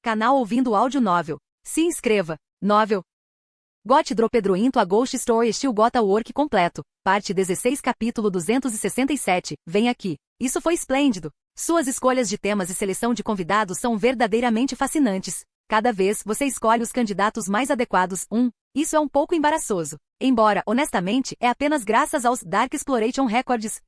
Canal Ouvindo Áudio Novel. Se inscreva. Novel. Got Drop Pedro Into a Ghost Story Still Got a Work completo. Parte 16 capítulo 267. Vem aqui. Isso foi esplêndido. Suas escolhas de temas e seleção de convidados são verdadeiramente fascinantes. Cada vez você escolhe os candidatos mais adequados. Isso é um pouco embaraçoso. Embora, honestamente, é apenas graças aos Dark Exploration Records.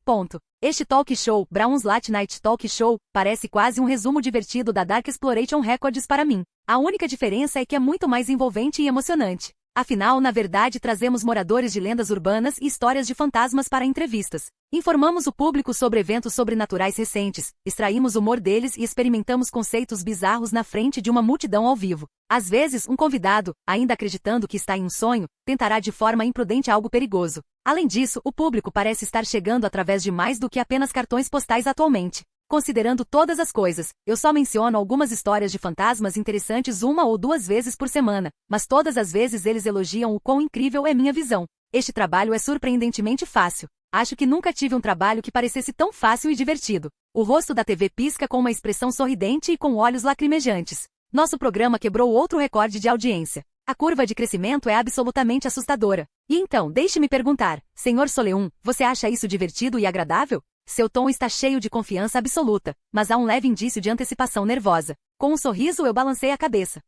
Este talk show, Brown's Late Night Talk Show, parece quase um resumo divertido da Dark Exploration Records para mim. A única diferença é que é muito mais envolvente e emocionante. Afinal, na verdade, trazemos moradores de lendas urbanas e histórias de fantasmas para entrevistas. Informamos o público sobre eventos sobrenaturais recentes, extraímos o humor deles e experimentamos conceitos bizarros na frente de uma multidão ao vivo. Às vezes, um convidado, ainda acreditando que está em um sonho, tentará de forma imprudente algo perigoso. Além disso, o público parece estar chegando através de mais do que apenas cartões postais atualmente. Considerando todas as coisas, eu só menciono algumas histórias de fantasmas interessantes 1 ou 2 vezes por semana, mas todas as vezes eles elogiam o quão incrível é minha visão. Este trabalho é surpreendentemente fácil. Acho que nunca tive um trabalho que parecesse tão fácil e divertido. O rosto da TV pisca com uma expressão sorridente e com olhos lacrimejantes. Nosso programa quebrou outro recorde de audiência. A curva de crescimento é absolutamente assustadora. E então, deixe-me perguntar, Sr. Soleum, você acha isso divertido e agradável? Seu tom está cheio de confiança absoluta, mas há um leve indício de antecipação nervosa. Com um sorriso eu balancei a cabeça.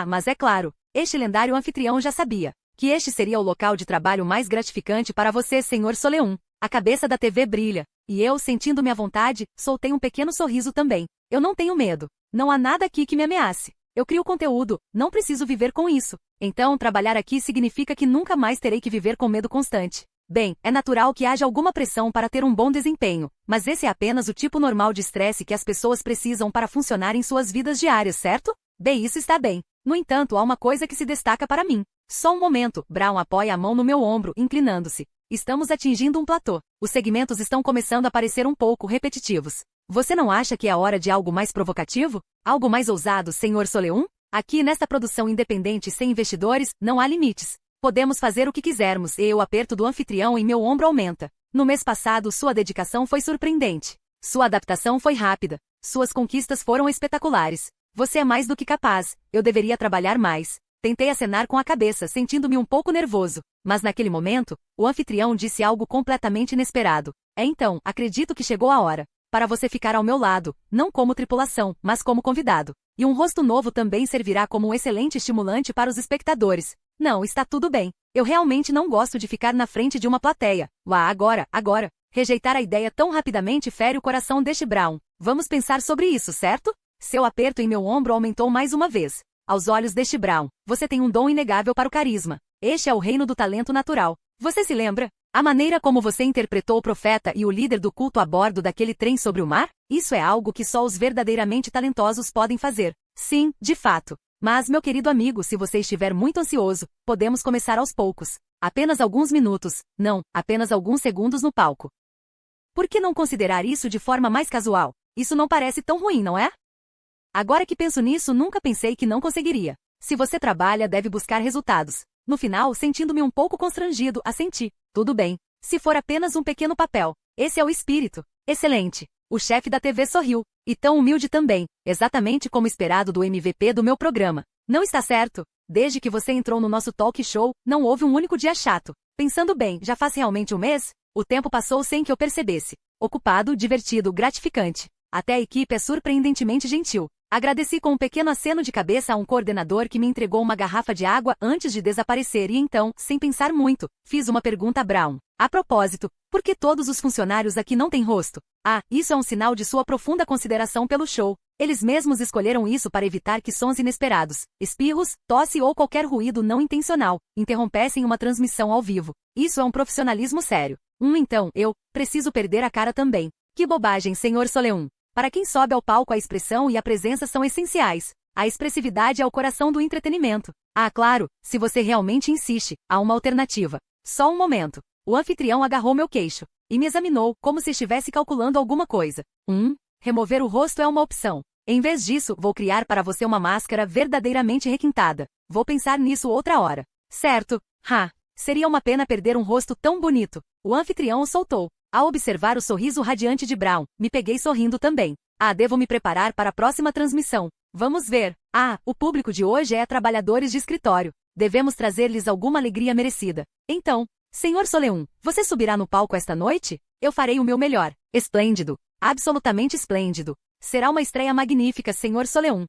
Mas é claro, este lendário anfitrião já sabia que este seria o local de trabalho mais gratificante para você, Sr. Soleum. A cabeça da TV brilha, e eu, sentindo-me à vontade, soltei um pequeno sorriso também. Eu não tenho medo. Não há nada aqui que me ameace. Eu crio conteúdo, não preciso viver com isso. Então, trabalhar aqui significa que nunca mais terei que viver com medo constante. Bem, é natural que haja alguma pressão para ter um bom desempenho, mas esse é apenas o tipo normal de estresse que as pessoas precisam para funcionar em suas vidas diárias, certo? Bem, isso está bem. No entanto, há uma coisa que se destaca para mim. Só um momento, Brown apoia a mão no meu ombro, inclinando-se. Estamos atingindo um platô. Os segmentos estão começando a parecer um pouco repetitivos. Você não acha que é a hora de algo mais provocativo? Algo mais ousado, Sr. Soleum? Aqui nesta produção independente sem investidores, não há limites. Podemos fazer o que quisermos e o aperto do anfitrião em meu ombro aumenta. No mês passado, sua dedicação foi surpreendente. Sua adaptação foi rápida. Suas conquistas foram espetaculares. Você é mais do que capaz. Eu deveria trabalhar mais. Tentei acenar com a cabeça, sentindo-me um pouco nervoso. Mas naquele momento, o anfitrião disse algo completamente inesperado. Então, acredito que chegou a hora. Para você ficar ao meu lado, não como tripulação, mas como convidado. E um rosto novo também servirá como um excelente estimulante para os espectadores. Não, está tudo bem. Eu realmente não gosto de ficar na frente de uma plateia. Agora. Rejeitar a ideia tão rapidamente fere o coração deste Brown. Vamos pensar sobre isso, certo? Seu aperto em meu ombro aumentou mais uma vez. Aos olhos deste Brown, você tem um dom inegável para o carisma. Este é o reino do talento natural. Você se lembra? A maneira como você interpretou o profeta e o líder do culto a bordo daquele trem sobre o mar? Isso é algo que só os verdadeiramente talentosos podem fazer. Sim, de fato. Mas, meu querido amigo, se você estiver muito ansioso, podemos começar aos poucos. Apenas alguns minutos, não, apenas alguns segundos no palco. Por que não considerar isso de forma mais casual? Isso não parece tão ruim, não é? Agora que penso nisso, nunca pensei que não conseguiria. Se você trabalha, deve buscar resultados. No final, sentindo-me um pouco constrangido, assenti. Tudo bem. Se for apenas um pequeno papel. Esse é o espírito. Excelente. O chefe da TV sorriu. E tão humilde também, exatamente como esperado do MVP do meu programa. Não está certo? Desde que você entrou no nosso talk show, não houve um único dia chato. Pensando bem, já faz realmente um mês? O tempo passou sem que eu percebesse. Ocupado, divertido, gratificante. Até a equipe é surpreendentemente gentil. Agradeci com um pequeno aceno de cabeça a um coordenador que me entregou uma garrafa de água antes de desaparecer e então, sem pensar muito, fiz uma pergunta a Brown. A propósito, por que todos os funcionários aqui não têm rosto? Isso é um sinal de sua profunda consideração pelo show. Eles mesmos escolheram isso para evitar que sons inesperados, espirros, tosse ou qualquer ruído não intencional interrompessem uma transmissão ao vivo. Isso é um profissionalismo sério. Então, eu preciso perder a cara também. Que bobagem, Sr. Soleum. Para quem sobe ao palco, a expressão e a presença são essenciais. A expressividade é o coração do entretenimento. Claro, se você realmente insiste, há uma alternativa. Só um momento. O anfitrião agarrou meu queixo e me examinou como se estivesse calculando alguma coisa. Remover o rosto é uma opção. Em vez disso, vou criar para você uma máscara verdadeiramente requintada. Vou pensar nisso outra hora. Certo. Seria uma pena perder um rosto tão bonito. O anfitrião o soltou. Ao observar o sorriso radiante de Brown, me peguei sorrindo também. Devo me preparar para a próxima transmissão. Vamos ver. Ah, o público de hoje é trabalhadores de escritório. Devemos trazer-lhes alguma alegria merecida. Então, Senhor Soleum, você subirá no palco esta noite? Eu farei o meu melhor. Esplêndido. Absolutamente esplêndido. Será uma estreia magnífica, Senhor Soleum.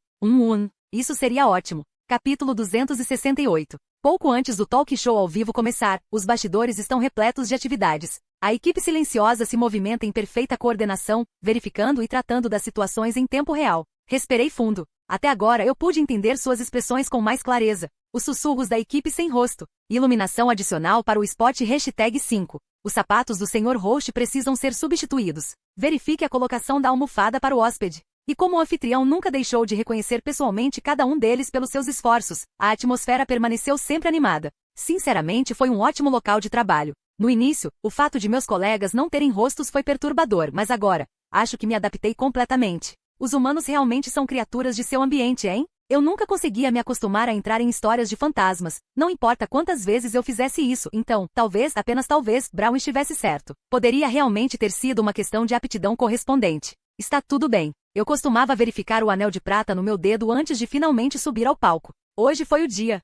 Isso seria ótimo. Capítulo 268. Pouco antes do talk show ao vivo começar, os bastidores estão repletos de atividades. A equipe silenciosa se movimenta em perfeita coordenação, verificando e tratando das situações em tempo real. Respirei fundo. Até agora eu pude entender suas expressões com mais clareza. Os sussurros da equipe sem rosto. Iluminação adicional para o spot #5. Os sapatos do Sr. Host precisam ser substituídos. Verifique a colocação da almofada para o hóspede. E como o anfitrião nunca deixou de reconhecer pessoalmente cada um deles pelos seus esforços, a atmosfera permaneceu sempre animada. Sinceramente, foi um ótimo local de trabalho. No início, o fato de meus colegas não terem rostos foi perturbador, mas agora, acho que me adaptei completamente. Os humanos realmente são criaturas de seu ambiente, hein? Eu nunca conseguia me acostumar a entrar em histórias de fantasmas, não importa quantas vezes eu fizesse isso, então, talvez, apenas talvez, Brown estivesse certo. Poderia realmente ter sido uma questão de aptidão correspondente. Está tudo bem. Eu costumava verificar o anel de prata no meu dedo antes de finalmente subir ao palco. Hoje foi o dia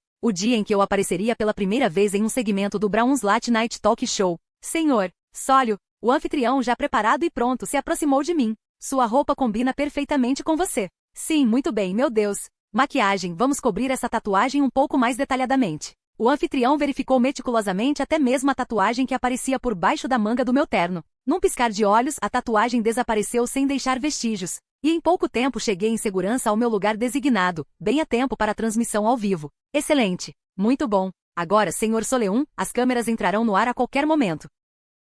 em que eu apareceria pela primeira vez em um segmento do Brown's Late Night Talk Show. Senhor Sólio, o anfitrião já preparado e pronto se aproximou de mim. Sua roupa combina perfeitamente com você. Sim, muito bem, meu Deus. Maquiagem, vamos cobrir essa tatuagem um pouco mais detalhadamente. O anfitrião verificou meticulosamente até mesmo a tatuagem que aparecia por baixo da manga do meu terno. Num piscar de olhos, a tatuagem desapareceu sem deixar vestígios. E em pouco tempo cheguei em segurança ao meu lugar designado, bem a tempo para a transmissão ao vivo. Excelente. Muito bom. Agora, Senhor Soleum, as câmeras entrarão no ar a qualquer momento.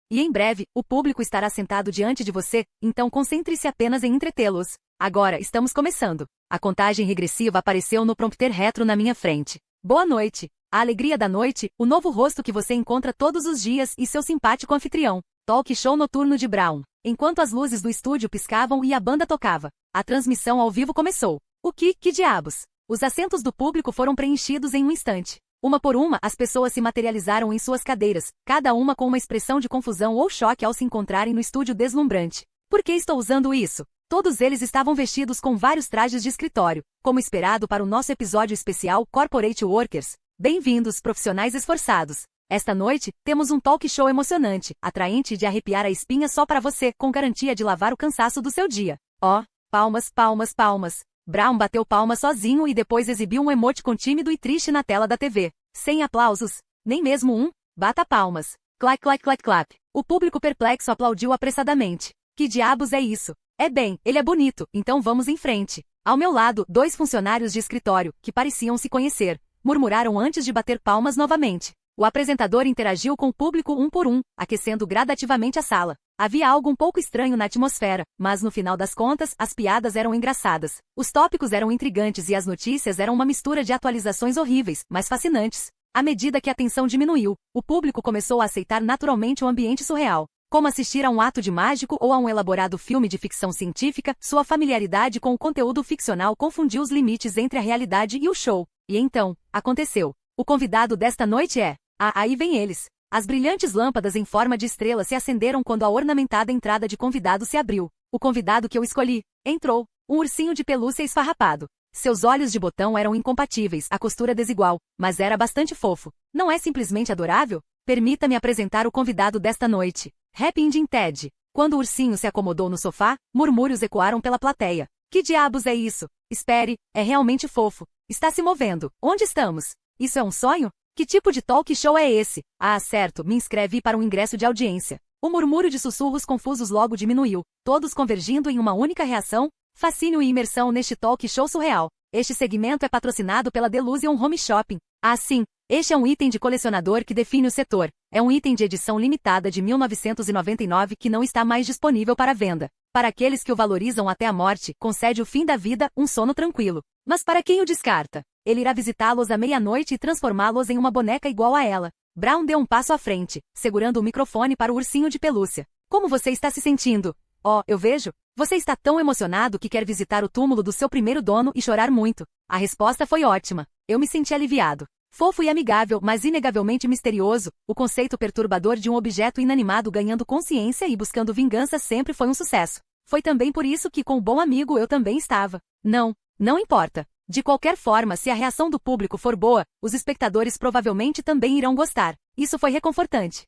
E em breve, o público estará sentado diante de você, então concentre-se apenas em entretê-los. Agora, estamos começando. A contagem regressiva apareceu no prompter retro na minha frente. Boa noite. A alegria da noite, o novo rosto que você encontra todos os dias e seu simpático anfitrião. Talk show noturno de Brown. Enquanto as luzes do estúdio piscavam e a banda tocava, a transmissão ao vivo começou. O que diabos? Os assentos do público foram preenchidos em um instante. Uma por uma, as pessoas se materializaram em suas cadeiras, cada uma com uma expressão de confusão ou choque ao se encontrarem no estúdio deslumbrante. Por que estou usando isso? Todos eles estavam vestidos com vários trajes de escritório, como esperado para o nosso episódio especial Corporate Workers. Bem-vindos, profissionais esforçados. Esta noite, temos um talk show emocionante, atraente e de arrepiar a espinha só para você, com garantia de lavar o cansaço do seu dia. Oh, palmas, palmas, palmas. Brown bateu palmas sozinho e depois exibiu um emoticon tímido e triste na tela da TV. Sem aplausos. Nem mesmo um. Bata palmas. Clap, clap, clap, clap. O público perplexo aplaudiu apressadamente. Que diabos é isso? É bem, ele é bonito, então vamos em frente. Ao meu lado, 2 funcionários de escritório, que pareciam se conhecer, murmuraram antes de bater palmas novamente. O apresentador interagiu com o público um por um, aquecendo gradativamente a sala. Havia algo um pouco estranho na atmosfera, mas no final das contas, as piadas eram engraçadas. Os tópicos eram intrigantes e as notícias eram uma mistura de atualizações horríveis, mas fascinantes. À medida que a tensão diminuiu, o público começou a aceitar naturalmente o ambiente surreal. Como assistir a um ato de mágico ou a um elaborado filme de ficção científica, sua familiaridade com o conteúdo ficcional confundiu os limites entre a realidade e o show. E então, aconteceu. O convidado desta noite é... aí vem eles. As brilhantes lâmpadas em forma de estrela se acenderam quando a ornamentada entrada de convidado se abriu. O convidado que eu escolhi entrou. Um ursinho de pelúcia esfarrapado. Seus olhos de botão eram incompatíveis, a costura desigual, mas era bastante fofo. Não é simplesmente adorável? Permita-me apresentar o convidado desta noite. Happy Ending Ted. Quando o ursinho se acomodou no sofá, murmúrios ecoaram pela plateia. Que diabos é isso? Espere, é realmente fofo. Está se movendo. Onde estamos? Isso é um sonho? Que tipo de talk show é esse? Ah, certo, me inscrevi para um ingresso de audiência. O murmúrio de sussurros confusos logo diminuiu, todos convergindo em uma única reação, fascínio e imersão neste talk show surreal. Este segmento é patrocinado pela Delusion Home Shopping. Ah, sim, este é um item de colecionador que define o setor. É um item de edição limitada de 1999 que não está mais disponível para venda. Para aqueles que o valorizam até a morte, concede o fim da vida, um sono tranquilo. Mas para quem o descarta? Ele irá visitá-los à meia-noite e transformá-los em uma boneca igual a ela. Brown deu um passo à frente, segurando o microfone para o ursinho de pelúcia. Como você está se sentindo? Oh, eu vejo. Você está tão emocionado que quer visitar o túmulo do seu primeiro dono e chorar muito. A resposta foi ótima. Eu me senti aliviado. Fofo e amigável, mas inegavelmente misterioso, o conceito perturbador de um objeto inanimado ganhando consciência e buscando vingança sempre foi um sucesso. Foi também por isso que com o bom amigo eu também estava. Não, Não importa. De qualquer forma, se a reação do público for boa, os espectadores provavelmente também irão gostar. Isso foi reconfortante.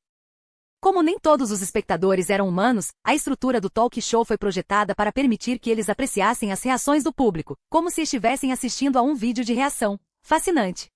Como nem todos os espectadores eram humanos, a estrutura do talk show foi projetada para permitir que eles apreciassem as reações do público, como se estivessem assistindo a um vídeo de reação. Fascinante.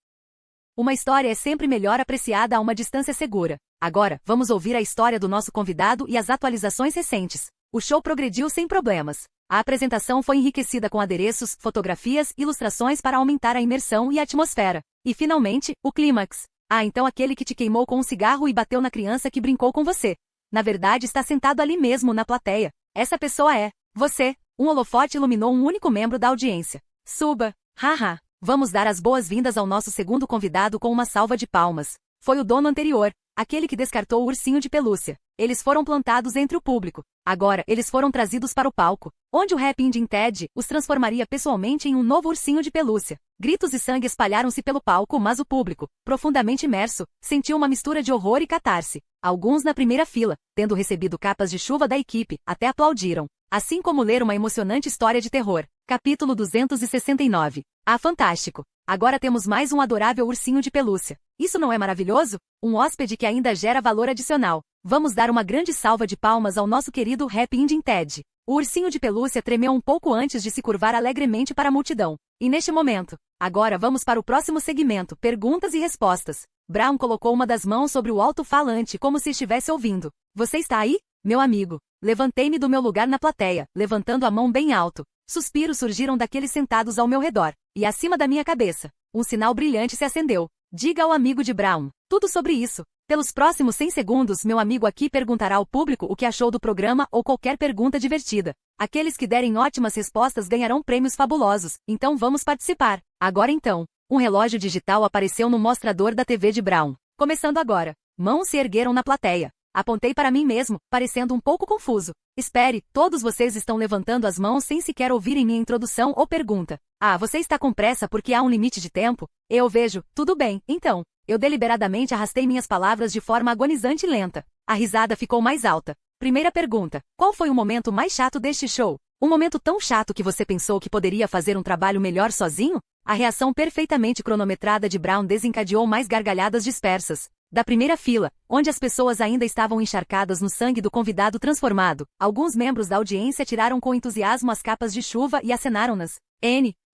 Uma história é sempre melhor apreciada a uma distância segura. Agora, vamos ouvir a história do nosso convidado e as atualizações recentes. O show progrediu sem problemas. A apresentação foi enriquecida com adereços, fotografias e ilustrações para aumentar a imersão e a atmosfera. E, finalmente, o clímax. Ah, então aquele que te queimou com um cigarro e bateu na criança que brincou com você. Na verdade, está sentado ali mesmo na plateia. Essa pessoa é você. Um holofote iluminou um único membro da audiência. Suba. Haha. Vamos dar as boas-vindas ao nosso segundo convidado com uma salva de palmas. Foi o dono anterior, aquele que descartou o ursinho de pelúcia. Eles foram plantados entre o público. Agora, eles foram trazidos para o palco, onde o Happy Ending Ted os transformaria pessoalmente em um novo ursinho de pelúcia. Gritos e sangue espalharam-se pelo palco, mas o público, profundamente imerso, sentiu uma mistura de horror e catarse. Alguns na primeira fila, tendo recebido capas de chuva da equipe, até aplaudiram. Assim como ler uma emocionante história de terror. Capítulo 269. Ah, fantástico! Agora temos mais um adorável ursinho de pelúcia. Isso não é maravilhoso? Um hóspede que ainda gera valor adicional. Vamos dar uma grande salva de palmas ao nosso querido Happy Ending Ted. O ursinho de pelúcia tremeu um pouco antes de se curvar alegremente para a multidão. E neste momento, agora vamos para o próximo segmento, perguntas e respostas. Brown colocou uma das mãos sobre o alto-falante como se estivesse ouvindo. Você está aí, meu amigo? Levantei-me do meu lugar na plateia, levantando a mão bem alto. Suspiros surgiram daqueles sentados ao meu redor, e acima da minha cabeça, um sinal brilhante se acendeu. Diga ao amigo de Brown tudo sobre isso. Pelos próximos 100 segundos, meu amigo aqui perguntará ao público o que achou do programa ou qualquer pergunta divertida. Aqueles que derem ótimas respostas ganharão prêmios fabulosos, então vamos participar. Agora então, um relógio digital apareceu no mostrador da TV de Brown. Começando agora. Mãos se ergueram na plateia. Apontei para mim mesmo, parecendo um pouco confuso. Espere, todos vocês estão levantando as mãos sem sequer ouvirem minha introdução ou pergunta. Ah, você está com pressa porque há um limite de tempo? Eu vejo, tudo bem, então. Eu deliberadamente arrastei minhas palavras de forma agonizante e lenta. A risada ficou mais alta. Primeira pergunta. Qual foi o momento mais chato deste show? Um momento tão chato que você pensou que poderia fazer um trabalho melhor sozinho? A reação perfeitamente cronometrada de Brown desencadeou mais gargalhadas dispersas. Da primeira fila, onde as pessoas ainda estavam encharcadas no sangue do convidado transformado, alguns membros da audiência tiraram com entusiasmo as capas de chuva e acenaram-nas.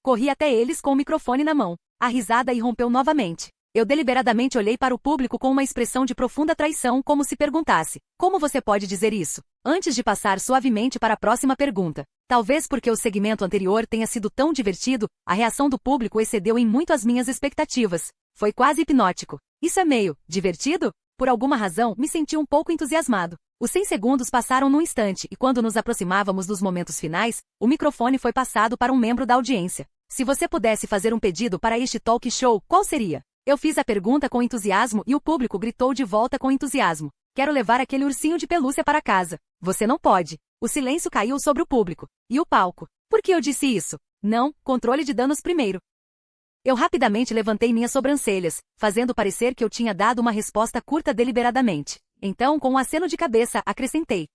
Corri até eles com o microfone na mão. A risada irrompeu novamente. Eu deliberadamente olhei para o público com uma expressão de profunda traição, como se perguntasse: como você pode dizer isso? Antes de passar suavemente para a próxima pergunta. Talvez porque o segmento anterior tenha sido tão divertido, a reação do público excedeu em muito as minhas expectativas. Foi quase hipnótico. Isso é meio divertido? Por alguma razão, me senti um pouco entusiasmado. Os 100 segundos passaram num instante e quando nos aproximávamos dos momentos finais, o microfone foi passado para um membro da audiência. Se você pudesse fazer um pedido para este talk show, qual seria? Eu fiz a pergunta com entusiasmo e o público gritou de volta com entusiasmo. Quero levar aquele ursinho de pelúcia para casa. Você não pode. O silêncio caiu sobre o público. E o palco. Por que eu disse isso? Não, controle de danos primeiro. Eu rapidamente levantei minhas sobrancelhas, fazendo parecer que eu tinha dado uma resposta curta deliberadamente. Então, com um aceno de cabeça, acrescentei.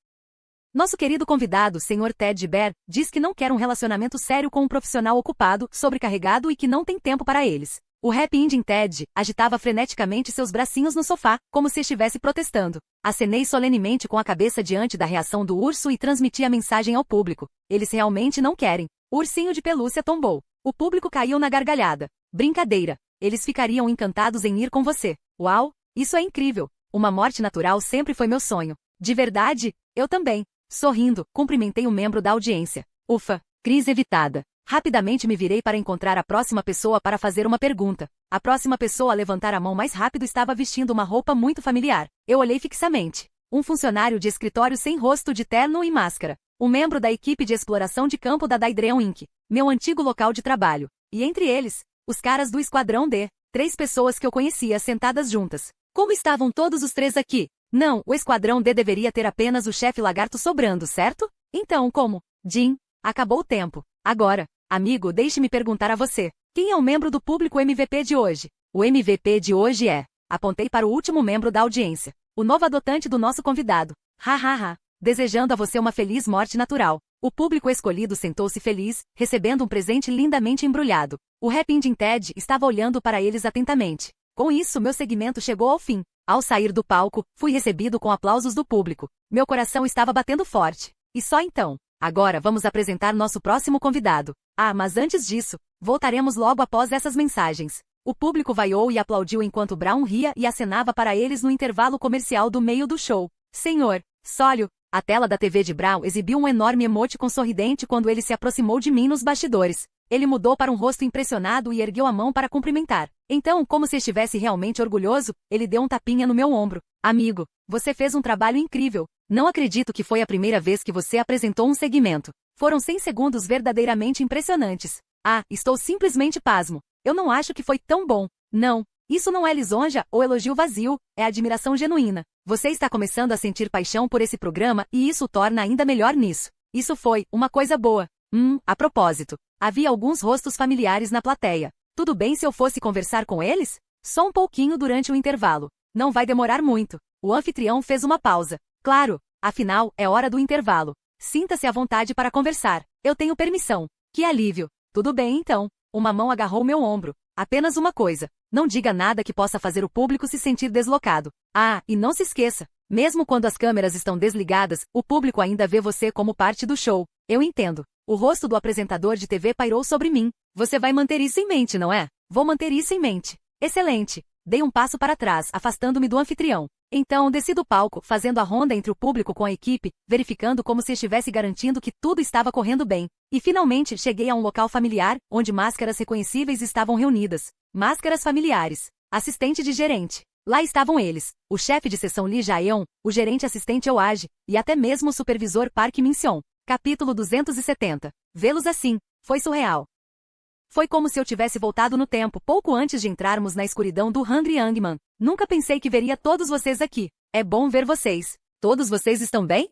Nosso querido convidado, Sr. Ted Bear, diz que não quer um relacionamento sério com um profissional ocupado, sobrecarregado e que não tem tempo para eles. O Happy Ending Ted agitava freneticamente seus bracinhos no sofá, como se estivesse protestando. Acenei solenemente com a cabeça diante da reação do urso e transmiti a mensagem ao público. Eles realmente não querem. O ursinho de pelúcia tombou. O público caiu na gargalhada. Brincadeira. Eles ficariam encantados em ir com você. Uau, isso é incrível. Uma morte natural sempre foi meu sonho. De verdade? Eu também. Sorrindo, cumprimentei um membro da audiência. Ufa, crise evitada. Rapidamente me virei para encontrar a próxima pessoa para fazer uma pergunta. A próxima pessoa a levantar a mão mais rápido estava vestindo uma roupa muito familiar. Eu olhei fixamente. Um funcionário de escritório sem rosto de terno e máscara. Um membro da equipe de exploração de campo da Daedreon Inc., meu antigo local de trabalho. E entre eles, os caras do Esquadrão D. 3 pessoas que eu conhecia sentadas juntas. Como estavam todos os 3 aqui? Não, o Esquadrão D deveria ter apenas o chefe lagarto sobrando, certo? Então como? Jim, acabou o tempo. Agora, amigo, deixe-me perguntar a você. Quem é o membro do público MVP de hoje? O MVP de hoje é... Apontei para o último membro da audiência. O novo adotante do nosso convidado. Desejando a você uma feliz morte natural. O público escolhido sentou-se feliz, recebendo um presente lindamente embrulhado. O Happy Ending Ted estava olhando para eles atentamente. Com isso, meu segmento chegou ao fim. Ao sair do palco, fui recebido com aplausos do público. Meu coração estava batendo forte. E só então. Agora vamos apresentar nosso próximo convidado. Ah, mas antes disso, voltaremos logo após essas mensagens. O público vaiou e aplaudiu enquanto Brown ria e acenava para eles no intervalo comercial do meio do show. Senhor, Sólio, a tela da TV de Brown exibiu um enorme emoticon sorridente quando ele se aproximou de mim nos bastidores. Ele mudou para um rosto impressionado e ergueu a mão para cumprimentar. Então, como se estivesse realmente orgulhoso, ele deu um tapinha no meu ombro. Amigo, você fez um trabalho incrível. Não acredito que foi a primeira vez que você apresentou um segmento. Foram 100 segundos verdadeiramente impressionantes. Ah, estou simplesmente pasmo. Eu não acho que foi tão bom. Não, isso não é lisonja ou elogio vazio, é admiração genuína. Você está começando a sentir paixão por esse programa e isso o torna ainda melhor nisso. Isso foi uma coisa boa. A propósito, havia alguns rostos familiares na plateia. Tudo bem se eu fosse conversar com eles? Só um pouquinho durante o intervalo. Não vai demorar muito. O anfitrião fez uma pausa. Claro, afinal, é hora do intervalo. Sinta-se à vontade para conversar. Eu tenho permissão. Que alívio. Tudo bem então. Uma mão agarrou meu ombro. Apenas uma coisa. Não diga nada que possa fazer o público se sentir deslocado. Ah, e não se esqueça. Mesmo quando as câmeras estão desligadas, o público ainda vê você como parte do show. Eu entendo. O rosto do apresentador de TV pairou sobre mim. Você vai manter isso em mente, não é? Vou manter isso em mente. Excelente. Dei um passo para trás, afastando-me do anfitrião. Então, desci do palco, fazendo a ronda entre o público com a equipe, verificando como se estivesse garantindo que tudo estava correndo bem. E finalmente cheguei a um local familiar, onde máscaras reconhecíveis estavam reunidas. Máscaras familiares. Assistente de gerente. Lá estavam eles, o chefe de seção Lee Jaeon, o gerente assistente Euage, e até mesmo o supervisor Park Min-seon. Capítulo 270. Vê-los assim, foi surreal. Foi como se eu tivesse voltado no tempo pouco antes de entrarmos na escuridão do Hungry Youngman. Nunca pensei que veria todos vocês aqui. É bom ver vocês. Todos vocês estão bem?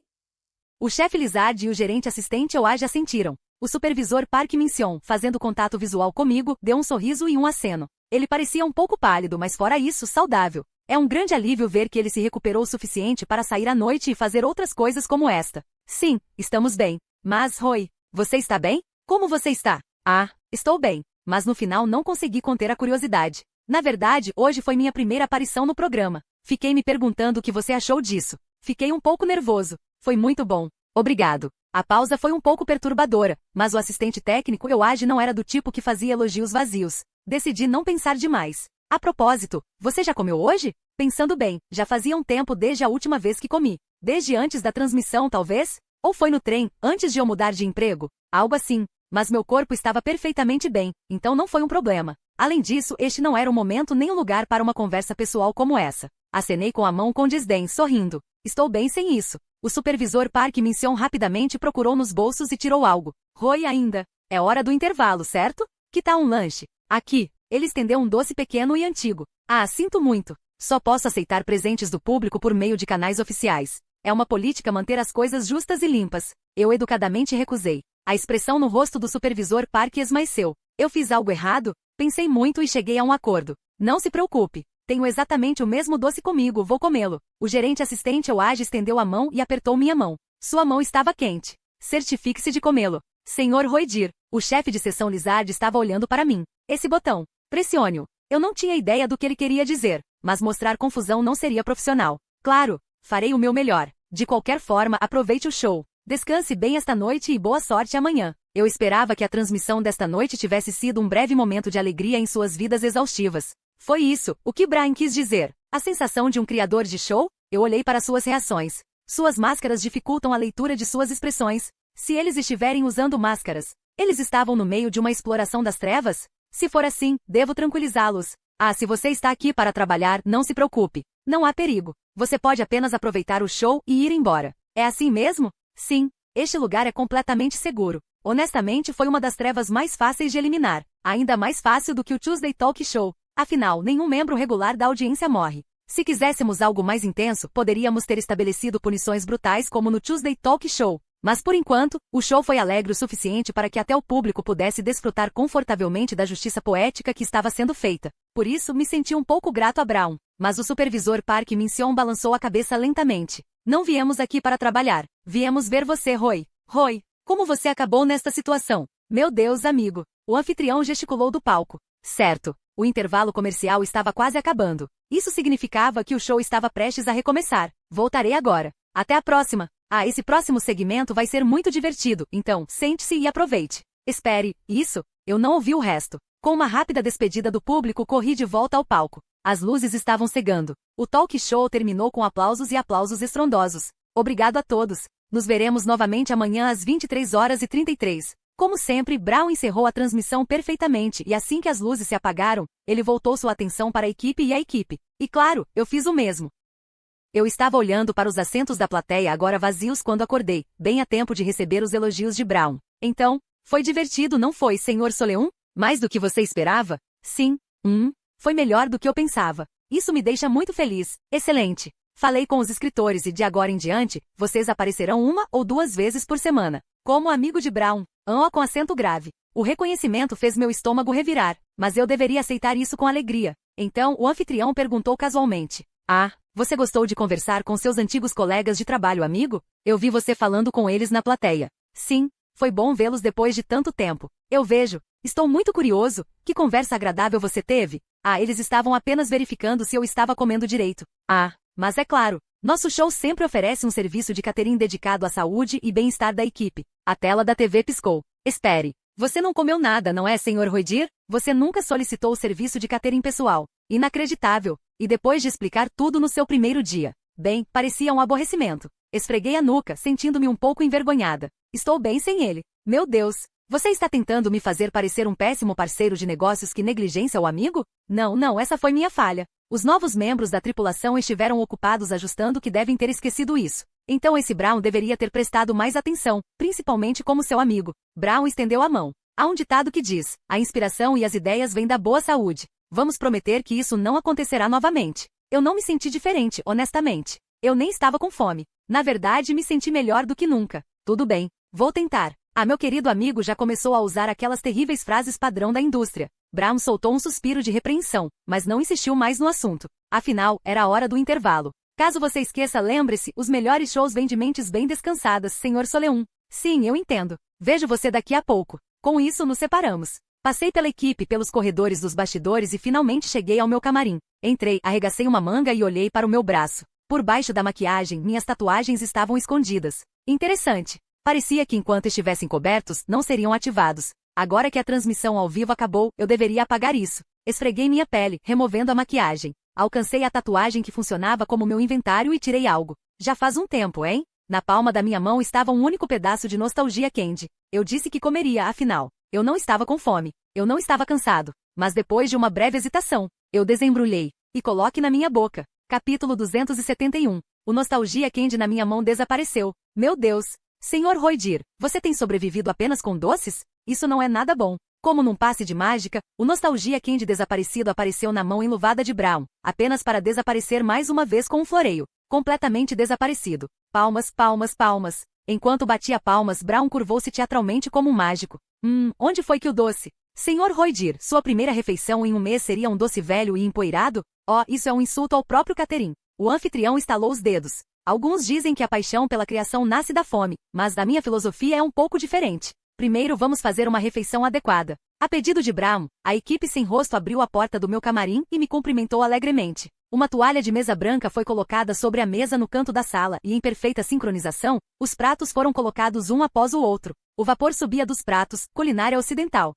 O chefe Lizard e o gerente assistente Euage assentiram. O supervisor Park Min-seon, fazendo contato visual comigo, deu um sorriso e um aceno. Ele parecia um pouco pálido, mas fora isso, saudável. É um grande alívio ver que ele se recuperou o suficiente para sair à noite e fazer outras coisas como esta. Sim, estamos bem. Mas, Roy, você está bem? Como você está? Ah, estou bem. Mas no final não consegui conter a curiosidade. Na verdade, hoje foi minha primeira aparição no programa. Fiquei me perguntando o que você achou disso. Fiquei um pouco nervoso. Foi muito bom. Obrigado. A pausa foi um pouco perturbadora, mas o assistente técnico Euage não era do tipo que fazia elogios vazios. Decidi não pensar demais. A propósito, você já comeu hoje? Pensando bem, já fazia um tempo desde a última vez que comi. Desde antes da transmissão, talvez? Ou foi no trem, antes de eu mudar de emprego? Algo assim. Mas meu corpo estava perfeitamente bem, então não foi um problema. Além disso, este não era o momento nem o lugar para uma conversa pessoal como essa. Acenei com a mão com desdém, sorrindo. Estou bem sem isso. O supervisor Park Min-seon rapidamente procurou nos bolsos e tirou algo. Roy ainda. É hora do intervalo, certo? Que tal um lanche? Aqui. Ele estendeu um doce pequeno e antigo. Ah, sinto muito. Só posso aceitar presentes do público por meio de canais oficiais. É uma política manter as coisas justas e limpas. Eu educadamente recusei. A expressão no rosto do supervisor Park esmaeceu. Eu fiz algo errado? Pensei muito e cheguei a um acordo. Não se preocupe. Tenho exatamente o mesmo doce comigo, vou comê-lo. O gerente assistente Euage estendeu a mão e apertou minha mão. Sua mão estava quente. Certifique-se de comê-lo. Senhor Roidir, o chefe de seção Lizard estava olhando para mim. Esse botão. Pressione-o. Eu não tinha ideia do que ele queria dizer, mas mostrar confusão não seria profissional. Claro, farei o meu melhor. De qualquer forma, aproveite o show. Descanse bem esta noite e boa sorte amanhã. Eu esperava que a transmissão desta noite tivesse sido um breve momento de alegria em suas vidas exaustivas. Foi isso, o que Brian quis dizer. A sensação de um criador de show? Eu olhei para suas reações. Suas máscaras dificultam a leitura de suas expressões. Se eles estiverem usando máscaras, eles estavam no meio de uma exploração das trevas? Se for assim, devo tranquilizá-los. Ah, se você está aqui para trabalhar, não se preocupe. Não há perigo. Você pode apenas aproveitar o show e ir embora. É assim mesmo? Sim, este lugar é completamente seguro. Honestamente, foi uma das trevas mais fáceis de eliminar. Ainda mais fácil do que o Tuesday Talk Show. Afinal, nenhum membro regular da audiência morre. Se quiséssemos algo mais intenso, poderíamos ter estabelecido punições brutais como no Tuesday Talk Show. Mas por enquanto, o show foi alegre o suficiente para que até o público pudesse desfrutar confortavelmente da justiça poética que estava sendo feita. Por isso, me senti um pouco grato a Brown. Mas o supervisor Park Min-seon balançou a cabeça lentamente. Não viemos aqui para trabalhar. Viemos ver você, Roy. Roy, Como você acabou nesta situação? Meu Deus, amigo. O anfitrião gesticulou do palco. Certo. O intervalo comercial estava quase acabando. Isso significava que o show estava prestes a recomeçar. Voltarei agora. Até a próxima. Ah, esse próximo segmento vai ser muito divertido, então, sente-se e aproveite. Espere, isso? Eu não ouvi o resto. Com uma rápida despedida do público, corri de volta ao palco. As luzes estavam cegando. O talk show terminou com aplausos e aplausos estrondosos. Obrigado a todos. Nos veremos novamente amanhã às 23h33. Como sempre, Brown encerrou a transmissão perfeitamente e assim que as luzes se apagaram, ele voltou sua atenção para a equipe e a equipe. E claro, eu fiz o mesmo. Eu estava olhando para os assentos da plateia agora vazios quando acordei, bem a tempo de receber os elogios de Brown. Então, foi divertido, não foi, Sr. Soleum? Mais do que você esperava? Sim. Foi melhor do que eu pensava. Isso me deixa muito feliz. Excelente. Falei com os escritores e de agora em diante, vocês aparecerão 1 ou 2 vezes por semana. Como amigo de Brown. Com acento grave. O reconhecimento fez meu estômago revirar, mas eu deveria aceitar isso com alegria. Então, o anfitrião perguntou casualmente. Ah, você gostou de conversar com seus antigos colegas de trabalho, amigo? Eu vi você falando com eles na plateia. Sim, foi bom vê-los depois de tanto tempo. Eu vejo. Estou muito curioso. Que conversa agradável você teve? Ah, eles estavam apenas verificando se eu estava comendo direito. Ah, mas é claro. Nosso show sempre oferece um serviço de catering dedicado à saúde e bem-estar da equipe. A tela da TV piscou. Espere. Você não comeu nada, não é, Sr. Roidir? Você nunca solicitou o serviço de catering pessoal. Inacreditável. E depois de explicar tudo no seu primeiro dia. Bem, parecia um aborrecimento. Esfreguei a nuca, sentindo-me um pouco envergonhada. Estou bem sem ele. Meu Deus. Você está tentando me fazer parecer um péssimo parceiro de negócios que negligencia o amigo? Não, essa foi minha falha. Os novos membros da tripulação estiveram ocupados ajustando que devem ter esquecido isso. Então esse Brown deveria ter prestado mais atenção, principalmente como seu amigo. Brown estendeu a mão. Há um ditado que diz, a inspiração e as ideias vêm da boa saúde. Vamos prometer que isso não acontecerá novamente. Eu não me senti diferente, honestamente. Eu nem estava com fome. Na verdade, me senti melhor do que nunca. Tudo bem, vou tentar. Ah, meu querido amigo já começou a usar aquelas terríveis frases padrão da indústria. Brown soltou um suspiro de repreensão, mas não insistiu mais no assunto. Afinal, era a hora do intervalo. Caso você esqueça, lembre-se, os melhores shows vêm de mentes bem descansadas, Sr. Soleum. Sim, eu entendo. Vejo você daqui a pouco. Com isso, nos separamos. Passei pela equipe pelos corredores dos bastidores e finalmente cheguei ao meu camarim. Entrei, arregacei uma manga e olhei para o meu braço. Por baixo da maquiagem, minhas tatuagens estavam escondidas. Interessante. Parecia que enquanto estivessem cobertos, não seriam ativados. Agora que a transmissão ao vivo acabou, eu deveria apagar isso. Esfreguei minha pele, removendo a maquiagem. Alcancei a tatuagem que funcionava como meu inventário e tirei algo. Já faz um tempo, hein? Na palma da minha mão estava um único pedaço de nostalgia candy. Eu disse que comeria, afinal. Eu não estava com fome. Eu não estava cansado. Mas depois de uma breve hesitação, eu desembrulhei. E coloque na minha boca. Capítulo 271. O nostalgia candy na minha mão desapareceu. Meu Deus! Sr. Roidir, você tem sobrevivido apenas com doces? Isso não é nada bom. Como num passe de mágica, o nostalgia candy desaparecido apareceu na mão enluvada de Brown, apenas para desaparecer mais uma vez com um floreio. Completamente desaparecido. Palmas, palmas, palmas. Enquanto batia palmas, Brown curvou-se teatralmente como um mágico. Onde foi que o doce? Sr. Roidir, sua primeira refeição em um mês seria um doce velho e empoeirado? Oh, isso é um insulto ao próprio catering. O anfitrião estalou os dedos. Alguns dizem que a paixão pela criação nasce da fome, mas a minha filosofia é um pouco diferente. Primeiro vamos fazer uma refeição adequada. A pedido de Brown, a equipe sem rosto abriu a porta do meu camarim e me cumprimentou alegremente. Uma toalha de mesa branca foi colocada sobre a mesa no canto da sala e, em perfeita sincronização, os pratos foram colocados um após o outro. O vapor subia dos pratos, culinária ocidental.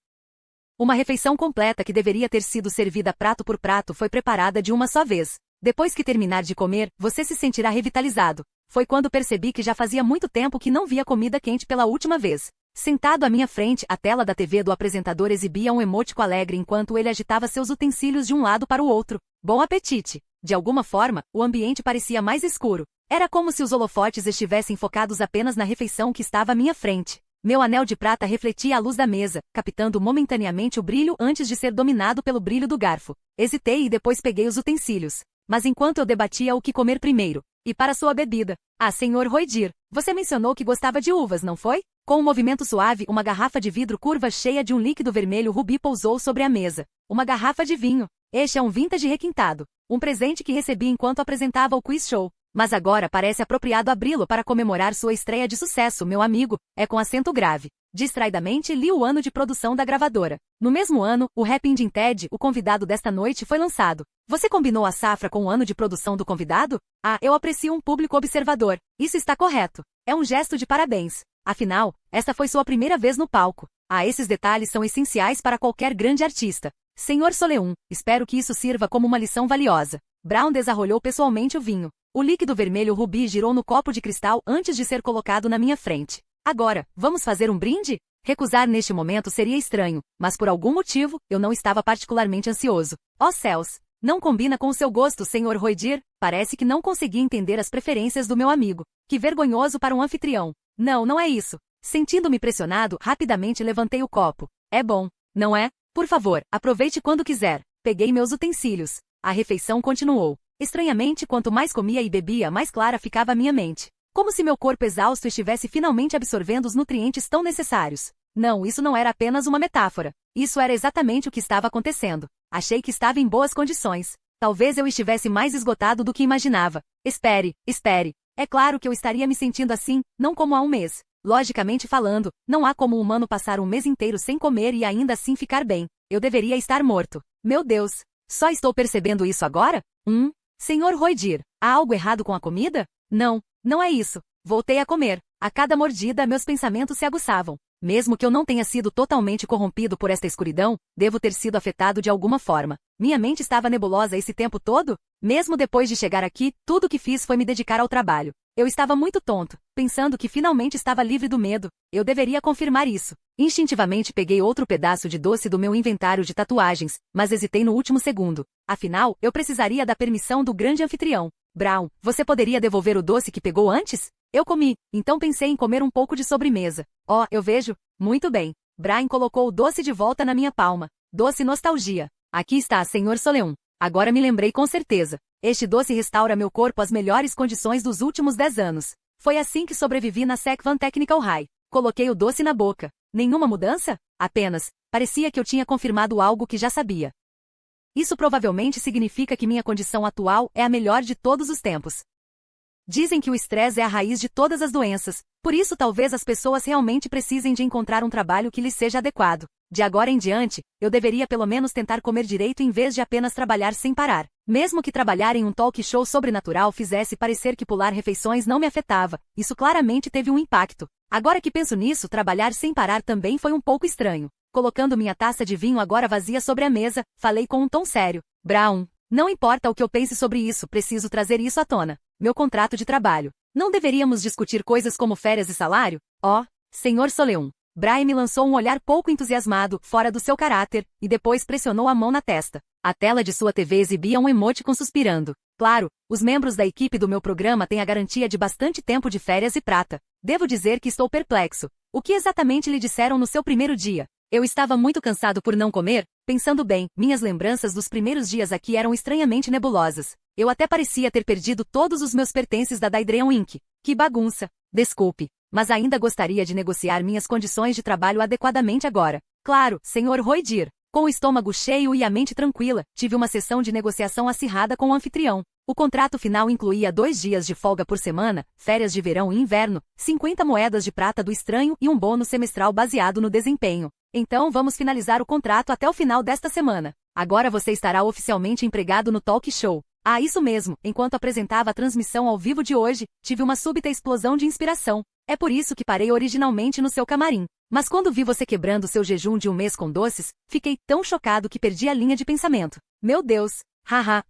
Uma refeição completa que deveria ter sido servida prato por prato foi preparada de uma só vez. Depois que terminar de comer, você se sentirá revitalizado. Foi quando percebi que já fazia muito tempo que não via comida quente pela última vez. Sentado à minha frente, a tela da TV do apresentador exibia um emótico alegre enquanto ele agitava seus utensílios de um lado para o outro. Bom apetite! De alguma forma, o ambiente parecia mais escuro. Era como se os holofotes estivessem focados apenas na refeição que estava à minha frente. Meu anel de prata refletia a luz da mesa, captando momentaneamente o brilho antes de ser dominado pelo brilho do garfo. Hesitei e depois peguei os utensílios. Mas enquanto eu debatia o que comer primeiro, e para sua bebida. Ah, Sr. Roidir, você mencionou que gostava de uvas, não foi? Com um movimento suave, uma garrafa de vidro curva cheia de um líquido vermelho rubi pousou sobre a mesa. Uma garrafa de vinho. Este é um vintage requintado. Um presente que recebi enquanto apresentava o quiz show. Mas agora parece apropriado abri-lo para comemorar sua estreia de sucesso, meu amigo, é com acento grave. Distraidamente li o ano de produção da gravadora. No mesmo ano, o Rapping Ted, o convidado desta noite, foi lançado. Você combinou a safra com o ano de produção do convidado? Ah, eu aprecio um público observador. Isso está correto. É um gesto de parabéns. Afinal, esta foi sua primeira vez no palco. Ah, esses detalhes são essenciais para qualquer grande artista. Senhor Soleum, espero que isso sirva como uma lição valiosa. Brown desarrolhou pessoalmente o vinho. O líquido vermelho rubi girou no copo de cristal antes de ser colocado na minha frente. Agora, vamos fazer um brinde? Recusar neste momento seria estranho, mas por algum motivo, eu não estava particularmente ansioso. Oh céus! Não combina com o seu gosto, Sr. Roidir? Parece que não consegui entender as preferências do meu amigo. Que vergonhoso para um anfitrião. Não, não é isso. Sentindo-me pressionado, rapidamente levantei o copo. É bom, não é? Por favor, aproveite quando quiser. Peguei meus utensílios. A refeição continuou. Estranhamente, quanto mais comia e bebia, mais clara ficava a minha mente. Como se meu corpo exausto estivesse finalmente absorvendo os nutrientes tão necessários. Não, isso não era apenas uma metáfora. Isso era exatamente o que estava acontecendo. Achei que estava em boas condições. Talvez eu estivesse mais esgotado do que imaginava. Espere, espere. É claro que eu estaria me sentindo assim, não como há um mês. Logicamente falando, não há como um humano passar um mês inteiro sem comer e ainda assim ficar bem. Eu deveria estar morto. Meu Deus! Só estou percebendo isso agora? Senhor Roidir, há algo errado com a comida? Não, não é isso. Voltei a comer. A cada mordida, meus pensamentos se aguçavam. Mesmo que eu não tenha sido totalmente corrompido por esta escuridão, devo ter sido afetado de alguma forma. Minha mente estava nebulosa esse tempo todo? Mesmo depois de chegar aqui, tudo o que fiz foi me dedicar ao trabalho. Eu estava muito tonto, pensando que finalmente estava livre do medo. Eu deveria confirmar isso. Instintivamente peguei outro pedaço de doce do meu inventário de tatuagens, mas hesitei no último segundo. Afinal, eu precisaria da permissão do grande anfitrião. Brown, você poderia devolver o doce que pegou antes? Eu comi, então pensei em comer um pouco de sobremesa. Oh, eu vejo. Muito bem. Brian colocou o doce de volta na minha palma. Doce nostalgia. Aqui está, Sr. Soleum. Agora me lembrei com certeza. Este doce restaura meu corpo às melhores condições dos últimos 10 anos. Foi assim que sobrevivi na Sekvan Technical High. Coloquei o doce na boca. Nenhuma mudança? Apenas. Parecia que eu tinha confirmado algo que já sabia. Isso provavelmente significa que minha condição atual é a melhor de todos os tempos. Dizem que o estresse é a raiz de todas as doenças, por isso talvez as pessoas realmente precisem de encontrar um trabalho que lhes seja adequado. De agora em diante, eu deveria pelo menos tentar comer direito em vez de apenas trabalhar sem parar. Mesmo que trabalhar em um talk show sobrenatural fizesse parecer que pular refeições não me afetava, isso claramente teve um impacto. Agora que penso nisso, trabalhar sem parar também foi um pouco estranho. Colocando minha taça de vinho agora vazia sobre a mesa, falei com um tom sério. Brown, não importa o que eu pense sobre isso, preciso trazer isso à tona. Meu contrato de trabalho. Não deveríamos discutir coisas como férias e salário? Oh, Sr. Soleum. Brian me lançou um olhar pouco entusiasmado, fora do seu caráter, e depois pressionou a mão na testa. A tela de sua TV exibia um emoticon suspirando. Claro, os membros da equipe do meu programa têm a garantia de bastante tempo de férias e prata. Devo dizer que estou perplexo. O que exatamente lhe disseram no seu primeiro dia? Eu estava muito cansado por não comer. Pensando bem, minhas lembranças dos primeiros dias aqui eram estranhamente nebulosas. Eu até parecia ter perdido todos os meus pertences da Daedreon Inc. Que bagunça. Desculpe, mas ainda gostaria de negociar minhas condições de trabalho adequadamente agora. Claro, Sr. Roidir. Com o estômago cheio e a mente tranquila, tive uma sessão de negociação acirrada com o anfitrião. O contrato final incluía 2 dias de folga por semana, férias de verão e inverno, 50 moedas de prata do estranho e um bônus semestral baseado no desempenho. Então vamos finalizar o contrato até o final desta semana. Agora você estará oficialmente empregado no talk show. Ah, isso mesmo, enquanto apresentava a transmissão ao vivo de hoje, tive uma súbita explosão de inspiração. É por isso que parei originalmente no seu camarim. Mas quando vi você quebrando seu jejum de um mês com doces, fiquei tão chocado que perdi a linha de pensamento. Meu Deus! Haha,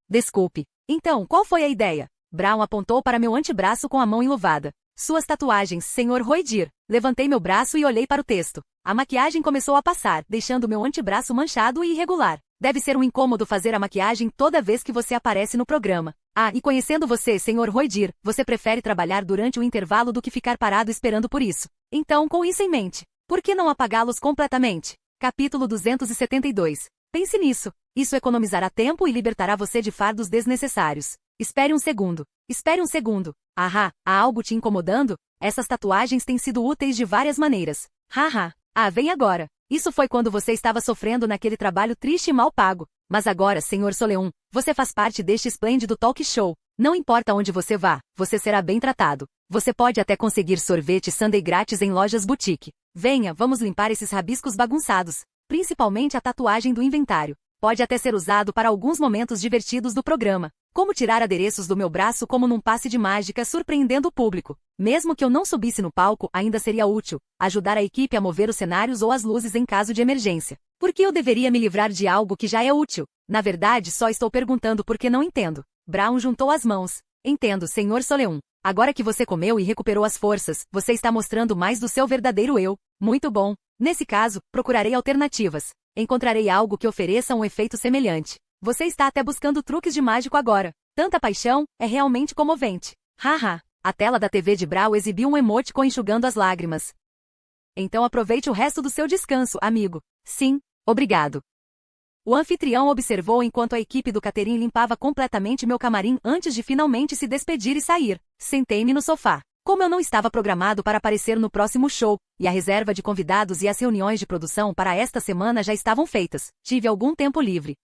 desculpe. Então, qual foi a ideia? Brown apontou para meu antebraço com a mão enluvada. Suas tatuagens, Sr. Roidir. Levantei meu braço e olhei para o texto. A maquiagem começou a passar, deixando meu antebraço manchado e irregular. Deve ser um incômodo fazer a maquiagem toda vez que você aparece no programa. Ah, e conhecendo você, Sr. Roidir, você prefere trabalhar durante o intervalo do que ficar parado esperando por isso. Então, com isso em mente, por que não apagá-los completamente? Capítulo 272. Pense nisso. Isso economizará tempo e libertará você de fardos desnecessários. Espere um segundo. Espere um segundo. Ahá, há algo te incomodando? Essas tatuagens têm sido úteis de várias maneiras. Haha. Ah, vem agora. Isso foi quando você estava sofrendo naquele trabalho triste e mal pago. Mas agora, Sr. Soleum, você faz parte deste esplêndido talk show. Não importa onde você vá, você será bem tratado. Você pode até conseguir sorvete sundae grátis em lojas boutique. Venha, vamos limpar esses rabiscos bagunçados. Principalmente a tatuagem do inventário. Pode até ser usado para alguns momentos divertidos do programa. Como tirar adereços do meu braço como num passe de mágica surpreendendo o público. Mesmo que eu não subisse no palco, ainda seria útil. Ajudar a equipe a mover os cenários ou as luzes em caso de emergência. Por que eu deveria me livrar de algo que já é útil? Na verdade, só estou perguntando porque não entendo. Brown juntou as mãos. Entendo, Sr. Soleum. Agora que você comeu e recuperou as forças, você está mostrando mais do seu verdadeiro eu. Muito bom. Nesse caso, procurarei alternativas. Encontrarei algo que ofereça um efeito semelhante. Você está até buscando truques de mágico agora. Tanta paixão, é realmente comovente. Haha. A tela da TV de Brown exibiu um emoticon enxugando as lágrimas. Então aproveite o resto do seu descanso, amigo. Sim, obrigado. O anfitrião observou enquanto a equipe do catering limpava completamente meu camarim antes de finalmente se despedir e sair. Sentei-me no sofá. Como eu não estava programado para aparecer no próximo show, e a reserva de convidados e as reuniões de produção para esta semana já estavam feitas, tive algum tempo livre.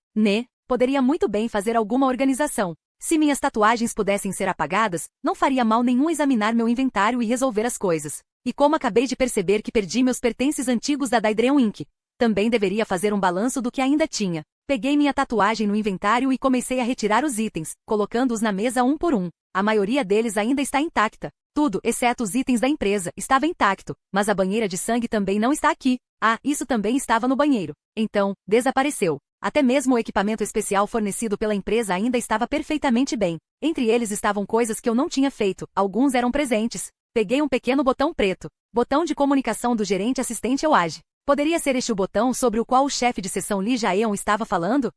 Poderia muito bem fazer alguma organização. Se minhas tatuagens pudessem ser apagadas, não faria mal nenhum examinar meu inventário e resolver as coisas. E como acabei de perceber que perdi meus pertences antigos da Daedream Inc., também deveria fazer um balanço do que ainda tinha. Peguei minha tatuagem no inventário e comecei a retirar os itens, colocando-os na mesa um por um. A maioria deles ainda está intacta. Tudo, exceto os itens da empresa, estava intacto, mas a banheira de sangue também não está aqui. Ah, isso também estava no banheiro. Então, desapareceu. Até mesmo o equipamento especial fornecido pela empresa ainda estava perfeitamente bem. Entre eles estavam coisas que eu não tinha feito, alguns eram presentes. Peguei um pequeno botão preto. Botão de comunicação do gerente assistente Euage. Poderia ser este o botão sobre o qual o chefe de seção Lee Jaeon estava falando?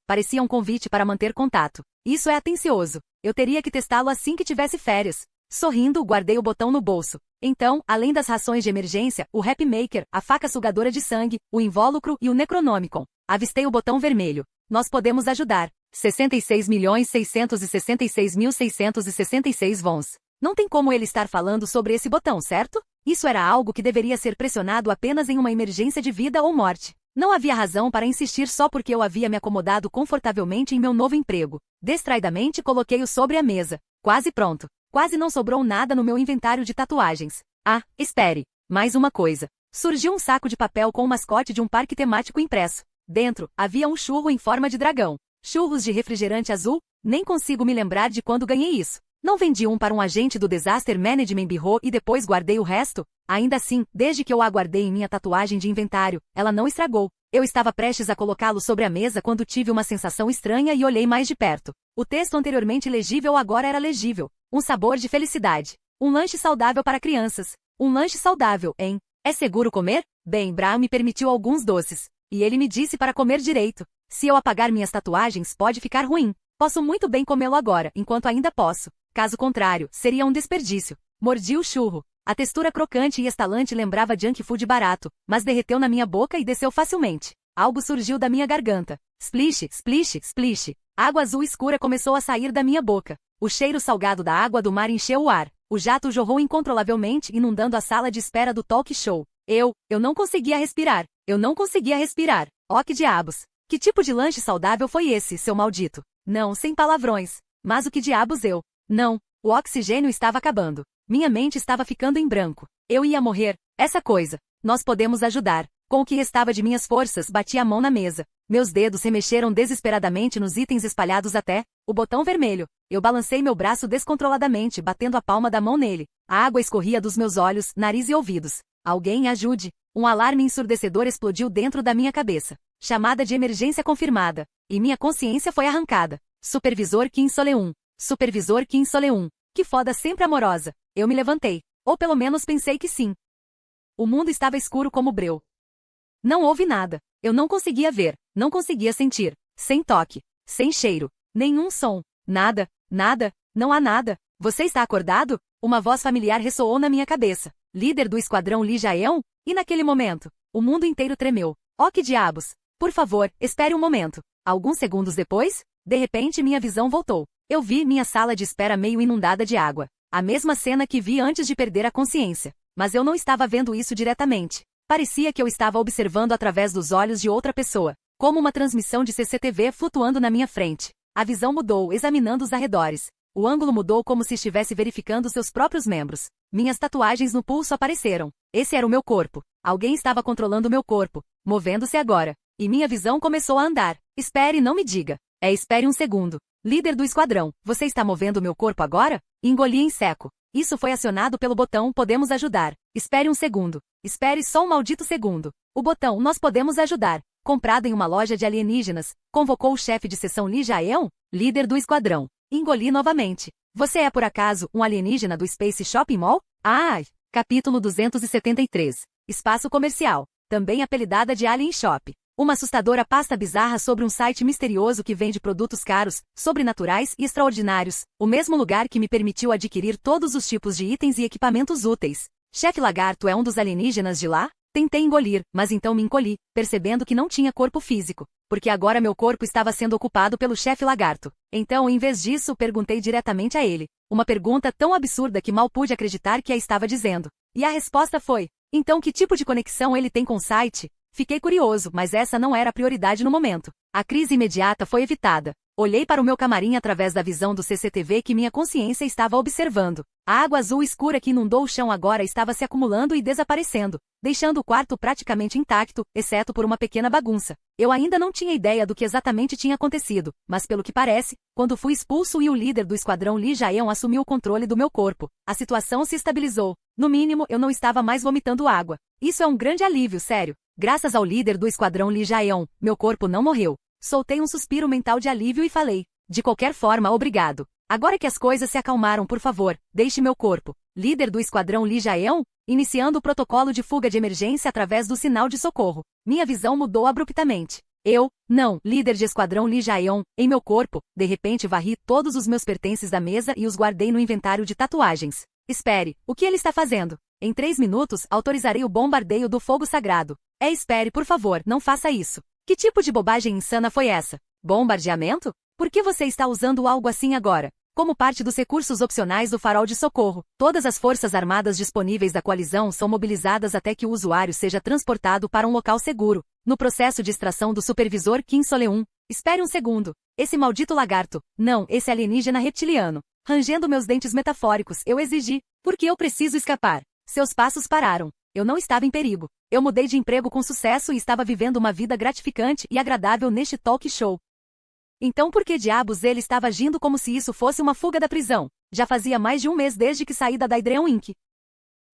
Parecia um convite para manter contato. Isso é atencioso. Eu teria que testá-lo assim que tivesse férias. Sorrindo, guardei o botão no bolso. Então, além das rações de emergência, o Happy Maker, a faca sugadora de sangue, o invólucro e o Necronomicon. Avistei o botão vermelho. Nós podemos ajudar. 66.666.666 wons. Não tem como ele estar falando sobre esse botão, certo? Isso era algo que deveria ser pressionado apenas em uma emergência de vida ou morte. Não havia razão para insistir só porque eu havia me acomodado confortavelmente em meu novo emprego. Distraidamente coloquei-o sobre a mesa. Quase pronto. Quase não sobrou nada no meu inventário de tatuagens. Ah, espere. Mais uma coisa. Surgiu um saco de papel com o mascote de um parque temático impresso. Dentro, havia um churro em forma de dragão. Churros de refrigerante azul? Nem consigo me lembrar de quando ganhei isso. Não vendi um para um agente do Disaster Management Bureau e depois guardei o resto? Ainda assim, desde que eu a guardei em minha tatuagem de inventário, ela não estragou. Eu estava prestes a colocá-lo sobre a mesa quando tive uma sensação estranha e olhei mais de perto. O texto anteriormente legível agora era legível. Um sabor de felicidade. Um lanche saudável para crianças. Um lanche saudável, hein? É seguro comer? Bem, Brown me permitiu alguns doces. E ele me disse para comer direito. Se eu apagar minhas tatuagens, pode ficar ruim. Posso muito bem comê-lo agora, enquanto ainda posso. Caso contrário, seria um desperdício. Mordi o churro. A textura crocante e estalante lembrava junk food barato, mas derreteu na minha boca e desceu facilmente. Algo surgiu da minha garganta. Splish, splish, splish. Água azul escura começou a sair da minha boca. O cheiro salgado da água do mar encheu o ar. O jato jorrou incontrolavelmente, inundando a sala de espera do talk show. Eu não conseguia respirar. Eu não conseguia respirar. Oh, que diabos. Que tipo de lanche saudável foi esse, seu maldito? Não, sem palavrões. Mas o que diabos eu? Não. O oxigênio estava acabando. Minha mente estava ficando em branco. Eu ia morrer. Essa coisa. Nós podemos ajudar. Com o que restava de minhas forças, bati a mão na mesa. Meus dedos remexeram desesperadamente nos itens espalhados até o botão vermelho. Eu balancei meu braço descontroladamente, batendo a palma da mão nele. A água escorria dos meus olhos, nariz e ouvidos. Alguém ajude. Um alarme ensurdecedor explodiu dentro da minha cabeça. Chamada de emergência confirmada. E minha consciência foi arrancada. Supervisor Kim Soleum. Supervisor Kim Soleum. Que foda sempre amorosa. Eu me levantei. Ou pelo menos pensei que sim. O mundo estava escuro como breu. Não houve nada. Eu não conseguia ver. Não conseguia sentir. Sem toque. Sem cheiro. Nenhum som. Nada. Nada. Não há nada. Você está acordado? Uma voz familiar ressoou na minha cabeça. Líder do esquadrão Lee Jaeon? E naquele momento, o mundo inteiro tremeu. Oh, que diabos! Por favor, espere um momento. Alguns segundos depois, de repente minha visão voltou. Eu vi minha sala de espera meio inundada de água. A mesma cena que vi antes de perder a consciência. Mas eu não estava vendo isso diretamente. Parecia que eu estava observando através dos olhos de outra pessoa. Como uma transmissão de CCTV flutuando na minha frente. A visão mudou, examinando os arredores. O ângulo mudou como se estivesse verificando seus próprios membros. Minhas tatuagens no pulso apareceram. Esse era o meu corpo. Alguém estava controlando meu corpo, movendo-se agora. E minha visão começou a andar. Espere, não me diga. Espere um segundo. Líder do esquadrão, você está movendo meu corpo agora? Engoli em seco. Isso foi acionado pelo botão Podemos ajudar. Espere um segundo. Espere só um maldito segundo. O botão Nós podemos ajudar, comprado em uma loja de alienígenas, convocou o chefe de seção Lee Jae-on, líder do esquadrão. Engoli novamente. Você é por acaso um alienígena do Space Shopping Mall? Capítulo 273. Espaço comercial. Também apelidada de Alien Shop. Uma assustadora pasta bizarra sobre um site misterioso que vende produtos caros, sobrenaturais e extraordinários. O mesmo lugar que me permitiu adquirir todos os tipos de itens e equipamentos úteis. Chefe Lagarto é um dos alienígenas de lá? Tentei engolir, mas então me encolhi, percebendo que não tinha corpo físico, porque agora meu corpo estava sendo ocupado pelo chefe Lagarto. Então, em vez disso, perguntei diretamente a ele. Uma pergunta tão absurda que mal pude acreditar que a estava dizendo. E a resposta foi: então que tipo de conexão ele tem com o site? Fiquei curioso, mas essa não era a prioridade no momento. A crise imediata foi evitada. Olhei para o meu camarim através da visão do CCTV que minha consciência estava observando. A água azul escura que inundou o chão agora estava se acumulando e desaparecendo, deixando o quarto praticamente intacto, exceto por uma pequena bagunça. Eu ainda não tinha ideia do que exatamente tinha acontecido, mas pelo que parece, quando fui expulso e o líder do esquadrão Lee Jae-on assumiu o controle do meu corpo, a situação se estabilizou. No mínimo, eu não estava mais vomitando água. Isso é um grande alívio, sério. Graças ao líder do esquadrão Lee Jae-on, meu corpo não morreu. Soltei um suspiro mental de alívio e falei: de qualquer forma, obrigado. Agora que as coisas se acalmaram, por favor, deixe meu corpo. Líder do esquadrão Lee Jae-on, iniciando o protocolo de fuga de emergência através do sinal de socorro. Minha visão mudou abruptamente. Não, líder de esquadrão Lee Jae-on, em meu corpo, de repente varri todos os meus pertences da mesa e os guardei no inventário de tatuagens. Espere, o que ele está fazendo? Em 3 minutos, autorizarei o bombardeio do fogo sagrado. Espere, por favor, não faça isso. Que tipo de bobagem insana foi essa? Bombardeamento? Por que você está usando algo assim agora? Como parte dos recursos opcionais do farol de socorro, todas as forças armadas disponíveis da coalizão são mobilizadas até que o usuário seja transportado para um local seguro. No processo de extração do supervisor Kim Soleun. Espere um segundo. Esse maldito lagarto. Não, esse alienígena reptiliano. Rangendo meus dentes metafóricos, eu exigi. Porque eu preciso escapar. Seus passos pararam. Eu não estava em perigo. Eu mudei de emprego com sucesso e estava vivendo uma vida gratificante e agradável neste talk show. Então por que diabos ele estava agindo como se isso fosse uma fuga da prisão? Já fazia mais de um mês desde que saí da Daedreon Inc.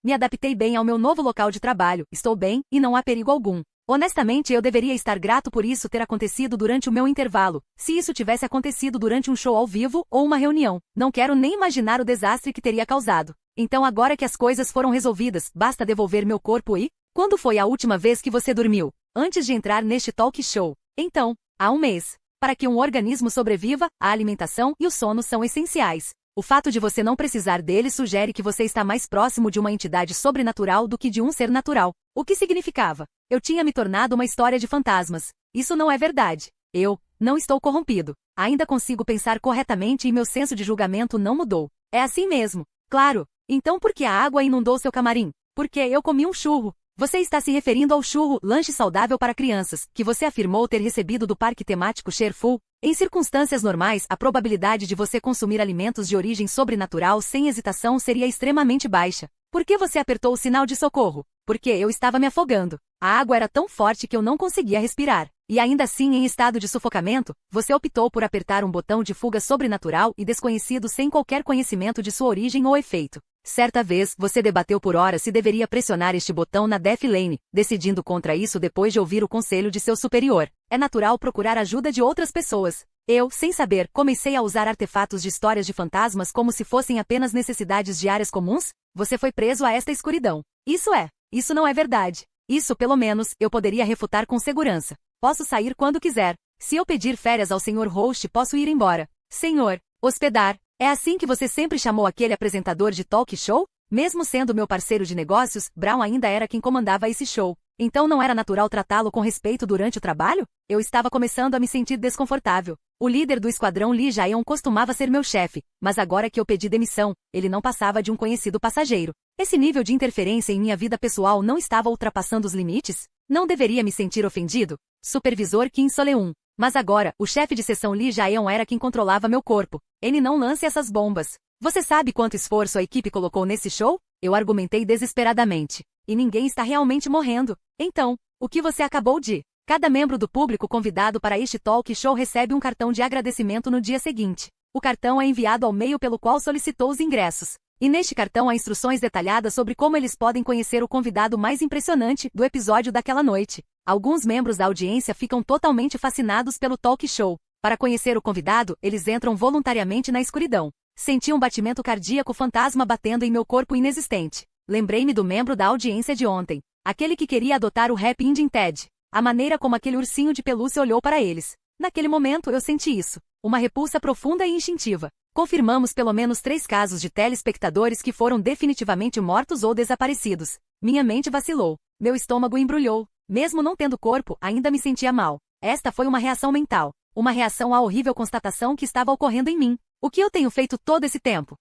Me adaptei bem ao meu novo local de trabalho, estou bem, e não há perigo algum. Honestamente, eu deveria estar grato por isso ter acontecido durante o meu intervalo. Se isso tivesse acontecido durante um show ao vivo ou uma reunião, não quero nem imaginar o desastre que teria causado. Então agora que as coisas foram resolvidas, basta devolver meu corpo e... Quando foi a última vez que você dormiu? Antes de entrar neste talk show. Então, há um mês. Para que um organismo sobreviva, a alimentação e o sono são essenciais. O fato de você não precisar deles sugere que você está mais próximo de uma entidade sobrenatural do que de um ser natural. O que significava? Eu tinha me tornado uma história de fantasmas. Isso não é verdade. Eu não estou corrompido. Ainda consigo pensar corretamente e meu senso de julgamento não mudou. É assim mesmo. Claro. Então por que a água inundou seu camarim? Porque eu comi um churro. Você está se referindo ao churro, lanche saudável para crianças, que você afirmou ter recebido do parque temático Sherful? Em circunstâncias normais, a probabilidade de você consumir alimentos de origem sobrenatural sem hesitação seria extremamente baixa. Por que você apertou o sinal de socorro? Porque eu estava me afogando. A água era tão forte que eu não conseguia respirar. E ainda assim, em estado de sufocamento, você optou por apertar um botão de fuga sobrenatural e desconhecido sem qualquer conhecimento de sua origem ou efeito. Certa vez, você debateu por horas se deveria pressionar este botão na Death Lane, decidindo contra isso depois de ouvir o conselho de seu superior. É natural procurar ajuda de outras pessoas. Eu, sem saber, comecei a usar artefatos de histórias de fantasmas como se fossem apenas necessidades diárias comuns? Você foi preso a esta escuridão. Isso não é verdade. Isso, pelo menos, eu poderia refutar com segurança. Posso sair quando quiser. Se eu pedir férias ao Sr. Host, posso ir embora. Senhor, hospedar. É assim que você sempre chamou aquele apresentador de talk show? Mesmo sendo meu parceiro de negócios, Brown ainda era quem comandava esse show. Então não era natural tratá-lo com respeito durante o trabalho? Eu estava começando a me sentir desconfortável. O líder do esquadrão Lee Jae-on costumava ser meu chefe, mas agora que eu pedi demissão, ele não passava de um conhecido passageiro. Esse nível de interferência em minha vida pessoal não estava ultrapassando os limites? Não deveria me sentir ofendido? Supervisor Kim Soleun. Mas agora, o chefe de sessão Lee Jae-yong era quem controlava meu corpo. Ele não lance essas bombas. Você sabe quanto esforço a equipe colocou nesse show? Eu argumentei desesperadamente. E ninguém está realmente morrendo. Então, o que você acabou de... Cada membro do público convidado para este talk show recebe um cartão de agradecimento no dia seguinte. O cartão é enviado ao e-mail pelo qual solicitou os ingressos. E neste cartão há instruções detalhadas sobre como eles podem conhecer o convidado mais impressionante do episódio daquela noite. Alguns membros da audiência ficam totalmente fascinados pelo talk show. Para conhecer o convidado, eles entram voluntariamente na escuridão. Senti um batimento cardíaco fantasma batendo em meu corpo inexistente. Lembrei-me do membro da audiência de ontem. Aquele que queria adotar o rap Indian Ted. A maneira como aquele ursinho de pelúcia olhou para eles. Naquele momento eu senti isso. Uma repulsa profunda e instintiva. Confirmamos pelo menos 3 casos de telespectadores que foram definitivamente mortos ou desaparecidos. Minha mente vacilou. Meu estômago embrulhou. Mesmo não tendo corpo, ainda me sentia mal. Esta foi uma reação mental. Uma reação à horrível constatação que estava ocorrendo em mim. O que eu tenho feito todo esse tempo?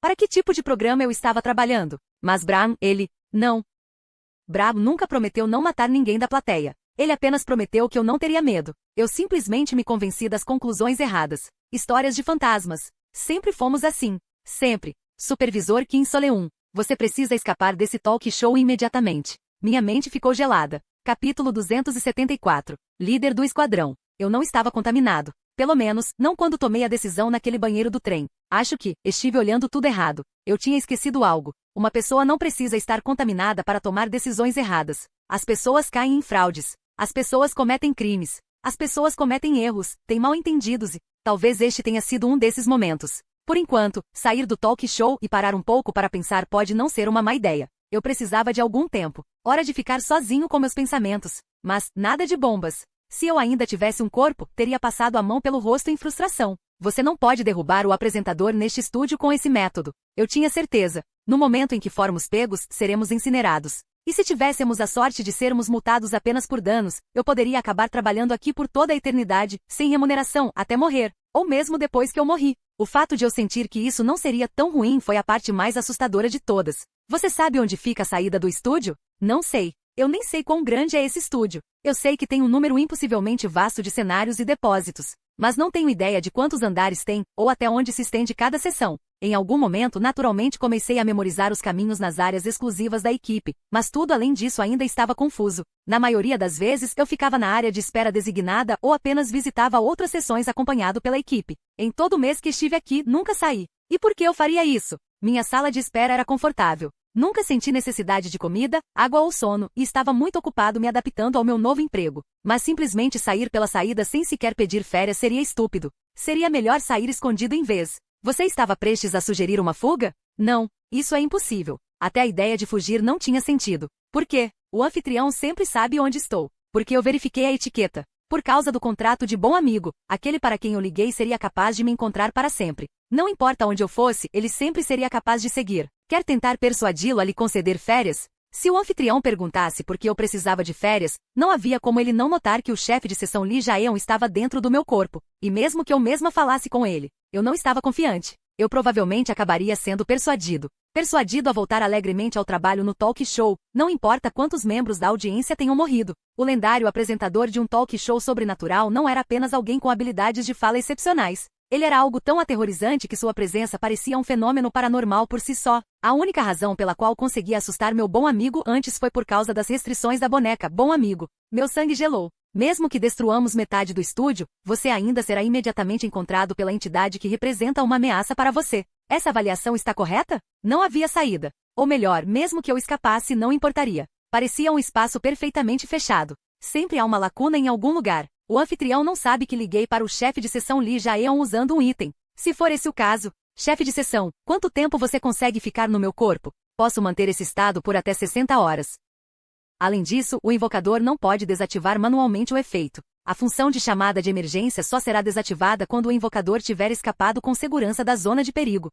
Para que tipo de programa eu estava trabalhando? Mas Bram, ele... Não. Bram nunca prometeu não matar ninguém da plateia. Ele apenas prometeu que eu não teria medo. Eu simplesmente me convenci das conclusões erradas. Histórias de fantasmas. Sempre fomos assim. Sempre. Supervisor Kim Soleun. Você precisa escapar desse talk show imediatamente. Minha mente ficou gelada. Capítulo 274. Líder do esquadrão. Eu não estava contaminado. Pelo menos, não quando tomei a decisão naquele banheiro do trem. Acho que estive olhando tudo errado. Eu tinha esquecido algo. Uma pessoa não precisa estar contaminada para tomar decisões erradas. As pessoas caem em fraudes. As pessoas cometem crimes. As pessoas cometem erros, têm mal-entendidos e talvez este tenha sido um desses momentos. Por enquanto, sair do talk show e parar um pouco para pensar pode não ser uma má ideia. Eu precisava de algum tempo. Hora de ficar sozinho com meus pensamentos. Mas, nada de bombas. Se eu ainda tivesse um corpo, teria passado a mão pelo rosto em frustração. Você não pode derrubar o apresentador neste estúdio com esse método. Eu tinha certeza. No momento em que formos pegos, seremos incinerados. E se tivéssemos a sorte de sermos multados apenas por danos, eu poderia acabar trabalhando aqui por toda a eternidade, sem remuneração, até morrer. Ou mesmo depois que eu morri. O fato de eu sentir que isso não seria tão ruim foi a parte mais assustadora de todas. Você sabe onde fica a saída do estúdio? Não sei. Eu nem sei quão grande é esse estúdio. Eu sei que tem um número impossivelmente vasto de cenários e depósitos. Mas não tenho ideia de quantos andares tem, ou até onde se estende cada seção. Em algum momento, naturalmente comecei a memorizar os caminhos nas áreas exclusivas da equipe, mas tudo além disso ainda estava confuso. Na maioria das vezes, eu ficava na área de espera designada ou apenas visitava outras sessões acompanhado pela equipe. Em todo mês que estive aqui, nunca saí. E por que eu faria isso? Minha sala de espera era confortável. Nunca senti necessidade de comida, água ou sono, e estava muito ocupado me adaptando ao meu novo emprego. Mas simplesmente sair pela saída sem sequer pedir férias seria estúpido. Seria melhor sair escondido em vez. Você estava prestes a sugerir uma fuga? Não, isso é impossível. Até a ideia de fugir não tinha sentido. Por quê? O anfitrião sempre sabe onde estou. Porque eu verifiquei a etiqueta. Por causa do contrato de bom amigo, aquele para quem eu liguei seria capaz de me encontrar para sempre. Não importa onde eu fosse, ele sempre seria capaz de seguir. Quer tentar persuadi-lo a lhe conceder férias? Se o anfitrião perguntasse por que eu precisava de férias, não havia como ele não notar que o chefe de sessão Lee Jae-yong estava dentro do meu corpo. E mesmo que eu mesma falasse com ele, eu não estava confiante. Eu provavelmente acabaria sendo persuadido. Persuadido a voltar alegremente ao trabalho no talk show, não importa quantos membros da audiência tenham morrido. O lendário apresentador de um talk show sobrenatural não era apenas alguém com habilidades de fala excepcionais. Ele era algo tão aterrorizante que sua presença parecia um fenômeno paranormal por si só. A única razão pela qual consegui assustar meu bom amigo antes foi por causa das restrições da boneca Bom Amigo. Meu sangue gelou. Mesmo que destruamos metade do estúdio, você ainda será imediatamente encontrado pela entidade que representa uma ameaça para você. Essa avaliação está correta? Não havia saída. Ou melhor, mesmo que eu escapasse, não importaria. Parecia um espaço perfeitamente fechado. Sempre há uma lacuna em algum lugar. O anfitrião não sabe que liguei para o chefe de sessão Lee Jae-yong usando um item. Se for esse o caso, chefe de sessão, quanto tempo você consegue ficar no meu corpo? Posso manter esse estado por até 60 horas. Além disso, o invocador não pode desativar manualmente o efeito. A função de chamada de emergência só será desativada quando o invocador tiver escapado com segurança da zona de perigo.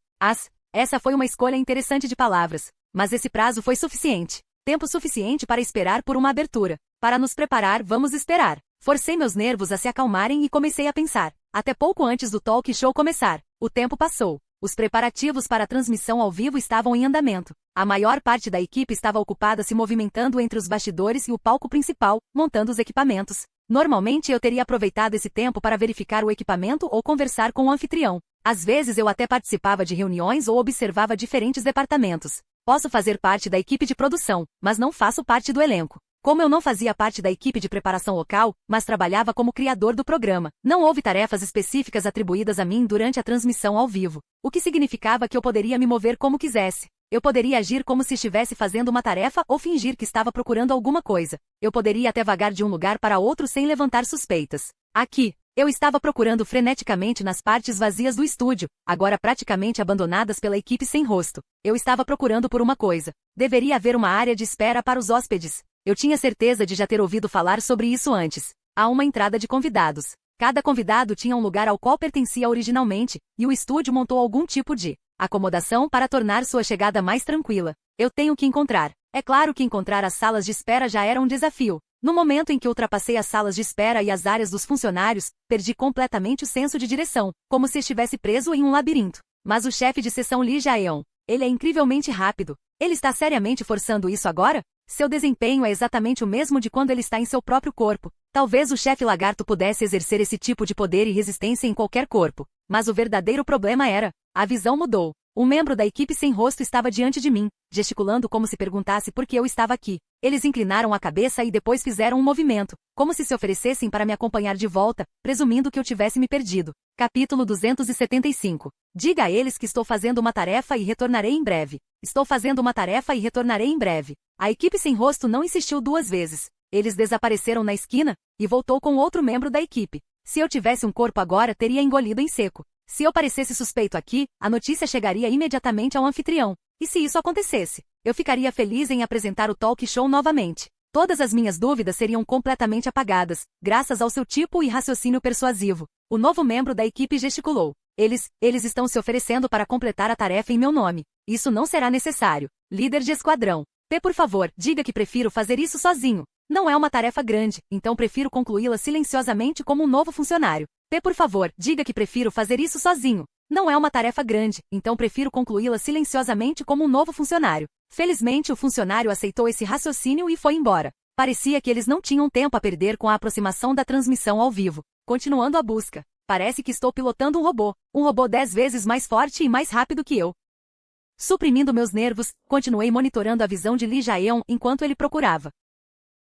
Essa foi uma escolha interessante de palavras. Mas esse prazo foi suficiente. Tempo suficiente para esperar por uma abertura. Para nos preparar, vamos esperar. Forcei meus nervos a se acalmarem e comecei a pensar. Até pouco antes do talk show começar, o tempo passou. Os preparativos para a transmissão ao vivo estavam em andamento. A maior parte da equipe estava ocupada se movimentando entre os bastidores e o palco principal, montando os equipamentos. Normalmente eu teria aproveitado esse tempo para verificar o equipamento ou conversar com o anfitrião. Às vezes eu até participava de reuniões ou observava diferentes departamentos. Posso fazer parte da equipe de produção, mas não faço parte do elenco. Como eu não fazia parte da equipe de preparação local, mas trabalhava como criador do programa, não houve tarefas específicas atribuídas a mim durante a transmissão ao vivo, o que significava que eu poderia me mover como quisesse. Eu poderia agir como se estivesse fazendo uma tarefa ou fingir que estava procurando alguma coisa. Eu poderia até vagar de um lugar para outro sem levantar suspeitas. Aqui, eu estava procurando freneticamente nas partes vazias do estúdio, agora praticamente abandonadas pela equipe sem rosto. Eu estava procurando por uma coisa. Deveria haver uma área de espera para os hóspedes. Eu tinha certeza de já ter ouvido falar sobre isso antes. Há uma entrada de convidados. Cada convidado tinha um lugar ao qual pertencia originalmente, e o estúdio montou algum tipo de acomodação para tornar sua chegada mais tranquila. Eu tenho que encontrar. É claro que encontrar as salas de espera já era um desafio. No momento em que ultrapassei as salas de espera e as áreas dos funcionários, perdi completamente o senso de direção, como se estivesse preso em um labirinto. Mas o chefe de seção Lee Jae-on, ele é incrivelmente rápido. Ele está seriamente forçando isso agora? Seu desempenho é exatamente o mesmo de quando ele está em seu próprio corpo. Talvez o chefe lagarto pudesse exercer esse tipo de poder e resistência em qualquer corpo. Mas o verdadeiro problema era, a visão mudou. Um membro da equipe sem rosto estava diante de mim, gesticulando como se perguntasse por que eu estava aqui. Eles inclinaram a cabeça e depois fizeram um movimento, como se oferecessem para me acompanhar de volta, presumindo que eu tivesse me perdido. Capítulo 275. Diga a eles que estou fazendo uma tarefa e retornarei em breve. Estou fazendo uma tarefa e retornarei em breve. A equipe sem rosto não insistiu 2 vezes. Eles desapareceram na esquina, e voltou com outro membro da equipe. Se eu tivesse um corpo agora, teria engolido em seco. Se eu parecesse suspeito aqui, a notícia chegaria imediatamente ao anfitrião. E se isso acontecesse, eu ficaria feliz em apresentar o talk show novamente. Todas as minhas dúvidas seriam completamente apagadas, graças ao seu tipo e raciocínio persuasivo. O novo membro da equipe gesticulou. Eles estão se oferecendo para completar a tarefa em meu nome. Isso não será necessário. Líder de esquadrão. P, por favor, diga que prefiro fazer isso sozinho. Não é uma tarefa grande, então prefiro concluí-la silenciosamente como um novo funcionário. P, por favor, diga que prefiro fazer isso sozinho. Não é uma tarefa grande, então prefiro concluí-la silenciosamente como um novo funcionário. Felizmente o funcionário aceitou esse raciocínio e foi embora. Parecia que eles não tinham tempo a perder com a aproximação da transmissão ao vivo. Continuando a busca. Parece que estou pilotando um robô 10 vezes mais forte e mais rápido que eu. Suprimindo meus nervos, continuei monitorando a visão de Lee Jae-on enquanto ele procurava.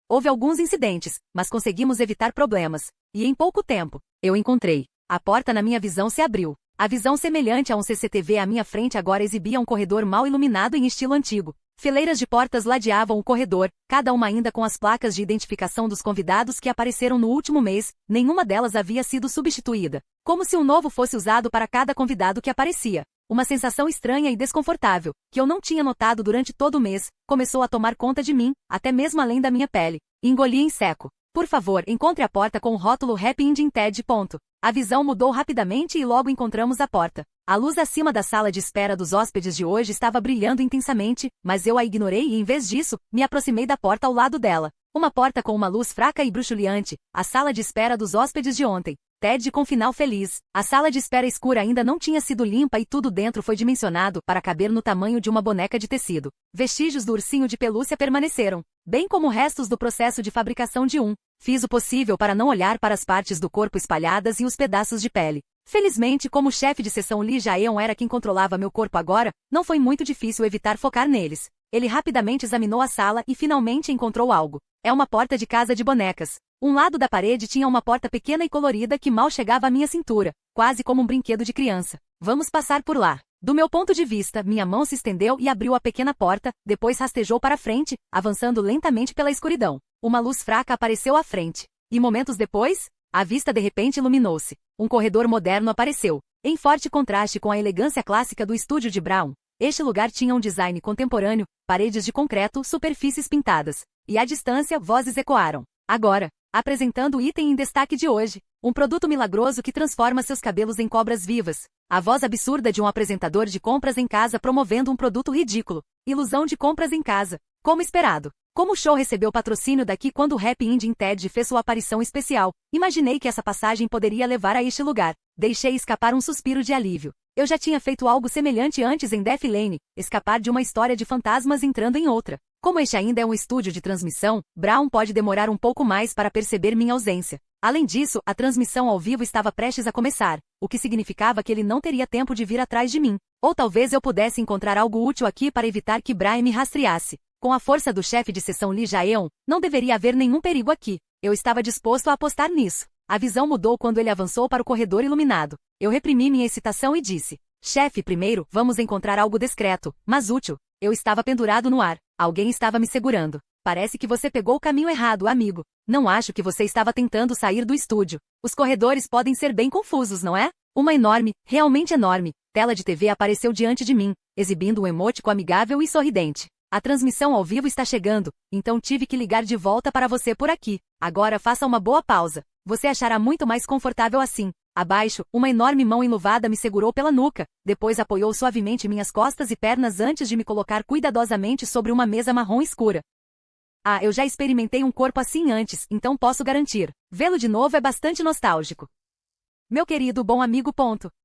Houve alguns incidentes, mas conseguimos evitar problemas. E em pouco tempo, eu encontrei. A porta na minha visão se abriu. A visão semelhante a um CCTV à minha frente agora exibia um corredor mal iluminado em estilo antigo. Fileiras de portas ladeavam o corredor, cada uma ainda com as placas de identificação dos convidados que apareceram no último mês, nenhuma delas havia sido substituída. Como se um novo fosse usado para cada convidado que aparecia. Uma sensação estranha e desconfortável, que eu não tinha notado durante todo o mês, começou a tomar conta de mim, até mesmo além da minha pele. Engoli em seco. Por favor, encontre a porta com o rótulo Happy Ending TED. A visão mudou rapidamente e logo encontramos a porta. A luz acima da sala de espera dos hóspedes de hoje estava brilhando intensamente, mas eu a ignorei e, em vez disso, me aproximei da porta ao lado dela. Uma porta com uma luz fraca e bruxuleante, a sala de espera dos hóspedes de ontem. TED com final feliz. A sala de espera escura ainda não tinha sido limpa e tudo dentro foi dimensionado para caber no tamanho de uma boneca de tecido. Vestígios do ursinho de pelúcia permaneceram, bem como restos do processo de fabricação de um. Fiz o possível para não olhar para as partes do corpo espalhadas e os pedaços de pele. Felizmente, como o chefe de seção Lee Jae-on era quem controlava meu corpo agora, não foi muito difícil evitar focar neles. Ele rapidamente examinou a sala e finalmente encontrou algo. É uma porta de casa de bonecas. Um lado da parede tinha uma porta pequena e colorida que mal chegava à minha cintura, quase como um brinquedo de criança. Vamos passar por lá. Do meu ponto de vista, minha mão se estendeu e abriu a pequena porta, depois rastejou para frente, avançando lentamente pela escuridão. Uma luz fraca apareceu à frente. E momentos depois, a vista de repente iluminou-se. Um corredor moderno apareceu, em forte contraste com a elegância clássica do estúdio de Brown. Este lugar tinha um design contemporâneo, paredes de concreto, superfícies pintadas. E à distância, vozes ecoaram. Agora, apresentando o item em destaque de hoje, um produto milagroso que transforma seus cabelos em cobras vivas. A voz absurda de um apresentador de compras em casa promovendo um produto ridículo. Ilusão de compras em casa. Como esperado. Como o show recebeu patrocínio daqui quando o Happy Ending TED fez sua aparição especial, imaginei que essa passagem poderia levar a este lugar. Deixei escapar um suspiro de alívio. Eu já tinha feito algo semelhante antes em Death Lane, escapar de uma história de fantasmas entrando em outra. Como este ainda é um estúdio de transmissão, Brown pode demorar um pouco mais para perceber minha ausência. Além disso, a transmissão ao vivo estava prestes a começar, o que significava que ele não teria tempo de vir atrás de mim. Ou talvez eu pudesse encontrar algo útil aqui para evitar que Brian me rastreasse. Com a força do chefe de seção Lee Jaeon, não deveria haver nenhum perigo aqui. Eu estava disposto a apostar nisso. A visão mudou quando ele avançou para o corredor iluminado. Eu reprimi minha excitação e disse: chefe, primeiro, vamos encontrar algo discreto, mas útil. Eu estava pendurado no ar. Alguém estava me segurando. Parece que você pegou o caminho errado, amigo. Não acho que você estava tentando sair do estúdio. Os corredores podem ser bem confusos, não é? Uma enorme, realmente enorme, tela de TV apareceu diante de mim, exibindo um emoticon amigável e sorridente. A transmissão ao vivo está chegando, então tive que ligar de volta para você por aqui. Agora faça uma boa pausa. Você achará muito mais confortável assim. Abaixo, uma enorme mão enluvada me segurou pela nuca, depois apoiou suavemente minhas costas e pernas antes de me colocar cuidadosamente sobre uma mesa marrom escura. Ah, eu já experimentei um corpo assim antes, então posso garantir. Vê-lo de novo é bastante nostálgico. Meu querido bom amigo.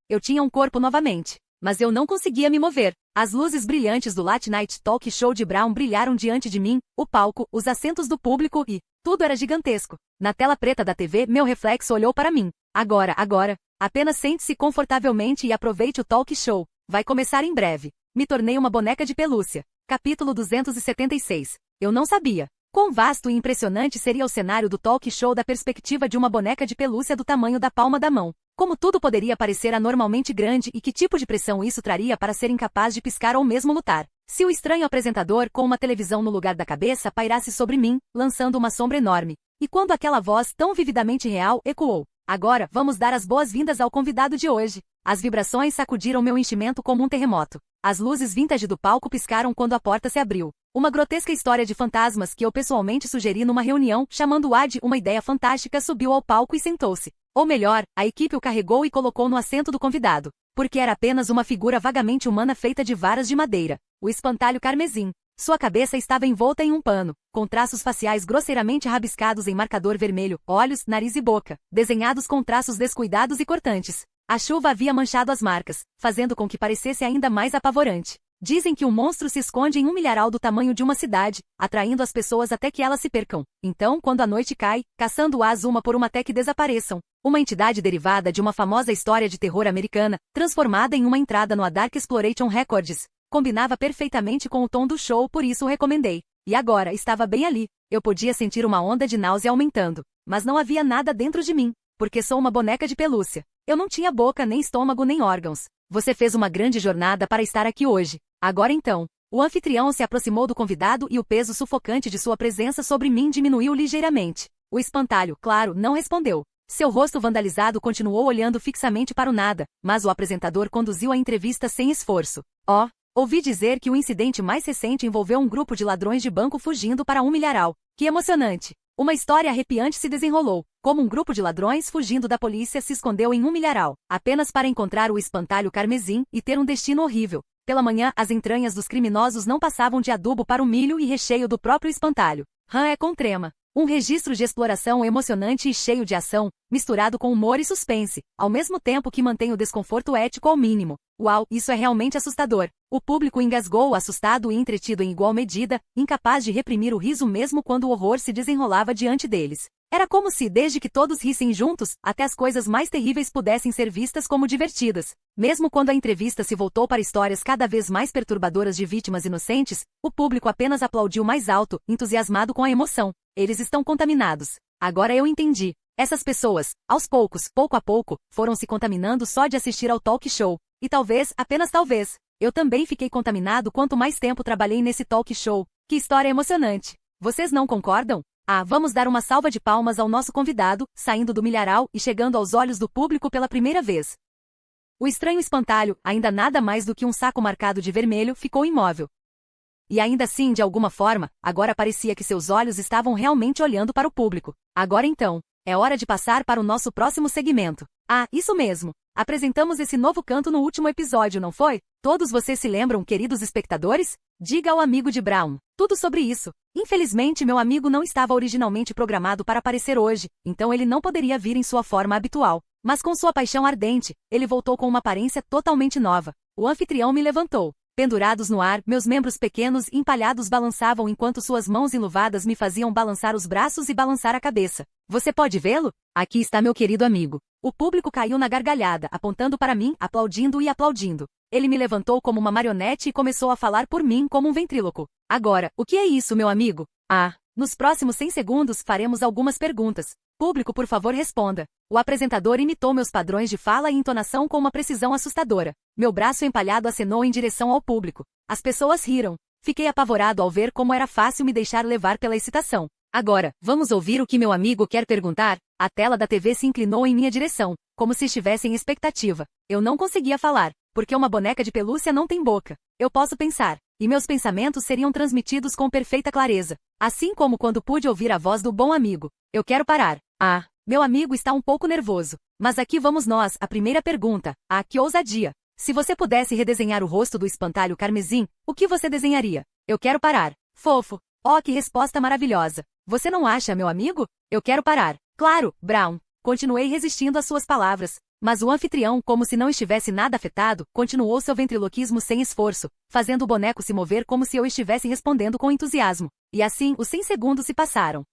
Eu tinha um corpo novamente, mas eu não conseguia me mover. As luzes brilhantes do Late Night Talk Show de Brown brilharam diante de mim, o palco, os assentos do público e tudo era gigantesco. Na tela preta da TV, meu reflexo olhou para mim. Agora, apenas sente-se confortavelmente e aproveite o talk show. Vai começar em breve. Me tornei uma boneca de pelúcia. Capítulo 276. Eu não sabia quão vasto e impressionante seria o cenário do talk show da perspectiva de uma boneca de pelúcia do tamanho da palma da mão. Como tudo poderia parecer anormalmente grande e que tipo de pressão isso traria para ser incapaz de piscar ou mesmo lutar. Se o estranho apresentador com uma televisão no lugar da cabeça pairasse sobre mim, lançando uma sombra enorme. E quando aquela voz tão vividamente real ecoou: agora, vamos dar as boas-vindas ao convidado de hoje. As vibrações sacudiram meu enchimento como um terremoto. As luzes vintage do palco piscaram quando a porta se abriu. Uma grotesca história de fantasmas que eu pessoalmente sugeri numa reunião, chamando-a de uma ideia fantástica, subiu ao palco e sentou-se. Ou melhor, a equipe o carregou e colocou no assento do convidado. Porque era apenas uma figura vagamente humana feita de varas de madeira. O espantalho carmesim. Sua cabeça estava envolta em um pano, com traços faciais grosseiramente rabiscados em marcador vermelho, olhos, nariz e boca, desenhados com traços descuidados e cortantes. A chuva havia manchado as marcas, fazendo com que parecesse ainda mais apavorante. Dizem que um monstro se esconde em um milharal do tamanho de uma cidade, atraindo as pessoas até que elas se percam. Então, quando a noite cai, caçando-as uma por uma até que desapareçam. Uma entidade derivada de uma famosa história de terror americana, transformada em uma entrada no A Dark Exploration Records. Combinava perfeitamente com o tom do show, por isso o recomendei. E agora, estava bem ali. Eu podia sentir uma onda de náusea aumentando. Mas não havia nada dentro de mim, porque sou uma boneca de pelúcia. Eu não tinha boca, nem estômago, nem órgãos. Você fez uma grande jornada para estar aqui hoje. Agora então. O anfitrião se aproximou do convidado e o peso sufocante de sua presença sobre mim diminuiu ligeiramente. O espantalho, claro, não respondeu. Seu rosto vandalizado continuou olhando fixamente para o nada, mas o apresentador conduziu a entrevista sem esforço. Ouvi dizer que o incidente mais recente envolveu um grupo de ladrões de banco fugindo para um milharal. Que emocionante! Uma história arrepiante se desenrolou, como um grupo de ladrões fugindo da polícia se escondeu em um milharal, apenas para encontrar o espantalho carmesim e ter um destino horrível. Pela manhã, as entranhas dos criminosos não passavam de adubo para o milho e recheio do próprio espantalho. É com trema. Um registro de exploração emocionante e cheio de ação, misturado com humor e suspense, ao mesmo tempo que mantém o desconforto ético ao mínimo. Uau, isso é realmente assustador. O público engasgou, assustado e entretido em igual medida, incapaz de reprimir o riso mesmo quando o horror se desenrolava diante deles. Era como se, desde que todos rissem juntos, até as coisas mais terríveis pudessem ser vistas como divertidas. Mesmo quando a entrevista se voltou para histórias cada vez mais perturbadoras de vítimas inocentes, o público apenas aplaudiu mais alto, entusiasmado com a emoção. Eles estão contaminados. Agora eu entendi. Essas pessoas, aos poucos, pouco a pouco, foram se contaminando só de assistir ao talk show. E talvez, apenas talvez, eu também fiquei contaminado quanto mais tempo trabalhei nesse talk show. Que história emocionante. Vocês não concordam? Vamos dar uma salva de palmas ao nosso convidado, saindo do milharal e chegando aos olhos do público pela primeira vez. O estranho espantalho, ainda nada mais do que um saco marcado de vermelho, ficou imóvel. E ainda assim, de alguma forma, agora parecia que seus olhos estavam realmente olhando para o público. Agora então, é hora de passar para o nosso próximo segmento. Isso mesmo. Apresentamos esse novo canto no último episódio, não foi? Todos vocês se lembram, queridos espectadores? Diga ao amigo de Brown tudo sobre isso. Infelizmente, meu amigo não estava originalmente programado para aparecer hoje, então ele não poderia vir em sua forma habitual. Mas com sua paixão ardente, ele voltou com uma aparência totalmente nova. O anfitrião me levantou. Pendurados no ar, meus membros pequenos e empalhados balançavam enquanto suas mãos enluvadas me faziam balançar os braços e balançar a cabeça. Você pode vê-lo? Aqui está meu querido amigo. O público caiu na gargalhada, apontando para mim, aplaudindo e aplaudindo. Ele me levantou como uma marionete e começou a falar por mim como um ventríloco. Agora, o que é isso, meu amigo? Nos próximos 100 segundos faremos algumas perguntas. Público, por favor, responda. O apresentador imitou meus padrões de fala e entonação com uma precisão assustadora. Meu braço empalhado acenou em direção ao público. As pessoas riram. Fiquei apavorado ao ver como era fácil me deixar levar pela excitação. Agora, vamos ouvir o que meu amigo quer perguntar? A tela da TV se inclinou em minha direção, como se estivesse em expectativa. Eu não conseguia falar, porque uma boneca de pelúcia não tem boca. Eu posso pensar, e meus pensamentos seriam transmitidos com perfeita clareza. Assim como quando pude ouvir a voz do bom amigo. Eu quero parar. Meu amigo está um pouco nervoso. Mas aqui vamos nós, a primeira pergunta. Que ousadia! Se você pudesse redesenhar o rosto do espantalho carmesim, o que você desenharia? Eu quero parar. Fofo. Oh, que resposta maravilhosa. Você não acha, meu amigo? Eu quero parar. Claro, Brown. Continuei resistindo às suas palavras. Mas o anfitrião, como se não estivesse nada afetado, continuou seu ventriloquismo sem esforço, fazendo o boneco se mover como se eu estivesse respondendo com entusiasmo. E assim, os 100 segundos se passaram.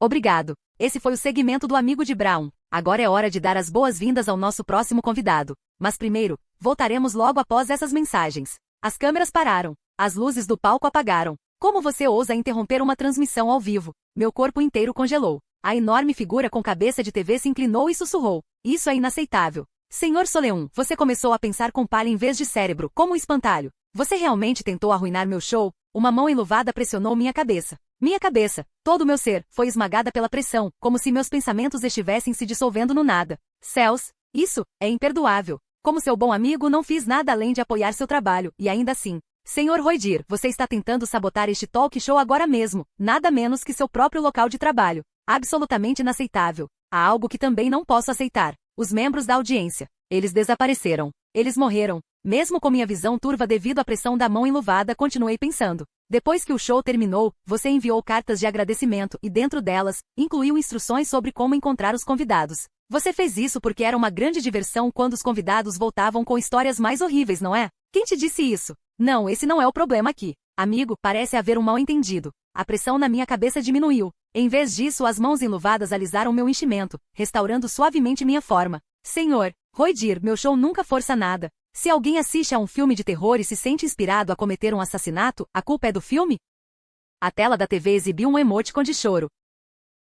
Obrigado. Esse foi o segmento do amigo de Brown. Agora é hora de dar as boas-vindas ao nosso próximo convidado. Mas primeiro, voltaremos logo após essas mensagens. As câmeras pararam. As luzes do palco apagaram. Como você ousa interromper uma transmissão ao vivo? Meu corpo inteiro congelou. A enorme figura com cabeça de TV se inclinou e sussurrou. Isso é inaceitável. Senhor Soleum, você começou a pensar com palha em vez de cérebro, como um espantalho. Você realmente tentou arruinar meu show? Uma mão enluvada pressionou minha cabeça. Minha cabeça, todo o meu ser, foi esmagada pela pressão, como se meus pensamentos estivessem se dissolvendo no nada. Céus, isso é imperdoável. Como seu bom amigo, não fiz nada além de apoiar seu trabalho, e ainda assim. Senhor Roidir, você está tentando sabotar este talk show agora mesmo, nada menos que seu próprio local de trabalho. Absolutamente inaceitável. Há algo que também não posso aceitar. Os membros da audiência. Eles desapareceram. Eles morreram. Mesmo com minha visão turva devido à pressão da mão enluvada, continuei pensando. Depois que o show terminou, você enviou cartas de agradecimento e dentro delas, incluiu instruções sobre como encontrar os convidados. Você fez isso porque era uma grande diversão quando os convidados voltavam com histórias mais horríveis, não é? Quem te disse isso? Não, esse não é o problema aqui. Amigo, parece haver um mal-entendido. A pressão na minha cabeça diminuiu. Em vez disso, as mãos enluvadas alisaram meu enchimento, restaurando suavemente minha forma. Senhor Roidir, meu show nunca força nada. Se alguém assiste a um filme de terror e se sente inspirado a cometer um assassinato, a culpa é do filme? A tela da TV exibiu um emoticon de choro.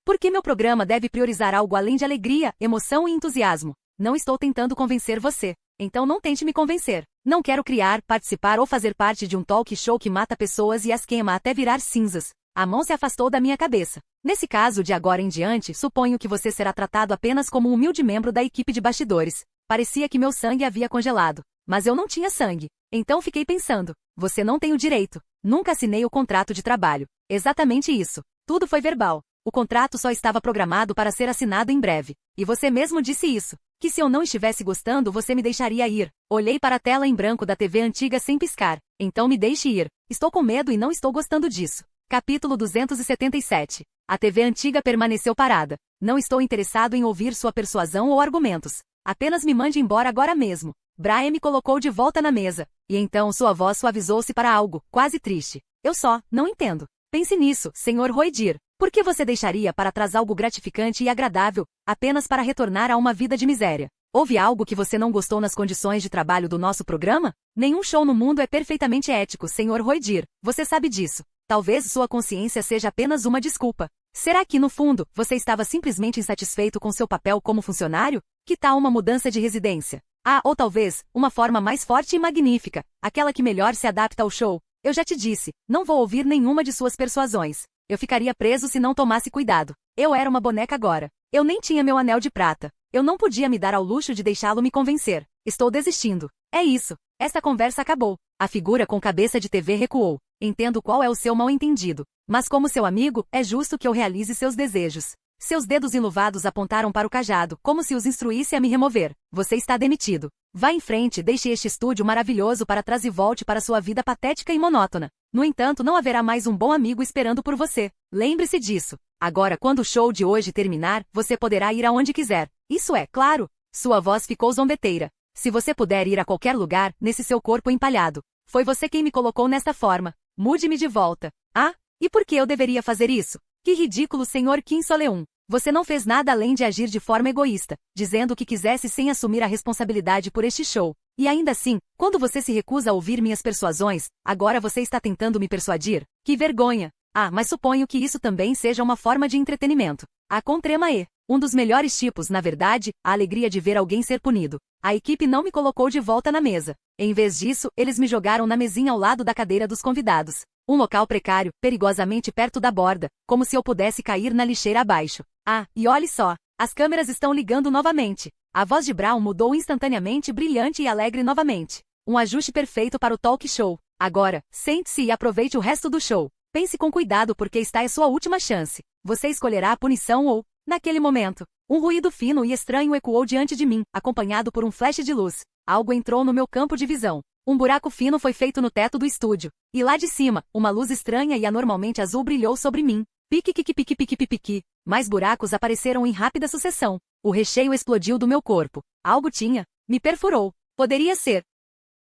Por que meu programa deve priorizar algo além de alegria, emoção e entusiasmo? Não estou tentando convencer você. Então não tente me convencer. Não quero criar, participar ou fazer parte de um talk show que mata pessoas e as queima até virar cinzas. A mão se afastou da minha cabeça. Nesse caso, de agora em diante, suponho que você será tratado apenas como um humilde membro da equipe de bastidores. Parecia que meu sangue havia congelado. Mas eu não tinha sangue. Então fiquei pensando. Você não tem o direito. Nunca assinei o contrato de trabalho. Exatamente isso. Tudo foi verbal. O contrato só estava programado para ser assinado em breve. E você mesmo disse isso. Que se eu não estivesse gostando você me deixaria ir. Olhei para a tela em branco da TV antiga sem piscar. Então me deixe ir. Estou com medo e não estou gostando disso. Capítulo 277. A TV antiga permaneceu parada. Não estou interessado em ouvir sua persuasão ou argumentos. Apenas me mande embora agora mesmo. Brian me colocou de volta na mesa. E então sua voz suavizou-se para algo, quase triste. Eu só, não entendo. Pense nisso, Sr. Roidir. Por que você deixaria para trás algo gratificante e agradável, apenas para retornar a uma vida de miséria? Houve algo que você não gostou nas condições de trabalho do nosso programa? Nenhum show no mundo é perfeitamente ético, Sr. Roidir. Você sabe disso. Talvez sua consciência seja apenas uma desculpa. Será que, no fundo, você estava simplesmente insatisfeito com seu papel como funcionário? Que tal uma mudança de residência? Ou talvez, uma forma mais forte e magnífica, aquela que melhor se adapta ao show. Eu já te disse, não vou ouvir nenhuma de suas persuasões. Eu ficaria preso se não tomasse cuidado. Eu era uma boneca agora. Eu nem tinha meu anel de prata. Eu não podia me dar ao luxo de deixá-lo me convencer. Estou desistindo. É isso. Esta conversa acabou. A figura com cabeça de TV recuou. Entendo qual é o seu mal-entendido. Mas como seu amigo, é justo que eu realize seus desejos. Seus dedos enluvados apontaram para o cajado, como se os instruísse a me remover. Você está demitido. Vá em frente, deixe este estúdio maravilhoso para trás e volte para sua vida patética e monótona. No entanto, não haverá mais um bom amigo esperando por você. Lembre-se disso. Agora, quando o show de hoje terminar, você poderá ir aonde quiser. Isso é, claro. Sua voz ficou zombeteira. Se você puder ir a qualquer lugar, nesse seu corpo empalhado. Foi você quem me colocou nesta forma. Mude-me de volta. Ah, e por que eu deveria fazer isso? Que ridículo, Sr. Kim Soleum. Você não fez nada além de agir de forma egoísta, dizendo o que quisesse sem assumir a responsabilidade por este show. E ainda assim, quando você se recusa a ouvir minhas persuasões, agora você está tentando me persuadir? Que vergonha! Ah, mas suponho que isso também seja uma forma de entretenimento. A Contrema é um dos melhores tipos, na verdade, a alegria de ver alguém ser punido. A equipe não me colocou de volta na mesa. Em vez disso, eles me jogaram na mesinha ao lado da cadeira dos convidados. Um local precário, perigosamente perto da borda, como se eu pudesse cair na lixeira abaixo. Ah, e olhe só, as câmeras estão ligando novamente. A voz de Brown mudou instantaneamente, brilhante e alegre novamente. Um ajuste perfeito para o talk show. Agora, sente-se e aproveite o resto do show. Pense com cuidado porque esta é sua última chance. Você escolherá a punição ou, naquele momento, um ruído fino e estranho ecoou diante de mim, acompanhado por um flash de luz. Algo entrou no meu campo de visão. Um buraco fino foi feito no teto do estúdio. E lá de cima, uma luz estranha e anormalmente azul brilhou sobre mim. Pique. Mais buracos apareceram em rápida sucessão. O recheio explodiu do meu corpo. Algo tinha. Me perfurou. Poderia ser.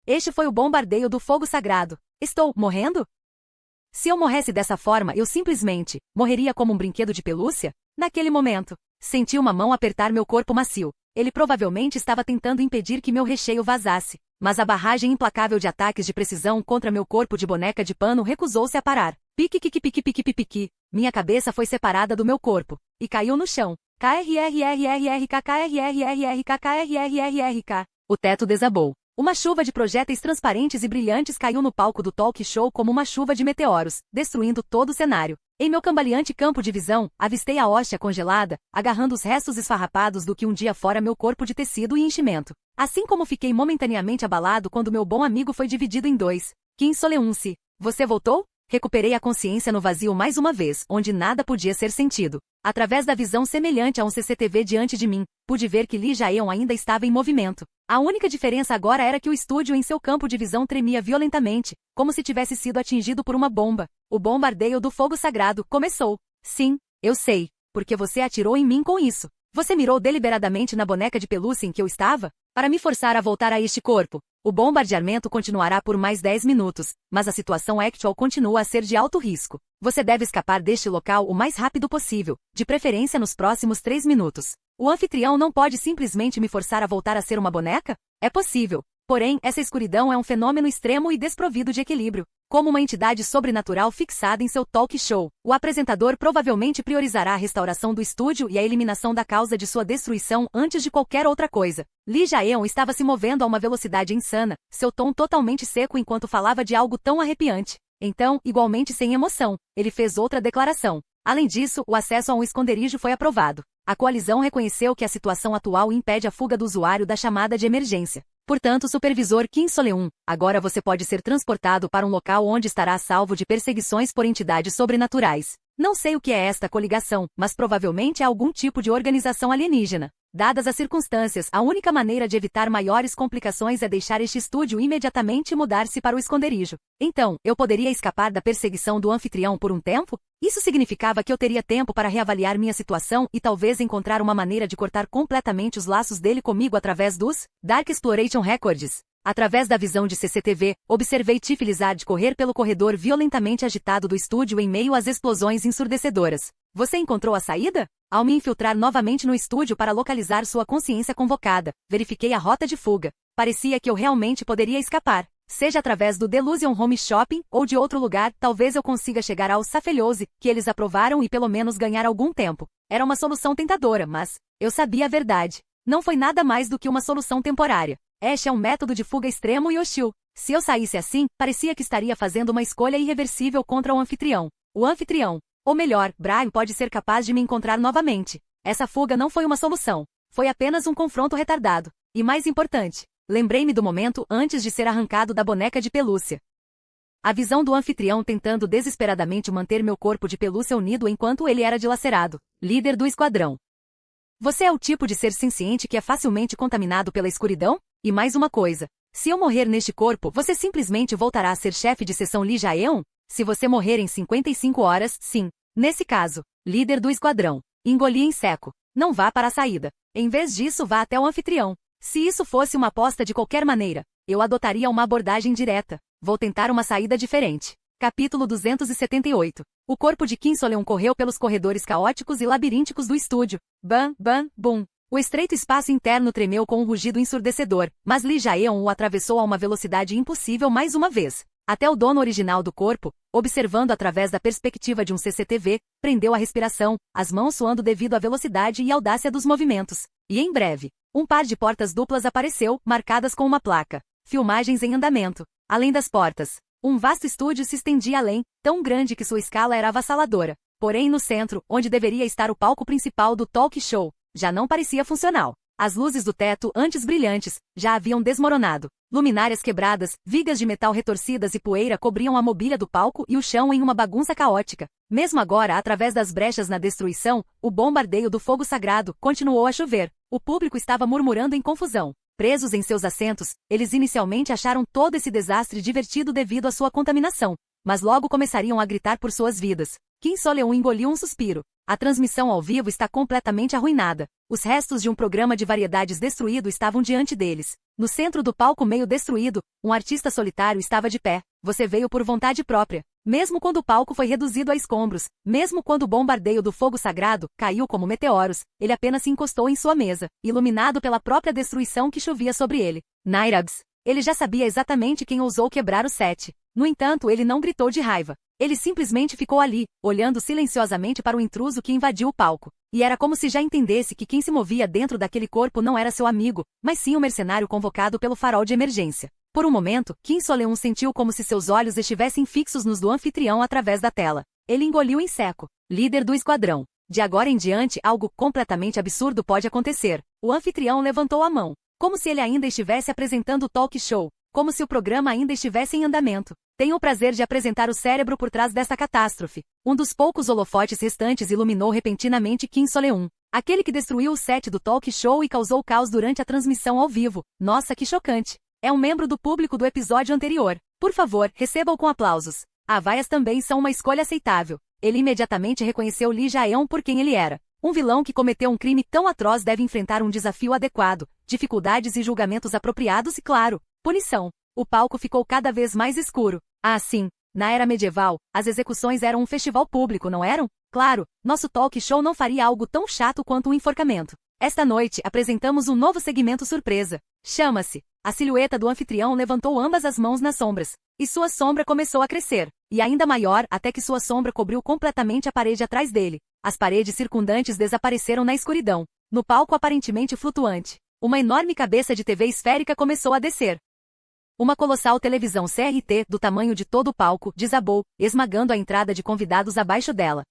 Este foi o bombardeio do fogo sagrado. Estou morrendo? Se eu morresse dessa forma, eu simplesmente morreria como um brinquedo de pelúcia? Naquele momento, senti uma mão apertar meu corpo macio. Ele provavelmente estava tentando impedir que meu recheio vazasse. Mas a barragem implacável de ataques de precisão contra meu corpo de boneca de pano recusou-se a parar. Pique. Minha cabeça foi separada do meu corpo. E caiu no chão. KRRRRKKRRRRKKRRRRK. O teto desabou. Uma chuva de projéteis transparentes e brilhantes caiu no palco do talk show como uma chuva de meteoros, destruindo todo o cenário. Em meu cambaleante campo de visão, avistei a hóstia congelada, agarrando os restos esfarrapados do que um dia fora meu corpo de tecido e enchimento. Assim como fiquei momentaneamente abalado quando meu bom amigo foi dividido em dois. Kim Soleun-se, você voltou? Recuperei a consciência no vazio mais uma vez, onde nada podia ser sentido. Através da visão semelhante a um CCTV diante de mim, pude ver que Lee Jaeon ainda estava em movimento. A única diferença agora era que o estúdio em seu campo de visão tremia violentamente, como se tivesse sido atingido por uma bomba. O bombardeio do fogo sagrado começou. Sim, eu sei, porque você atirou em mim com isso. Você mirou deliberadamente na boneca de pelúcia em que eu estava? Para me forçar a voltar a este corpo. O bombardeamento continuará por mais 10 minutos, mas a situação actual continua a ser de alto risco. Você deve escapar deste local o mais rápido possível, de preferência nos próximos 3 minutos. O anfitrião não pode simplesmente me forçar a voltar a ser uma boneca? É possível. Porém, essa escuridão é um fenômeno extremo e desprovido de equilíbrio. Como uma entidade sobrenatural fixada em seu talk show, o apresentador provavelmente priorizará a restauração do estúdio e a eliminação da causa de sua destruição antes de qualquer outra coisa. Lee Jaeon estava se movendo a uma velocidade insana, seu tom totalmente seco enquanto falava de algo tão arrepiante. Então, igualmente sem emoção, ele fez outra declaração. Além disso, o acesso a um esconderijo foi aprovado. A coalizão reconheceu que a situação atual impede a fuga do usuário da chamada de emergência. Portanto, supervisor Kim Soleun, agora você pode ser transportado para um local onde estará a salvo de perseguições por entidades sobrenaturais. Não sei o que é esta coligação, mas provavelmente é algum tipo de organização alienígena. Dadas as circunstâncias, a única maneira de evitar maiores complicações é deixar este estúdio imediatamente e mudar-se para o esconderijo. Então, eu poderia escapar da perseguição do anfitrião por um tempo? Isso significava que eu teria tempo para reavaliar minha situação e talvez encontrar uma maneira de cortar completamente os laços dele comigo através dos Dark Exploration Records. Através da visão de CCTV, observei Tiff Lizard correr pelo corredor violentamente agitado do estúdio em meio às explosões ensurdecedoras. Você encontrou a saída? Ao me infiltrar novamente no estúdio para localizar sua consciência convocada, verifiquei a rota de fuga. Parecia que eu realmente poderia escapar. Seja através do Delusion Home Shopping ou de outro lugar, talvez eu consiga chegar ao Safeliose, que eles aprovaram e pelo menos ganhar algum tempo. Era uma solução tentadora, mas eu sabia a verdade. Não foi nada mais do que uma solução temporária. Este é um método de fuga extremo e hostil. Se eu saísse assim, parecia que estaria fazendo uma escolha irreversível contra o anfitrião. O anfitrião, ou melhor, Brian pode ser capaz de me encontrar novamente. Essa fuga não foi uma solução. Foi apenas um confronto retardado. E mais importante, lembrei-me do momento antes de ser arrancado da boneca de pelúcia. A visão do anfitrião tentando desesperadamente manter meu corpo de pelúcia unido enquanto ele era dilacerado. Líder do esquadrão. Você é o tipo de ser senciente que é facilmente contaminado pela escuridão? E mais uma coisa. Se eu morrer neste corpo, você simplesmente voltará a ser chefe de seção Lee Jaeon? Se você morrer em 55 horas, sim. Nesse caso, líder do esquadrão. Engoli em seco. Não vá para a saída. Em vez disso, vá até o anfitrião. Se isso fosse uma aposta de qualquer maneira, eu adotaria uma abordagem direta. Vou tentar uma saída diferente. Capítulo 278. O corpo de Kim Soleon correu pelos corredores caóticos e labirínticos do estúdio. Bam, bam, bum. O estreito espaço interno tremeu com um rugido ensurdecedor, mas Lee Jae-on o atravessou a uma velocidade impossível mais uma vez. Até o dono original do corpo, observando através da perspectiva de um CCTV, prendeu a respiração, as mãos suando devido à velocidade e audácia dos movimentos. E em breve, um par de portas duplas apareceu, marcadas com uma placa. Filmagens em andamento. Além das portas, um vasto estúdio se estendia além, tão grande que sua escala era avassaladora. Porém no centro, onde deveria estar o palco principal do talk show, já não parecia funcional. As luzes do teto, antes brilhantes, já haviam desmoronado. Luminárias quebradas, vigas de metal retorcidas e poeira cobriam a mobília do palco e o chão em uma bagunça caótica. Mesmo agora, através das brechas na destruição, o bombardeio do fogo sagrado continuou a chover. O público estava murmurando em confusão. Presos em seus assentos, eles inicialmente acharam todo esse desastre divertido devido à sua contaminação, mas logo começariam a gritar por suas vidas. Kim Soleon engoliu um suspiro. A transmissão ao vivo está completamente arruinada. Os restos de um programa de variedades destruído estavam diante deles. No centro do palco meio destruído, um artista solitário estava de pé. Você veio por vontade própria. Mesmo quando o palco foi reduzido a escombros, mesmo quando o bombardeio do fogo sagrado caiu como meteoros, ele apenas se encostou em sua mesa, iluminado pela própria destruição que chovia sobre ele. Nairabs. Ele já sabia exatamente quem ousou quebrar o set. No entanto, ele não gritou de raiva. Ele simplesmente ficou ali, olhando silenciosamente para o intruso que invadiu o palco. E era como se já entendesse que quem se movia dentro daquele corpo não era seu amigo, mas sim o mercenário convocado pelo farol de emergência. Por um momento, Kim Soleon sentiu como se seus olhos estivessem fixos nos do anfitrião através da tela. Ele engoliu em seco. Líder do esquadrão. De agora em diante, algo completamente absurdo pode acontecer. O anfitrião levantou a mão, como se ele ainda estivesse apresentando o talk show, como se o programa ainda estivesse em andamento. Tenho o prazer de apresentar o cérebro por trás dessa catástrofe. Um dos poucos holofotes restantes iluminou repentinamente Kim Soleon, aquele que destruiu o set do talk show e causou caos durante a transmissão ao vivo. Nossa, que chocante! É um membro do público do episódio anterior. Por favor, receba-o com aplausos. Vaias também são uma escolha aceitável. Ele imediatamente reconheceu Lee Jae-on por quem ele era. Um vilão que cometeu um crime tão atroz deve enfrentar um desafio adequado, dificuldades e julgamentos apropriados e, claro, punição. O palco ficou cada vez mais escuro. Sim, na era medieval, as execuções eram um festival público, não eram? Claro, nosso talk show não faria algo tão chato quanto um enforcamento. Esta noite, apresentamos um novo segmento surpresa. Chama-se. A silhueta do anfitrião levantou ambas as mãos nas sombras, e sua sombra começou a crescer, e ainda maior até que sua sombra cobriu completamente a parede atrás dele. As paredes circundantes desapareceram na escuridão. No palco aparentemente flutuante, uma enorme cabeça de TV esférica começou a descer. Uma colossal televisão CRT, do tamanho de todo o palco, desabou, esmagando a entrada de convidados abaixo dela.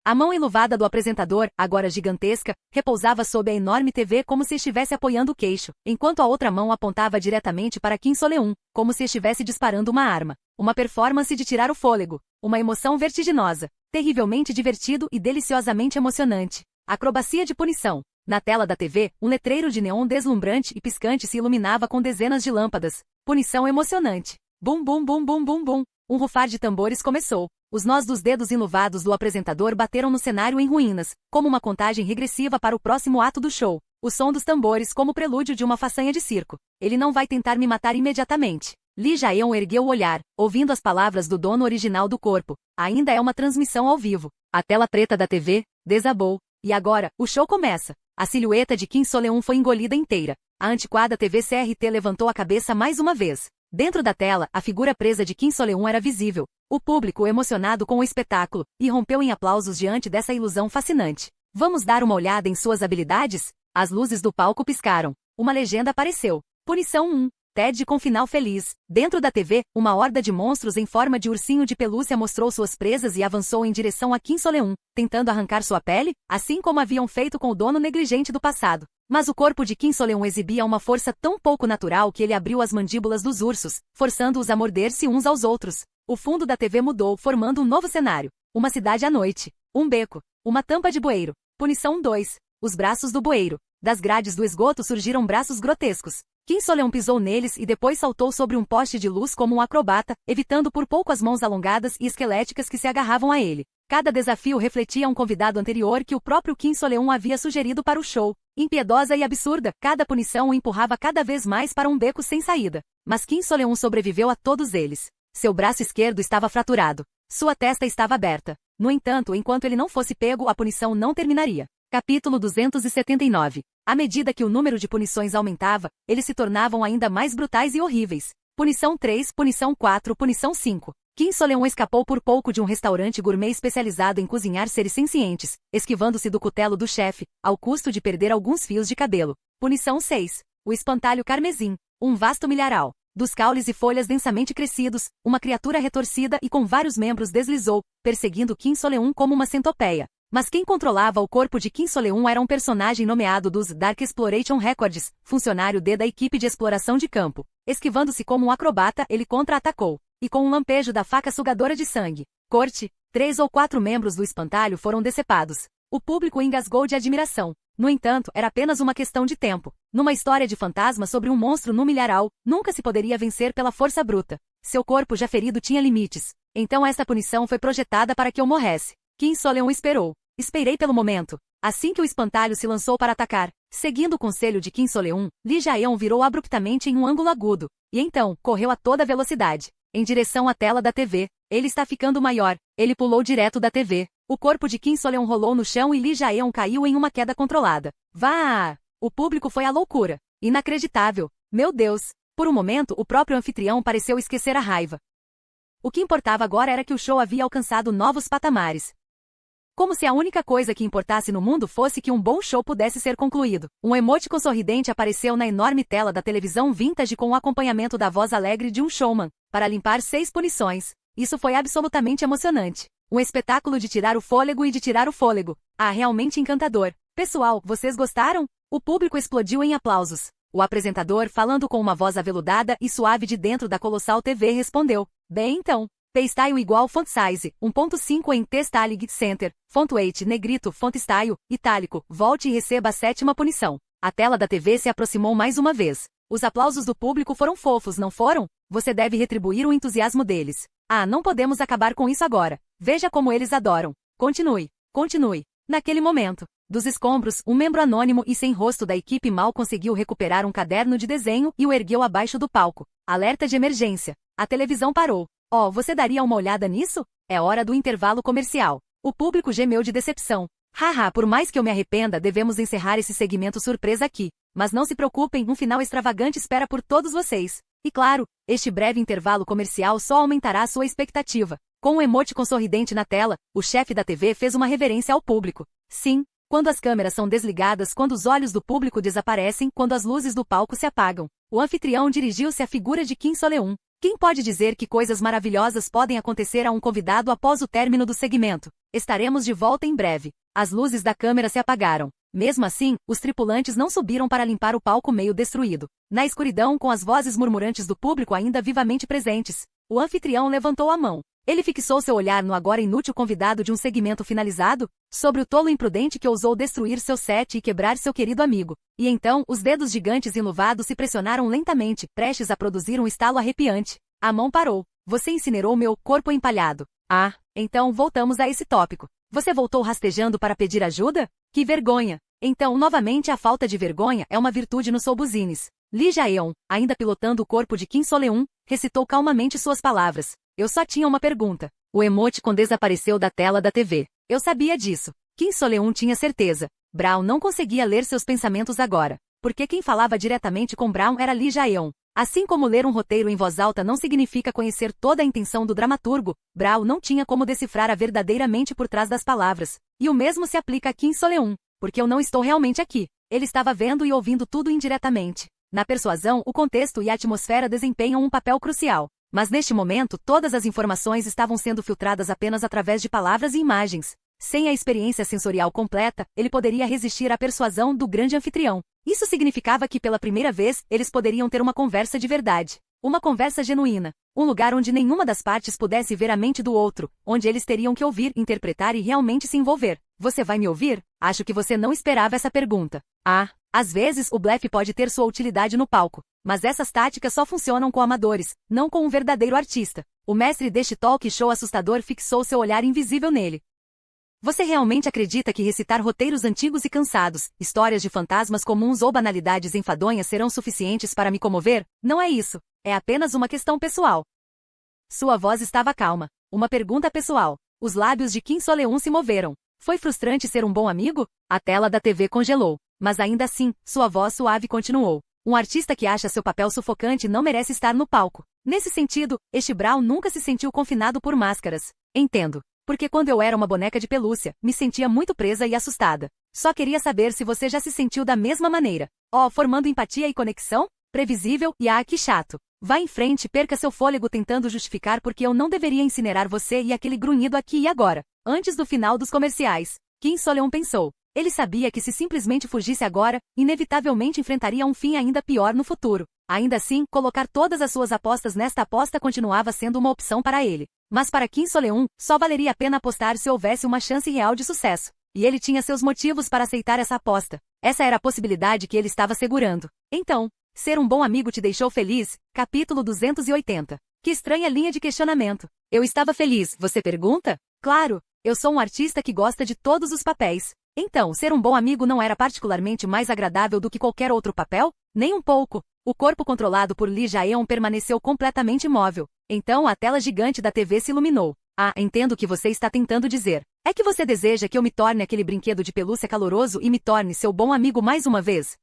A mão enluvada do apresentador, agora gigantesca, repousava sob a enorme TV como se estivesse apoiando o queixo, enquanto a outra mão apontava diretamente para Kim Soleon, como se estivesse disparando uma arma. Uma performance de tirar o fôlego. Uma emoção vertiginosa. Terrivelmente divertido e deliciosamente emocionante. Acrobacia de punição. Na tela da TV, um letreiro de neon deslumbrante e piscante se iluminava com dezenas de lâmpadas. Punição emocionante. Bum bum bum bum bum bum. Um rufar de tambores começou. Os nós dos dedos enluvados do apresentador bateram no cenário em ruínas, como uma contagem regressiva para o próximo ato do show. O som dos tambores como prelúdio de uma façanha de circo. Ele não vai tentar me matar imediatamente. Lee Jae-on ergueu o olhar, ouvindo as palavras do dono original do corpo. Ainda é uma transmissão ao vivo. A tela preta da TV desabou. E agora, o show começa. A silhueta de Kim Soleon foi engolida inteira. A antiquada TV CRT levantou a cabeça mais uma vez. Dentro da tela, a figura presa de Kim Soleon era visível. O público, emocionado com o espetáculo, irrompeu em aplausos diante dessa ilusão fascinante. Vamos dar uma olhada em suas habilidades? As luzes do palco piscaram. Uma legenda apareceu. Punição 1. TED com final feliz. Dentro da TV, uma horda de monstros em forma de ursinho de pelúcia mostrou suas presas e avançou em direção a Kim Soleon, tentando arrancar sua pele, assim como haviam feito com o dono negligente do passado. Mas o corpo de Kim Soleon exibia uma força tão pouco natural que ele abriu as mandíbulas dos ursos, forçando-os a morder-se uns aos outros. O fundo da TV mudou, formando um novo cenário. Uma cidade à noite. Um beco. Uma tampa de bueiro. Punição 2. Os braços do bueiro. Das grades do esgoto surgiram braços grotescos. Kim Soleon pisou neles e depois saltou sobre um poste de luz como um acrobata, evitando por pouco as mãos alongadas e esqueléticas que se agarravam a ele. Cada desafio refletia um convidado anterior que o próprio Kim Soleon havia sugerido para o show. Impiedosa e absurda, cada punição o empurrava cada vez mais para um beco sem saída. Mas Kim Soleon sobreviveu a todos eles. Seu braço esquerdo estava fraturado. Sua testa estava aberta. No entanto, enquanto ele não fosse pego, a punição não terminaria. Capítulo 279. À medida que o número de punições aumentava, eles se tornavam ainda mais brutais e horríveis. Punição 3, punição 4, punição 5. Kim Soleon escapou por pouco de um restaurante gourmet especializado em cozinhar seres sencientes, esquivando-se do cutelo do chefe, ao custo de perder alguns fios de cabelo. Punição 6. O espantalho carmesim. Um vasto milharal. Dos caules e folhas densamente crescidos, uma criatura retorcida e com vários membros deslizou, perseguindo Kim Soleon como uma centopeia. Mas quem controlava o corpo de Kim Soleon era um personagem nomeado dos Dark Exploration Records, funcionário da equipe de exploração de campo. Esquivando-se como um acrobata, ele contra-atacou. E com um lampejo da faca sugadora de sangue. Corte, 3 ou 4 membros do espantalho foram decepados. O público engasgou de admiração. No entanto, era apenas uma questão de tempo. Numa história de fantasma sobre um monstro no milharal, nunca se poderia vencer pela força bruta. Seu corpo já ferido tinha limites. Então essa punição foi projetada para que eu morresse. Kim Soleon esperou. Esperei pelo momento. Assim que o espantalho se lançou para atacar, seguindo o conselho de Kim Soleon, Lee Jaeon virou abruptamente em um ângulo agudo. E então, correu a toda velocidade. Em direção à tela da TV. Ele está ficando maior. Ele pulou direto da TV. O corpo de Kim Soleon rolou no chão e Lee Jaeon caiu em uma queda controlada. Vá! O público foi à loucura. Inacreditável. Meu Deus! Por um momento, o próprio anfitrião pareceu esquecer a raiva. O que importava agora era que o show havia alcançado novos patamares. Como se a única coisa que importasse no mundo fosse que um bom show pudesse ser concluído. Um emoticon sorridente apareceu na enorme tela da televisão vintage com o acompanhamento da voz alegre de um showman, para limpar 6 punições. Isso foi absolutamente emocionante. Um espetáculo de tirar o fôlego e de tirar o fôlego. Ah, realmente encantador. Pessoal, vocês gostaram? O público explodiu em aplausos. O apresentador, falando com uma voz aveludada e suave de dentro da colossal TV, respondeu. Bem então. P-Style igual Font Size, 1.5 em T-Styling Center, Font Weight Negrito Font Style, itálico, volte e receba a 7ª punição. A tela da TV se aproximou mais uma vez. Os aplausos do público foram fofos, não foram? Você deve retribuir o entusiasmo deles. Ah, não podemos acabar com isso agora. Veja como eles adoram. Continue. Continue. Naquele momento, dos escombros, um membro anônimo e sem rosto da equipe mal conseguiu recuperar um caderno de desenho e o ergueu abaixo do palco. Alerta de emergência. A televisão parou. Oh, você daria uma olhada nisso? É hora do intervalo comercial. O público gemeu de decepção. Haha, por mais que eu me arrependa, devemos encerrar esse segmento surpresa aqui. Mas não se preocupem, um final extravagante espera por todos vocês. E claro, este breve intervalo comercial só aumentará sua expectativa. Com um emoticon sorridente na tela, o chefe da TV fez uma reverência ao público. Sim, quando as câmeras são desligadas, quando os olhos do público desaparecem, quando as luzes do palco se apagam. O anfitrião dirigiu-se à figura de Kim Soleon. Quem pode dizer que coisas maravilhosas podem acontecer a um convidado após o término do segmento? Estaremos de volta em breve. As luzes da câmera se apagaram. Mesmo assim, os tripulantes não subiram para limpar o palco meio destruído. Na escuridão, com as vozes murmurantes do público ainda vivamente presentes, o anfitrião levantou a mão. Ele fixou seu olhar no agora inútil convidado de um segmento finalizado, sobre o tolo imprudente que ousou destruir seu set e quebrar seu querido amigo. E então, os dedos gigantes enluvados se pressionaram lentamente, prestes a produzir um estalo arrepiante. A mão parou. Você incinerou meu corpo empalhado. Ah, então voltamos a esse tópico. Você voltou rastejando para pedir ajuda? Que vergonha! Então, novamente a falta de vergonha é uma virtude nos Soubuzines. Lee Jaeon, ainda pilotando o corpo de Kim Soleon, recitou calmamente suas palavras. Eu só tinha uma pergunta. O emoticon desapareceu da tela da TV. Eu sabia disso. Kim Soleon tinha certeza. Brown não conseguia ler seus pensamentos agora, porque quem falava diretamente com Brown era Lee Jaeon. Assim como ler um roteiro em voz alta não significa conhecer toda a intenção do dramaturgo, Brown não tinha como decifrar a verdadeira mente por trás das palavras. E o mesmo se aplica a Kim Soleon, porque eu não estou realmente aqui. Ele estava vendo e ouvindo tudo indiretamente. Na persuasão, o contexto e a atmosfera desempenham um papel crucial. Mas neste momento, todas as informações estavam sendo filtradas apenas através de palavras e imagens. Sem a experiência sensorial completa, ele poderia resistir à persuasão do grande anfitrião. Isso significava que pela primeira vez, eles poderiam ter uma conversa de verdade. Uma conversa genuína. Um lugar onde nenhuma das partes pudesse ver a mente do outro, onde eles teriam que ouvir, interpretar e realmente se envolver. Você vai me ouvir? Acho que você não esperava essa pergunta. Ah, Às vezes, o blefe pode ter sua utilidade no palco, mas essas táticas só funcionam com amadores, não com um verdadeiro artista. O mestre deste talk show assustador fixou seu olhar invisível nele. Você realmente acredita que recitar roteiros antigos e cansados, histórias de fantasmas comuns ou banalidades enfadonhas serão suficientes para me comover? Não é isso. É apenas uma questão pessoal. Sua voz estava calma. Uma pergunta pessoal. Os lábios de Kim Soleun se moveram. Foi frustrante ser um bom amigo? A tela da TV congelou. Mas ainda assim, sua voz suave continuou. Um artista que acha seu papel sufocante não merece estar no palco. Nesse sentido, este Brown nunca se sentiu confinado por máscaras. Entendo. Porque quando eu era uma boneca de pelúcia, me sentia muito presa e assustada. Só queria saber se você já se sentiu da mesma maneira. Formando empatia e conexão? Previsível e que chato. Vá em frente e perca seu fôlego tentando justificar porque eu não deveria incinerar você e aquele grunhido aqui e agora. Antes do final dos comerciais. Kim Soleun pensou. Ele sabia que se simplesmente fugisse agora, inevitavelmente enfrentaria um fim ainda pior no futuro. Ainda assim, colocar todas as suas apostas nesta aposta continuava sendo uma opção para ele. Mas para Kim Soleun, só valeria a pena apostar se houvesse uma chance real de sucesso. E ele tinha seus motivos para aceitar essa aposta. Essa era a possibilidade que ele estava segurando. Então, ser um bom amigo te deixou feliz? Capítulo 280. Que estranha linha de questionamento. Eu estava feliz, você pergunta? Claro, eu sou um artista que gosta de todos os papéis. Então, ser um bom amigo não era particularmente mais agradável do que qualquer outro papel? Nem um pouco. O corpo controlado por Lee Jae-on permaneceu completamente imóvel. Então a tela gigante da TV se iluminou. Entendo o que você está tentando dizer. É que você deseja que eu me torne aquele brinquedo de pelúcia caloroso e me torne seu bom amigo mais uma vez?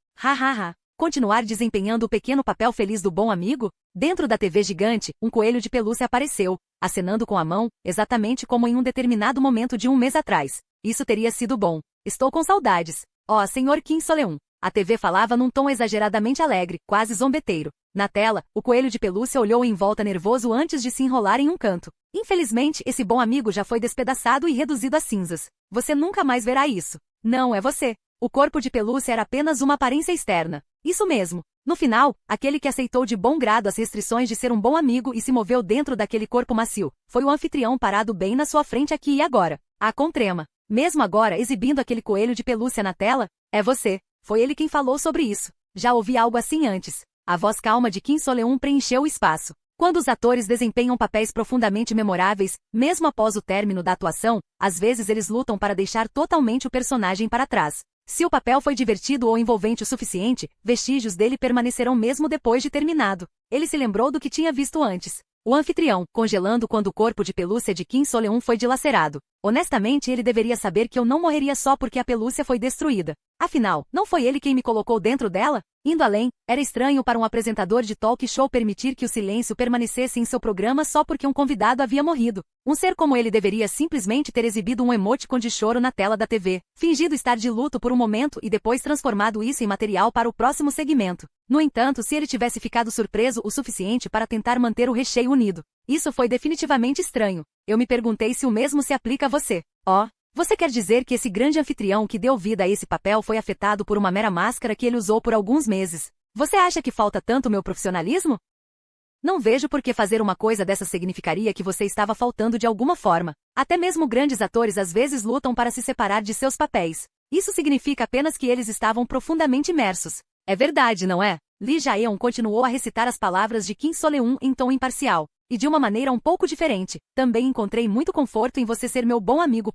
Continuar desempenhando o pequeno papel feliz do bom amigo? Dentro da TV gigante, um coelho de pelúcia apareceu, acenando com a mão, exatamente como em um determinado momento de um mês atrás. Isso teria sido bom. Estou com saudades. Senhor Kim Soleun. A TV falava num tom exageradamente alegre, quase zombeteiro. Na tela, o coelho de pelúcia olhou em volta nervoso antes de se enrolar em um canto. Infelizmente, esse bom amigo já foi despedaçado e reduzido a cinzas. Você nunca mais verá isso. Não é você. O corpo de pelúcia era apenas uma aparência externa. Isso mesmo. No final, aquele que aceitou de bom grado as restrições de ser um bom amigo e se moveu dentro daquele corpo macio, foi o anfitrião parado bem na sua frente aqui e agora. Com trema. Mesmo agora exibindo aquele coelho de pelúcia na tela, é você. Foi ele quem falou sobre isso. Já ouvi algo assim antes. A voz calma de Kim Soleun preencheu o espaço. Quando os atores desempenham papéis profundamente memoráveis, mesmo após o término da atuação, às vezes eles lutam para deixar totalmente o personagem para trás. Se o papel foi divertido ou envolvente o suficiente, vestígios dele permanecerão mesmo depois de terminado. Ele se lembrou do que tinha visto antes. O anfitrião, congelando quando o corpo de pelúcia de Kim Soleun foi dilacerado. Honestamente, ele deveria saber que eu não morreria só porque a pelúcia foi destruída. Afinal, não foi ele quem me colocou dentro dela? Indo além, era estranho para um apresentador de talk show permitir que o silêncio permanecesse em seu programa só porque um convidado havia morrido. Um ser como ele deveria simplesmente ter exibido um emoticon de choro na tela da TV, fingido estar de luto por um momento e depois transformado isso em material para o próximo segmento. No entanto, se ele tivesse ficado surpreso o suficiente para tentar manter o recheio unido. Isso foi definitivamente estranho. Eu me perguntei se o mesmo se aplica a você. Você quer dizer que esse grande anfitrião que deu vida a esse papel foi afetado por uma mera máscara que ele usou por alguns meses? Você acha que falta tanto meu profissionalismo? Não vejo por que fazer uma coisa dessa significaria que você estava faltando de alguma forma. Até mesmo grandes atores às vezes lutam para se separar de seus papéis. Isso significa apenas que eles estavam profundamente imersos. É verdade, não é? Lee Jae-on continuou a recitar as palavras de Kim Soleun em tom imparcial. E de uma maneira um pouco diferente. Também encontrei muito conforto em você ser meu bom amigo.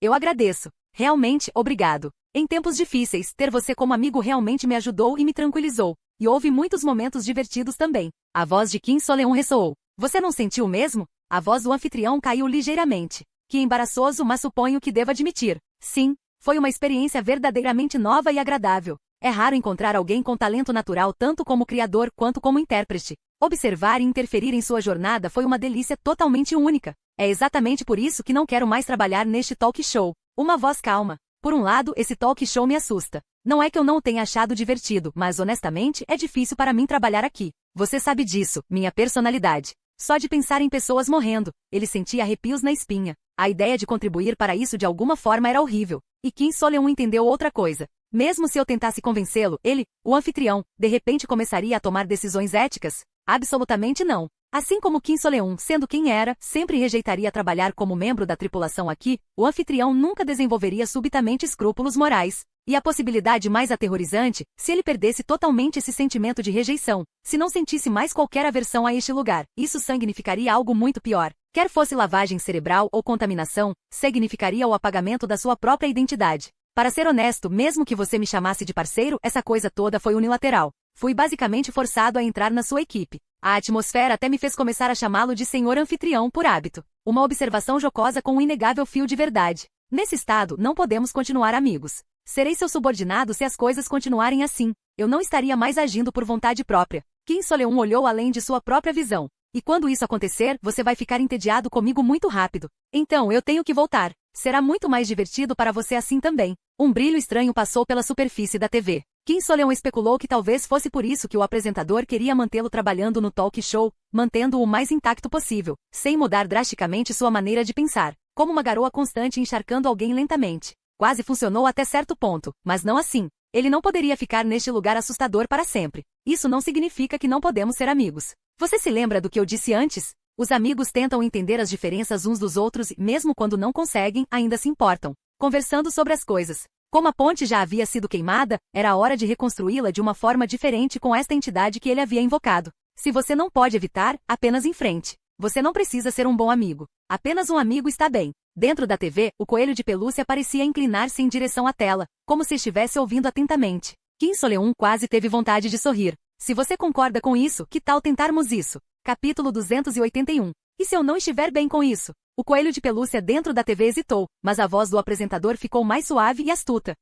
Eu agradeço. Realmente, obrigado. Em tempos difíceis, ter você como amigo realmente me ajudou e me tranquilizou. E houve muitos momentos divertidos também. A voz de Kim Soleun ressoou. Você não sentiu o mesmo? A voz do anfitrião caiu ligeiramente. Que embaraçoso, mas suponho que devo admitir. Sim, foi uma experiência verdadeiramente nova e agradável. É raro encontrar alguém com talento natural tanto como criador quanto como intérprete. Observar e interferir em sua jornada foi uma delícia totalmente única. É exatamente por isso que não quero mais trabalhar neste talk show. Uma voz calma. Por um lado, esse talk show me assusta. Não é que eu não o tenha achado divertido, mas honestamente, é difícil para mim trabalhar aqui. Você sabe disso, minha personalidade. Só de pensar em pessoas morrendo, ele sentia arrepios na espinha. A ideia de contribuir para isso de alguma forma era horrível. E Kim Soleun entendeu outra coisa. Mesmo se eu tentasse convencê-lo, ele, o anfitrião, de repente começaria a tomar decisões éticas? Absolutamente não. Assim como Kim Soleun, sendo quem era, sempre rejeitaria trabalhar como membro da tripulação aqui, o anfitrião nunca desenvolveria subitamente escrúpulos morais. E a possibilidade mais aterrorizante, se ele perdesse totalmente esse sentimento de rejeição, se não sentisse mais qualquer aversão a este lugar, isso significaria algo muito pior. Quer fosse lavagem cerebral ou contaminação, significaria o apagamento da sua própria identidade. Para ser honesto, mesmo que você me chamasse de parceiro, essa coisa toda foi unilateral. Fui basicamente forçado a entrar na sua equipe. A atmosfera até me fez começar a chamá-lo de senhor anfitrião por hábito. Uma observação jocosa com um inegável fio de verdade. Nesse estado, não podemos continuar amigos. Serei seu subordinado se as coisas continuarem assim. Eu não estaria mais agindo por vontade própria. Kim Soleun olhou além de sua própria visão. E quando isso acontecer, você vai ficar entediado comigo muito rápido. Então eu tenho que voltar. Será muito mais divertido para você assim também. Um brilho estranho passou pela superfície da TV. Kim Soleun especulou que talvez fosse por isso que o apresentador queria mantê-lo trabalhando no talk show, mantendo-o o mais intacto possível, sem mudar drasticamente sua maneira de pensar, como uma garoa constante encharcando alguém lentamente. Quase funcionou até certo ponto, mas não assim. Ele não poderia ficar neste lugar assustador para sempre. Isso não significa que não podemos ser amigos. Você se lembra do que eu disse antes? Os amigos tentam entender as diferenças uns dos outros e, mesmo quando não conseguem, ainda se importam, conversando sobre as coisas. Como a ponte já havia sido queimada, era a hora de reconstruí-la de uma forma diferente com esta entidade que ele havia invocado. Se você não pode evitar, apenas enfrente. Você não precisa ser um bom amigo. Apenas um amigo está bem. Dentro da TV, o coelho de pelúcia parecia inclinar-se em direção à tela, como se estivesse ouvindo atentamente. Kim Soleun quase teve vontade de sorrir. Se você concorda com isso, que tal tentarmos isso? Capítulo 281. E se eu não estiver bem com isso? O coelho de pelúcia dentro da TV hesitou, mas a voz do apresentador ficou mais suave e astuta.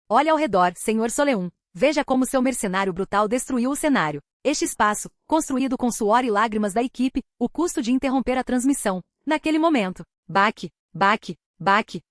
Olha ao redor, Sr. Soleun. Veja como seu mercenário brutal destruiu o cenário. Este espaço, construído com suor e lágrimas da equipe, o custo de interromper a transmissão. Naquele momento. Baque, baque, baque.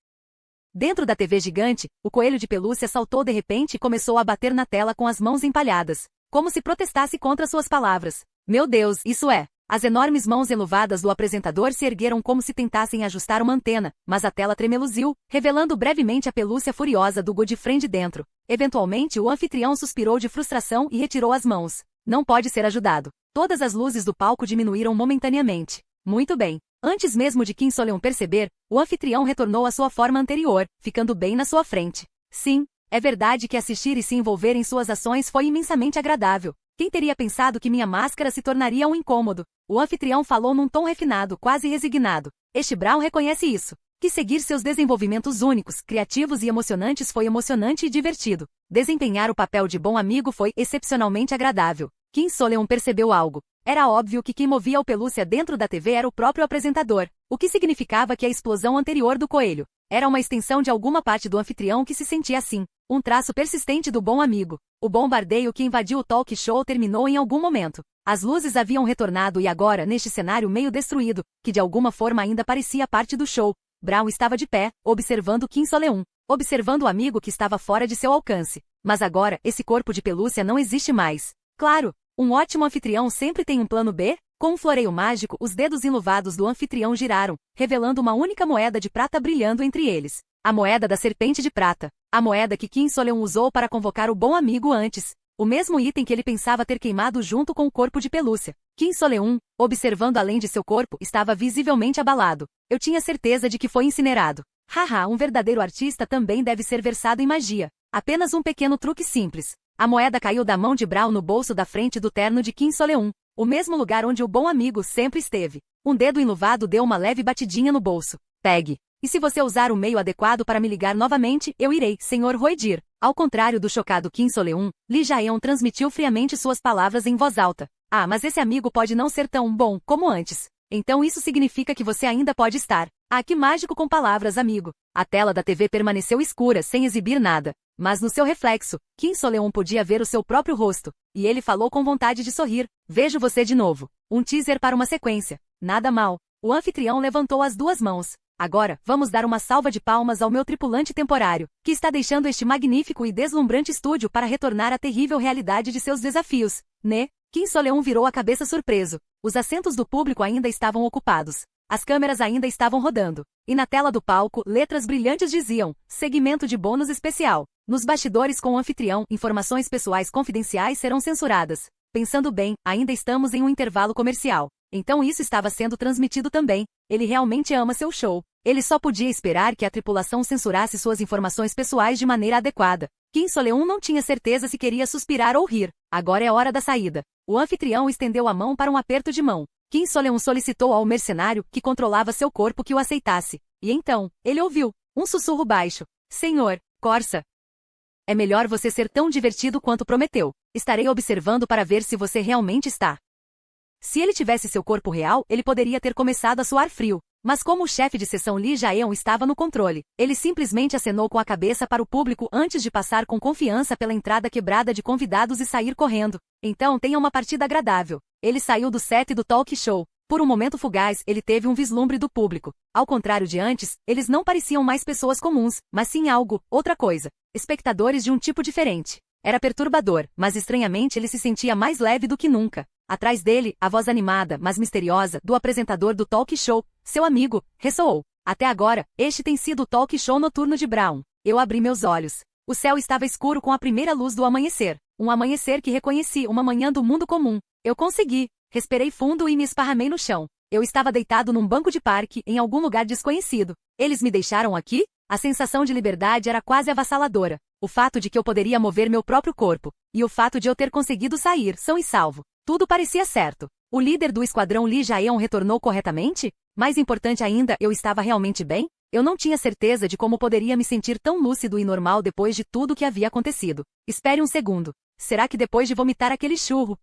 Dentro da TV gigante, o coelho de pelúcia saltou de repente e começou a bater na tela com as mãos empalhadas, como se protestasse contra suas palavras. Meu Deus, isso é! As enormes mãos enluvadas do apresentador se ergueram como se tentassem ajustar uma antena, mas a tela tremeluziu, revelando brevemente a pelúcia furiosa do Godfrey dentro. Eventualmente o anfitrião suspirou de frustração e retirou as mãos. Não pode ser ajudado. Todas as luzes do palco diminuíram momentaneamente. Muito bem. Antes mesmo de Kim Soleun perceber, o anfitrião retornou à sua forma anterior, ficando bem na sua frente. Sim, é verdade que assistir e se envolver em suas ações foi imensamente agradável. Quem teria pensado que minha máscara se tornaria um incômodo? O anfitrião falou num tom refinado, quase resignado. Este Brown reconhece isso. Que seguir seus desenvolvimentos únicos, criativos e emocionantes foi emocionante e divertido. Desempenhar o papel de bom amigo foi excepcionalmente agradável. Kim Soleun percebeu algo. Era óbvio que quem movia o pelúcia dentro da TV era o próprio apresentador, o que significava que a explosão anterior do coelho era uma extensão de alguma parte do anfitrião que se sentia assim, um traço persistente do bom amigo. O bombardeio que invadiu o talk show terminou em algum momento. As luzes haviam retornado e agora, neste cenário meio destruído, que de alguma forma ainda parecia parte do show, Brown estava de pé, observando Kim Soleun, observando o amigo que estava fora de seu alcance. Mas agora, esse corpo de pelúcia não existe mais. Claro! Um ótimo anfitrião sempre tem um plano B? Com um floreio mágico, os dedos enluvados do anfitrião giraram, revelando uma única moeda de prata brilhando entre eles. A moeda da serpente de prata. A moeda que Kim Soleun usou para convocar o bom amigo antes. O mesmo item que ele pensava ter queimado junto com o corpo de pelúcia. Kim Soleun, observando além de seu corpo, estava visivelmente abalado. Eu tinha certeza de que foi incinerado. Haha, um verdadeiro artista também deve ser versado em magia. Apenas um pequeno truque simples. A moeda caiu da mão de Brown no bolso da frente do terno de Kim Soleun, o mesmo lugar onde o bom amigo sempre esteve. Um dedo enluvado deu uma leve batidinha no bolso. Pegue. E se você usar o meio adequado para me ligar novamente, eu irei, Sr. Roedir. Ao contrário do chocado Kim Soleun, Lee Jaeon transmitiu friamente suas palavras em voz alta. Ah, mas esse amigo pode não ser tão bom como antes. Então isso significa que você ainda pode estar. Ah, que mágico com palavras, amigo. A tela da TV permaneceu escura sem exibir nada. Mas no seu reflexo, Kim Soleun podia ver o seu próprio rosto. E ele falou com vontade de sorrir. Vejo você de novo. Um teaser para uma sequência. Nada mal. O anfitrião levantou as duas mãos. Agora, vamos dar uma salva de palmas ao meu tripulante temporário, que está deixando este magnífico e deslumbrante estúdio para retornar à terrível realidade de seus desafios, né? Kim Soleun virou a cabeça surpreso. Os assentos do público ainda estavam ocupados. As câmeras ainda estavam rodando. E na tela do palco, letras brilhantes diziam, segmento de bônus especial. Nos bastidores com o anfitrião, informações pessoais confidenciais serão censuradas. Pensando bem, ainda estamos em um intervalo comercial. Então isso estava sendo transmitido também. Ele realmente ama seu show. Ele só podia esperar que a tripulação censurasse suas informações pessoais de maneira adequada. Kim Soleun não tinha certeza se queria suspirar ou rir. Agora é hora da saída. O anfitrião estendeu a mão para um aperto de mão. Kim Soleun solicitou ao mercenário que controlava seu corpo que o aceitasse. E então, ele ouviu um sussurro baixo. Senhor, Corsa. É melhor você ser tão divertido quanto prometeu. Estarei observando para ver se você realmente está. Se ele tivesse seu corpo real, ele poderia ter começado a suar frio. Mas como o chefe de seção Lee Jaeon estava no controle, ele simplesmente acenou com a cabeça para o público antes de passar com confiança pela entrada quebrada de convidados e sair correndo. Então tenha uma partida agradável. Ele saiu do set do talk show. Por um momento fugaz, ele teve um vislumbre do público. Ao contrário de antes, eles não pareciam mais pessoas comuns, mas sim algo, outra coisa. Espectadores de um tipo diferente. Era perturbador, mas estranhamente ele se sentia mais leve do que nunca. Atrás dele, a voz animada, mas misteriosa, do apresentador do talk show, seu amigo, ressoou. Até agora, este tem sido o talk show noturno de Brown. Eu abri meus olhos. O céu estava escuro com a primeira luz do amanhecer. Um amanhecer que reconheci, uma manhã do mundo comum. Eu consegui. Respirei fundo e me esparramei no chão. Eu estava deitado num banco de parque, em algum lugar desconhecido. Eles me deixaram aqui? A sensação de liberdade era quase avassaladora. O fato de que eu poderia mover meu próprio corpo, e o fato de eu ter conseguido sair são e salvo. Tudo parecia certo. O líder do esquadrão Lee Jaeon retornou corretamente? Mais importante ainda, eu estava realmente bem? Eu não tinha certeza de como poderia me sentir tão lúcido e normal depois de tudo que havia acontecido. Espere um segundo. Será que depois de vomitar aquele churro?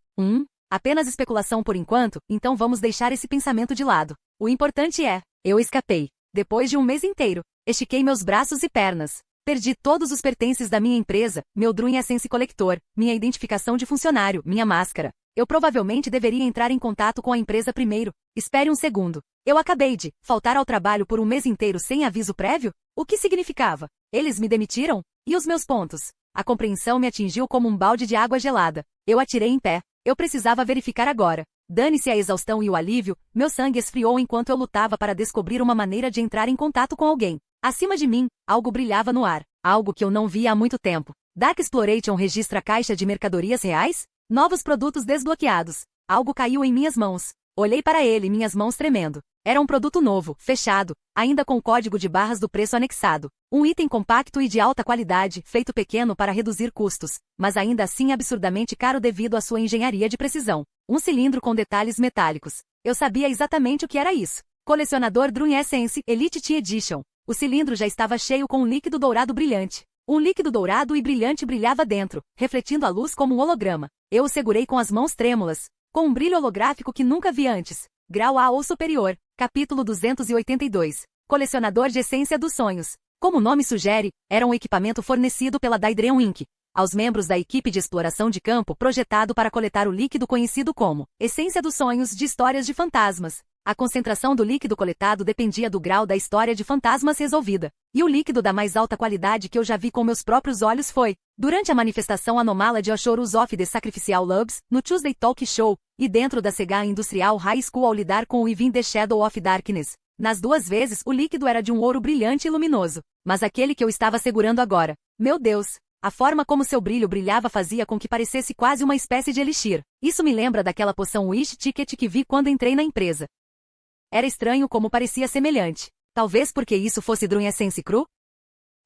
Apenas especulação por enquanto, então vamos deixar esse pensamento de lado. O importante é, eu escapei. Depois de um mês inteiro, estiquei meus braços e pernas. Perdi todos os pertences da minha empresa, meu Drun Essence Collector, minha identificação de funcionário, minha máscara. Eu provavelmente deveria entrar em contato com a empresa primeiro. Espere um segundo. Eu acabei de faltar ao trabalho por um mês inteiro sem aviso prévio? O que significava? Eles me demitiram? E os meus pontos? A compreensão me atingiu como um balde de água gelada. Eu atirei em pé. Eu precisava verificar agora. Dane-se a exaustão e o alívio, meu sangue esfriou enquanto eu lutava para descobrir uma maneira de entrar em contato com alguém. Acima de mim, algo brilhava no ar. Algo que eu não via há muito tempo. Dark Exploration registra caixa de mercadorias reais? Novos produtos desbloqueados. Algo caiu em minhas mãos. Olhei para ele, minhas mãos tremendo. Era um produto novo, fechado, ainda com código de barras do preço anexado. Um item compacto e de alta qualidade, feito pequeno para reduzir custos, mas ainda assim absurdamente caro devido à sua engenharia de precisão. Um cilindro com detalhes metálicos. Eu sabia exatamente o que era isso. Colecionador Drun Essence Elite Tea Edition. O cilindro já estava cheio com um líquido dourado brilhante. Um líquido dourado e brilhante brilhava dentro, refletindo a luz como um holograma. Eu o segurei com as mãos trêmulas, com um brilho holográfico que nunca vi antes. Grau A ou superior. Capítulo 282. Colecionador de essência dos sonhos. Como o nome sugere, era um equipamento fornecido pela Daedreon Inc. aos membros da equipe de exploração de campo projetado para coletar o líquido conhecido como essência dos sonhos de histórias de fantasmas. A concentração do líquido coletado dependia do grau da história de fantasmas resolvida. E o líquido da mais alta qualidade que eu já vi com meus próprios olhos foi, durante a manifestação anômala de Ashorus of the Sacrificial Lubs, no Tuesday Talk Show, e dentro da Sega Industrial High School ao lidar com o Within the Shadow of Darkness. Nas duas vezes, o líquido era de um ouro brilhante e luminoso. Mas aquele que eu estava segurando agora, meu Deus! A forma como seu brilho brilhava fazia com que parecesse quase uma espécie de elixir. Isso me lembra daquela poção Wish Ticket que vi quando entrei na empresa. Era estranho como parecia semelhante. Talvez porque isso fosse Drun Essence cru?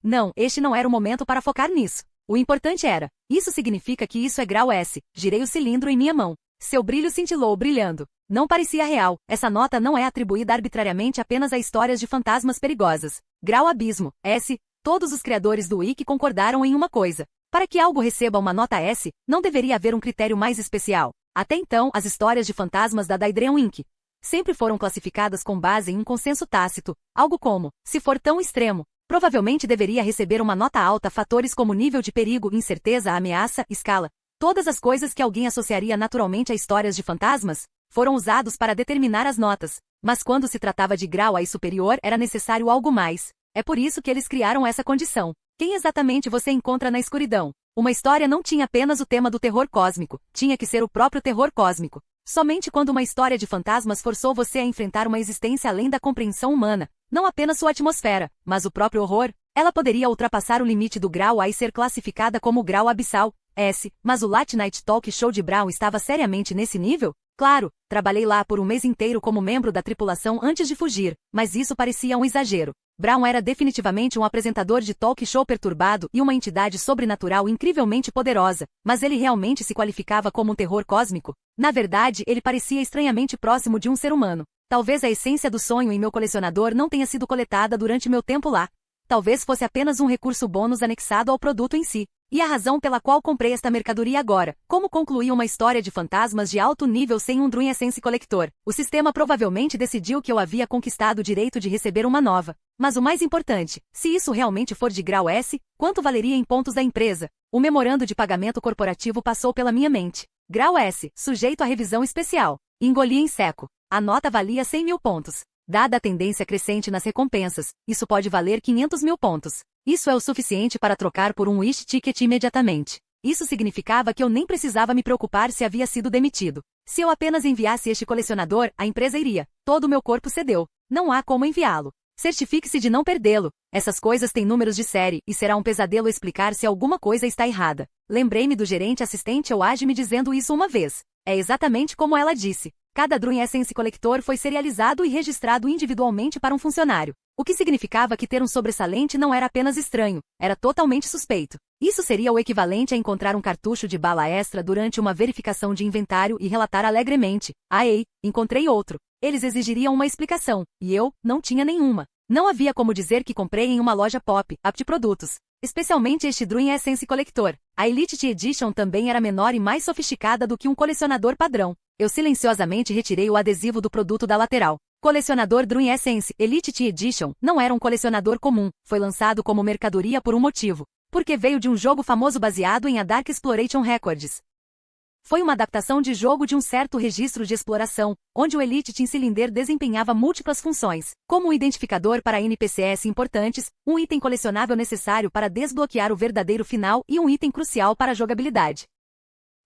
Não, este não era o momento para focar nisso. O importante era, isso significa que isso é grau S. Girei o cilindro em minha mão. Seu brilho cintilou brilhando. Não parecia real. Essa nota não é atribuída arbitrariamente apenas a histórias de fantasmas perigosas. Grau Abismo, S. Todos os criadores do Wiki concordaram em uma coisa. Para que algo receba uma nota S, não deveria haver um critério mais especial. Até então, as histórias de fantasmas da Daedreon Inc. sempre foram classificadas com base em um consenso tácito, algo como, se for tão extremo, provavelmente deveria receber uma nota alta. Fatores como nível de perigo, incerteza, ameaça, escala, todas as coisas que alguém associaria naturalmente a histórias de fantasmas, foram usados para determinar as notas. Mas quando se tratava de grau A e superior era necessário algo mais. É por isso que eles criaram essa condição. Quem exatamente você encontra na escuridão? Uma história não tinha apenas o tema do terror cósmico, tinha que ser o próprio terror cósmico. Somente quando uma história de fantasmas forçou você a enfrentar uma existência além da compreensão humana, não apenas sua atmosfera, mas o próprio horror, ela poderia ultrapassar o limite do grau A e ser classificada como grau abissal, S. Mas o Late Night Talk Show de Brown estava seriamente nesse nível? Claro, trabalhei lá por um mês inteiro como membro da tripulação antes de fugir, mas isso parecia um exagero. Brown era definitivamente um apresentador de talk show perturbado e uma entidade sobrenatural incrivelmente poderosa, mas ele realmente se qualificava como um terror cósmico? Na verdade, ele parecia estranhamente próximo de um ser humano. Talvez a essência do sonho em meu colecionador não tenha sido coletada durante meu tempo lá. Talvez fosse apenas um recurso bônus anexado ao produto em si. E a razão pela qual comprei esta mercadoria agora, como concluir uma história de fantasmas de alto nível sem um Dream Essence Collector? O sistema provavelmente decidiu que eu havia conquistado o direito de receber uma nova. Mas o mais importante, se isso realmente for de grau S, quanto valeria em pontos da empresa? O memorando de pagamento corporativo passou pela minha mente. Grau S, sujeito a revisão especial. Engoli em seco. A nota valia 100 mil pontos. Dada a tendência crescente nas recompensas, isso pode valer 500 mil pontos. Isso é o suficiente para trocar por um Wish Ticket imediatamente. Isso significava que eu nem precisava me preocupar se havia sido demitido. Se eu apenas enviasse este colecionador, a empresa iria. Todo o meu corpo cedeu. Não há como enviá-lo. Certifique-se de não perdê-lo. Essas coisas têm números de série e será um pesadelo explicar se alguma coisa está errada. Lembrei-me do gerente assistente Oage me dizendo isso uma vez. É exatamente como ela disse. Cada Dream Essence Collector foi serializado e registrado individualmente para um funcionário. O que significava que ter um sobressalente não era apenas estranho, era totalmente suspeito. Isso seria o equivalente a encontrar um cartucho de bala extra durante uma verificação de inventário e relatar alegremente: "Ah, ei, encontrei outro." Eles exigiriam uma explicação, e eu não tinha nenhuma. Não havia como dizer que comprei em uma loja pop, de produtos. Especialmente este Dream Essence Collector. A Elite Edition também era menor e mais sofisticada do que um colecionador padrão. Eu silenciosamente retirei o adesivo do produto da lateral. Colecionador Dream Essence Elite Edition não era um colecionador comum, foi lançado como mercadoria por um motivo. Porque veio de um jogo famoso baseado em A Dark Exploration Records. Foi uma adaptação de jogo de um certo registro de exploração, onde o Elite Team Cylinder desempenhava múltiplas funções, como um identificador para NPCs importantes, um item colecionável necessário para desbloquear o verdadeiro final e um item crucial para a jogabilidade.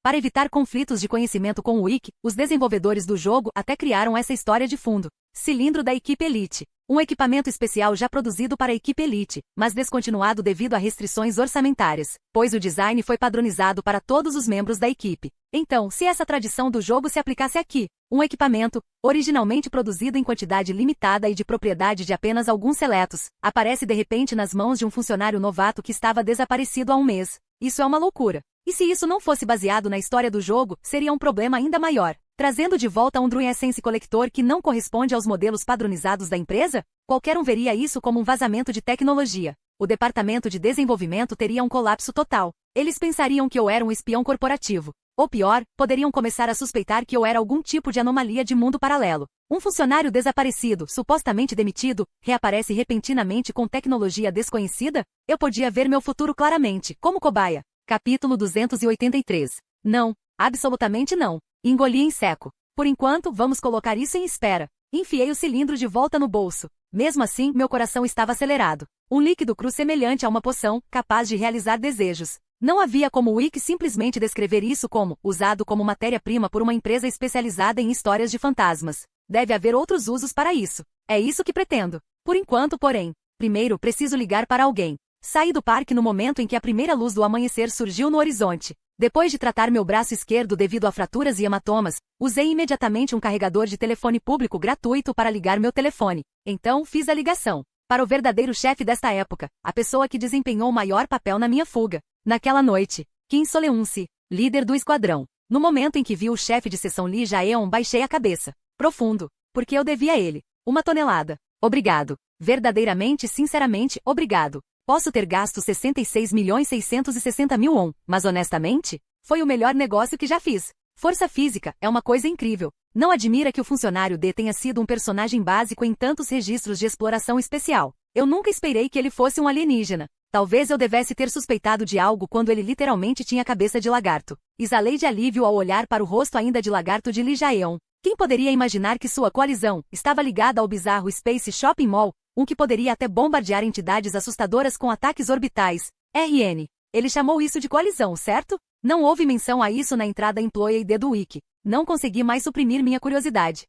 Para evitar conflitos de conhecimento com o Wiki, os desenvolvedores do jogo até criaram essa história de fundo. Cilindro da equipe Elite. Um equipamento especial já produzido para a equipe Elite, mas descontinuado devido a restrições orçamentárias, pois o design foi padronizado para todos os membros da equipe. Então, se essa tradição do jogo se aplicasse aqui, um equipamento, originalmente produzido em quantidade limitada e de propriedade de apenas alguns seletos, aparece de repente nas mãos de um funcionário novato que estava desaparecido há um mês. Isso é uma loucura. E se isso não fosse baseado na história do jogo, seria um problema ainda maior. Trazendo de volta um Dream Essence Collector que não corresponde aos modelos padronizados da empresa? Qualquer um veria isso como um vazamento de tecnologia. O departamento de desenvolvimento teria um colapso total. Eles pensariam que eu era um espião corporativo. Ou pior, poderiam começar a suspeitar que eu era algum tipo de anomalia de mundo paralelo. Um funcionário desaparecido, supostamente demitido, reaparece repentinamente com tecnologia desconhecida? Eu podia ver meu futuro claramente, como cobaia. Capítulo 283. Não, absolutamente não. Engoli em seco. Por enquanto, vamos colocar isso em espera. Enfiei o cilindro de volta no bolso. Mesmo assim, meu coração estava acelerado. Um líquido cru semelhante a uma poção, capaz de realizar desejos. Não havia como o Wiki simplesmente descrever isso como usado como matéria-prima por uma empresa especializada em histórias de fantasmas. Deve haver outros usos para isso. É isso que pretendo. Por enquanto, porém, primeiro preciso ligar para alguém. Saí do parque no momento em que a primeira luz do amanhecer surgiu no horizonte. Depois de tratar meu braço esquerdo devido a fraturas e hematomas, usei imediatamente um carregador de telefone público gratuito para ligar meu telefone. Então, fiz a ligação. Para o verdadeiro chefe desta época, a pessoa que desempenhou o maior papel na minha fuga. Naquela noite, Kim Soleunci, líder do esquadrão. No momento em que vi o chefe de seção Lee Jaeon, baixei a cabeça. Profundo. Porque eu devia a ele. 1 tonelada. Obrigado. Verdadeiramente, sinceramente, obrigado. Posso ter gasto 66.660.000 won, mas honestamente, foi o melhor negócio que já fiz. Força física é uma coisa incrível. Não admira que o funcionário D tenha sido um personagem básico em tantos registros de exploração especial. Eu nunca esperei que ele fosse um alienígena. Talvez eu devesse ter suspeitado de algo quando ele literalmente tinha cabeça de lagarto. Exalei de alívio ao olhar para o rosto ainda de lagarto de Lee Jaeon. Quem poderia imaginar que sua coalizão estava ligada ao bizarro Space Shopping Mall, um que poderia até bombardear entidades assustadoras com ataques orbitais? RN. Ele chamou isso de coalizão, certo? Não houve menção a isso na entrada Employee ID do Wiki. Não consegui mais suprimir minha curiosidade.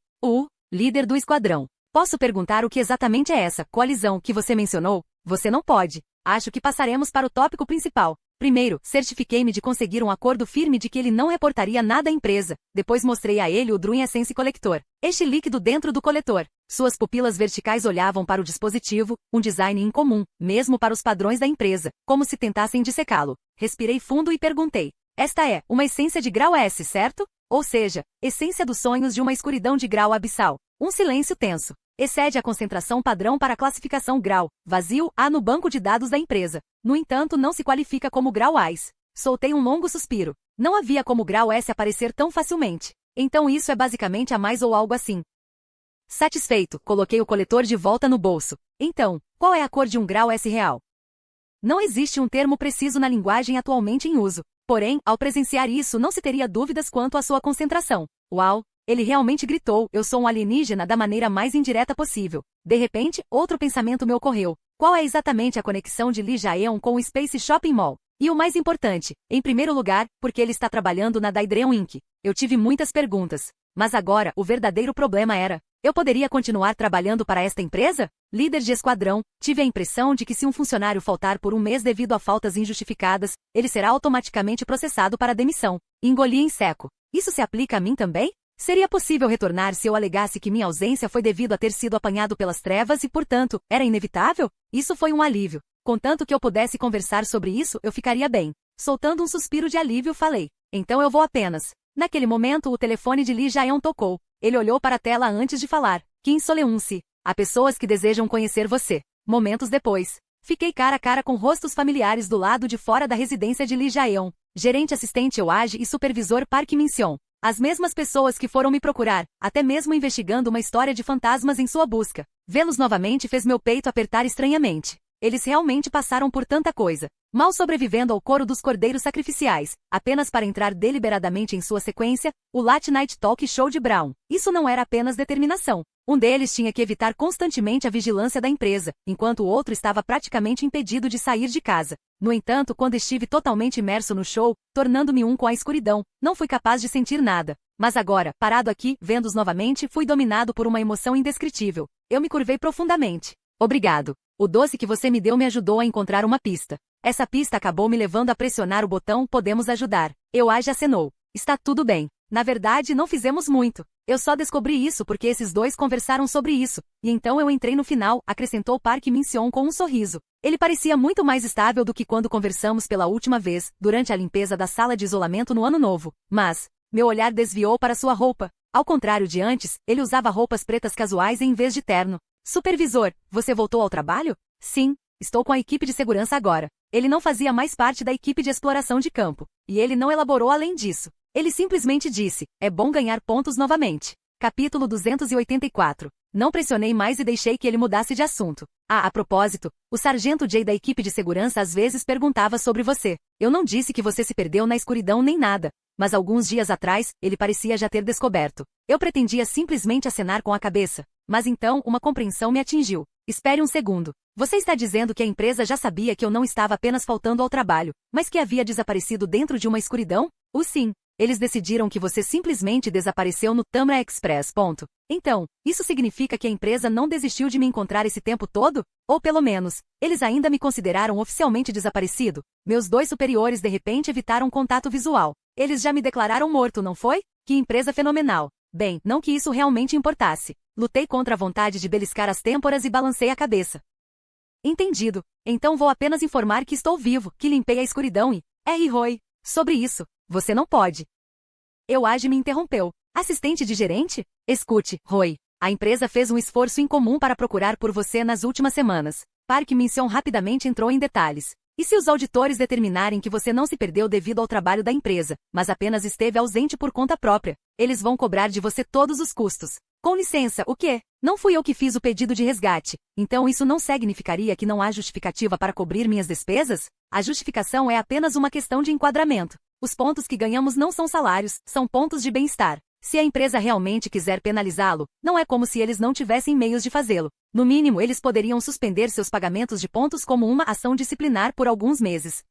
Líder do esquadrão. Posso perguntar o que exatamente é essa coalizão que você mencionou? Você não pode. Acho que passaremos para o tópico principal. Primeiro, certifiquei-me de conseguir um acordo firme de que ele não reportaria nada à empresa. Depois mostrei a ele o Dream Essence Collector. Este líquido dentro do coletor. Suas pupilas verticais olhavam para o dispositivo, um design incomum, mesmo para os padrões da empresa, como se tentassem dissecá-lo. Respirei fundo e perguntei. Esta é uma essência de grau S, certo? Ou seja, essência dos sonhos de uma escuridão de grau abissal. Um silêncio tenso. Excede a concentração padrão para a classificação grau, vazio, A no banco de dados da empresa. No entanto, não se qualifica como grau AIS. Soltei um longo suspiro. Não havia como grau S aparecer tão facilmente. Então isso é basicamente a mais ou algo assim. Satisfeito, coloquei o coletor de volta no bolso. Então, qual é a cor de um grau S real? Não existe um termo preciso na linguagem atualmente em uso. Porém, ao presenciar isso, não se teria dúvidas quanto à sua concentração. Uau! Ele realmente gritou, eu sou um alienígena da maneira mais indireta possível. De repente, outro pensamento me ocorreu. Qual é exatamente a conexão de Lee Jae-yong com o Space Shopping Mall? E o mais importante, em primeiro lugar, porque ele está trabalhando na Daedreon Inc. Eu tive muitas perguntas. Mas agora, o verdadeiro problema era, eu poderia continuar trabalhando para esta empresa? Líder de esquadrão, tive a impressão de que se um funcionário faltar por um mês devido a faltas injustificadas, ele será automaticamente processado para demissão. Engoli em seco. Isso se aplica a mim também? Seria possível retornar se eu alegasse que minha ausência foi devido a ter sido apanhado pelas trevas e, portanto, era inevitável? Isso foi um alívio. Contanto que eu pudesse conversar sobre isso, eu ficaria bem. Soltando um suspiro de alívio, falei. Então eu vou apenas. Naquele momento, o telefone de Lee Jae-yong tocou. Ele olhou para a tela antes de falar. Kim Soleunce. Há pessoas que desejam conhecer você. Momentos depois. Fiquei cara a cara com rostos familiares do lado de fora da residência de Lee Jae-yong. Gerente assistente Oage e supervisor Park Min-seon. As mesmas pessoas que foram me procurar, até mesmo investigando uma história de fantasmas em sua busca. Vê-los novamente fez meu peito apertar estranhamente. Eles realmente passaram por tanta coisa. Mal sobrevivendo ao coro dos cordeiros sacrificiais, apenas para entrar deliberadamente em sua sequência, o Late Night Talk Show de Brown. Isso não era apenas determinação. Um deles tinha que evitar constantemente a vigilância da empresa, enquanto o outro estava praticamente impedido de sair de casa. No entanto, quando estive totalmente imerso no show, tornando-me um com a escuridão, não fui capaz de sentir nada. Mas agora, parado aqui, vendo-os novamente, fui dominado por uma emoção indescritível. Eu me curvei profundamente. Obrigado. O doce que você me deu me ajudou a encontrar uma pista. Essa pista acabou me levando a pressionar o botão Podemos ajudar. Oage acenou. Está tudo bem. Na verdade, não fizemos muito. Eu só descobri isso porque esses dois conversaram sobre isso, e então eu entrei no final, acrescentou Park Min-seon com um sorriso. Ele parecia muito mais estável do que quando conversamos pela última vez, durante a limpeza da sala de isolamento no ano novo. Mas, meu olhar desviou para sua roupa. Ao contrário de antes, ele usava roupas pretas casuais em vez de terno. Supervisor, você voltou ao trabalho? Sim, estou com a equipe de segurança agora. Ele não fazia mais parte da equipe de exploração de campo. E ele não elaborou além disso. Ele simplesmente disse, é bom ganhar pontos novamente. Capítulo 284. Não pressionei mais e deixei que ele mudasse de assunto. A propósito, o sargento Jay da equipe de segurança às vezes perguntava sobre você. Eu não disse que você se perdeu na escuridão nem nada. Mas alguns dias atrás, ele parecia já ter descoberto. Eu pretendia simplesmente acenar com a cabeça. Mas então, uma compreensão me atingiu. Espere um segundo. Você está dizendo que a empresa já sabia que eu não estava apenas faltando ao trabalho, mas que havia desaparecido dentro de uma escuridão? Sim. Eles decidiram que você simplesmente desapareceu no Tamra Express. Então, isso significa que a empresa não desistiu de me encontrar esse tempo todo? Ou pelo menos, eles ainda me consideraram oficialmente desaparecido? Meus dois superiores de repente evitaram contato visual. Eles já me declararam morto, não foi? Que empresa fenomenal. Bem, não que isso realmente importasse. Lutei contra a vontade de beliscar as têmporas e balancei a cabeça. Entendido. Então vou apenas informar que estou vivo, que limpei a escuridão e... Roy. Sobre isso, você não pode. Oage me interrompeu. Assistente de gerente? Escute, Roy. A empresa fez um esforço incomum para procurar por você nas últimas semanas. Park Min-seon rapidamente entrou em detalhes. E se os auditores determinarem que você não se perdeu devido ao trabalho da empresa, mas apenas esteve ausente por conta própria, eles vão cobrar de você todos os custos. Com licença, o quê? Não fui eu que fiz o pedido de resgate. Então isso não significaria que não há justificativa para cobrir minhas despesas? A justificação é apenas uma questão de enquadramento. Os pontos que ganhamos não são salários, são pontos de bem-estar. Se a empresa realmente quiser penalizá-lo, não é como se eles não tivessem meios de fazê-lo. No mínimo, eles poderiam suspender seus pagamentos de pontos como uma ação disciplinar por alguns meses.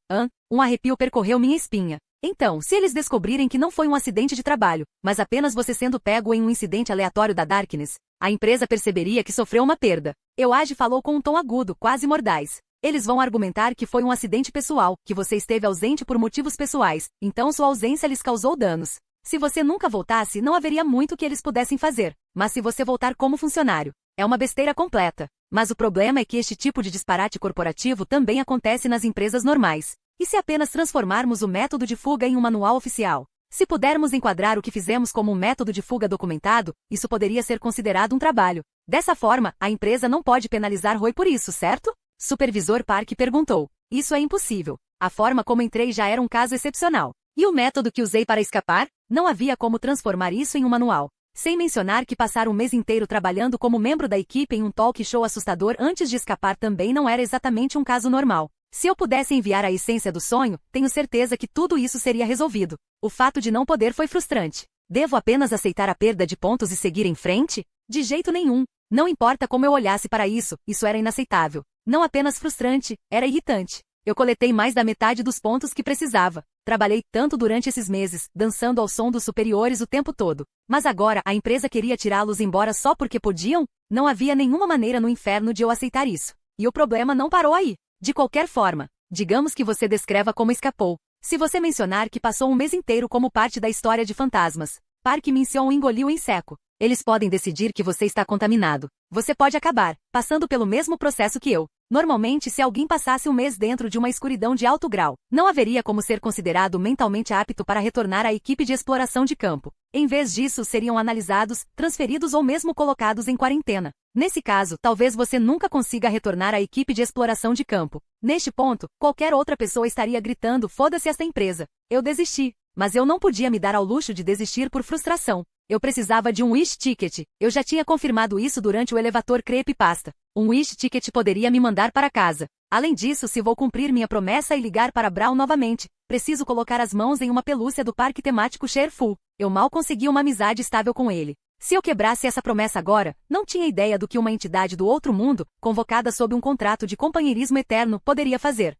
Um arrepio percorreu minha espinha. Então, se eles descobrirem que não foi um acidente de trabalho, mas apenas você sendo pego em um incidente aleatório da Darkness, a empresa perceberia que sofreu uma perda. Oage falou com um tom agudo, quase mordaz. Eles vão argumentar que foi um acidente pessoal, que você esteve ausente por motivos pessoais, então sua ausência lhes causou danos. Se você nunca voltasse, não haveria muito que eles pudessem fazer, mas se você voltar como funcionário, é uma besteira completa. Mas o problema é que este tipo de disparate corporativo também acontece nas empresas normais. E se apenas transformarmos o método de fuga em um manual oficial? Se pudermos enquadrar o que fizemos como um método de fuga documentado, isso poderia ser considerado um trabalho. Dessa forma, a empresa não pode penalizar Roy por isso, certo? Supervisor Park perguntou. Isso é impossível. A forma como entrei já era um caso excepcional. E o método que usei para escapar? Não havia como transformar isso em um manual. Sem mencionar que passar um mês inteiro trabalhando como membro da equipe em um talk show assustador antes de escapar também não era exatamente um caso normal. Se eu pudesse enviar a essência do sonho, tenho certeza que tudo isso seria resolvido. O fato de não poder foi frustrante. Devo apenas aceitar a perda de pontos e seguir em frente? De jeito nenhum. Não importa como eu olhasse para isso, isso era inaceitável. Não apenas frustrante, era irritante. Eu coletei mais da metade dos pontos que precisava. Trabalhei tanto durante esses meses, dançando ao som dos superiores o tempo todo. Mas agora a empresa queria tirá-los embora só porque podiam? Não havia nenhuma maneira no inferno de eu aceitar isso. E o problema não parou aí. De qualquer forma, digamos que você descreva como escapou. Se você mencionar que passou um mês inteiro como parte da história de fantasmas, Park Min-seon engoliu em seco. Eles podem decidir que você está contaminado. Você pode acabar passando pelo mesmo processo que eu. Normalmente, se alguém passasse um mês dentro de uma escuridão de alto grau, não haveria como ser considerado mentalmente apto para retornar à equipe de exploração de campo. Em vez disso, seriam analisados, transferidos ou mesmo colocados em quarentena. Nesse caso, talvez você nunca consiga retornar à equipe de exploração de campo. Neste ponto, qualquer outra pessoa estaria gritando: foda-se esta empresa. Eu desisti. Mas eu não podia me dar ao luxo de desistir por frustração. Eu precisava de um wish ticket. Eu já tinha confirmado isso durante o elevador creepypasta. Um wish ticket poderia me mandar para casa. Além disso, se vou cumprir minha promessa e ligar para Brown novamente, preciso colocar as mãos em uma pelúcia do parque temático Sherful. Eu mal consegui uma amizade estável com ele. Se eu quebrasse essa promessa agora, não tinha ideia do que uma entidade do outro mundo, convocada sob um contrato de companheirismo eterno, poderia fazer.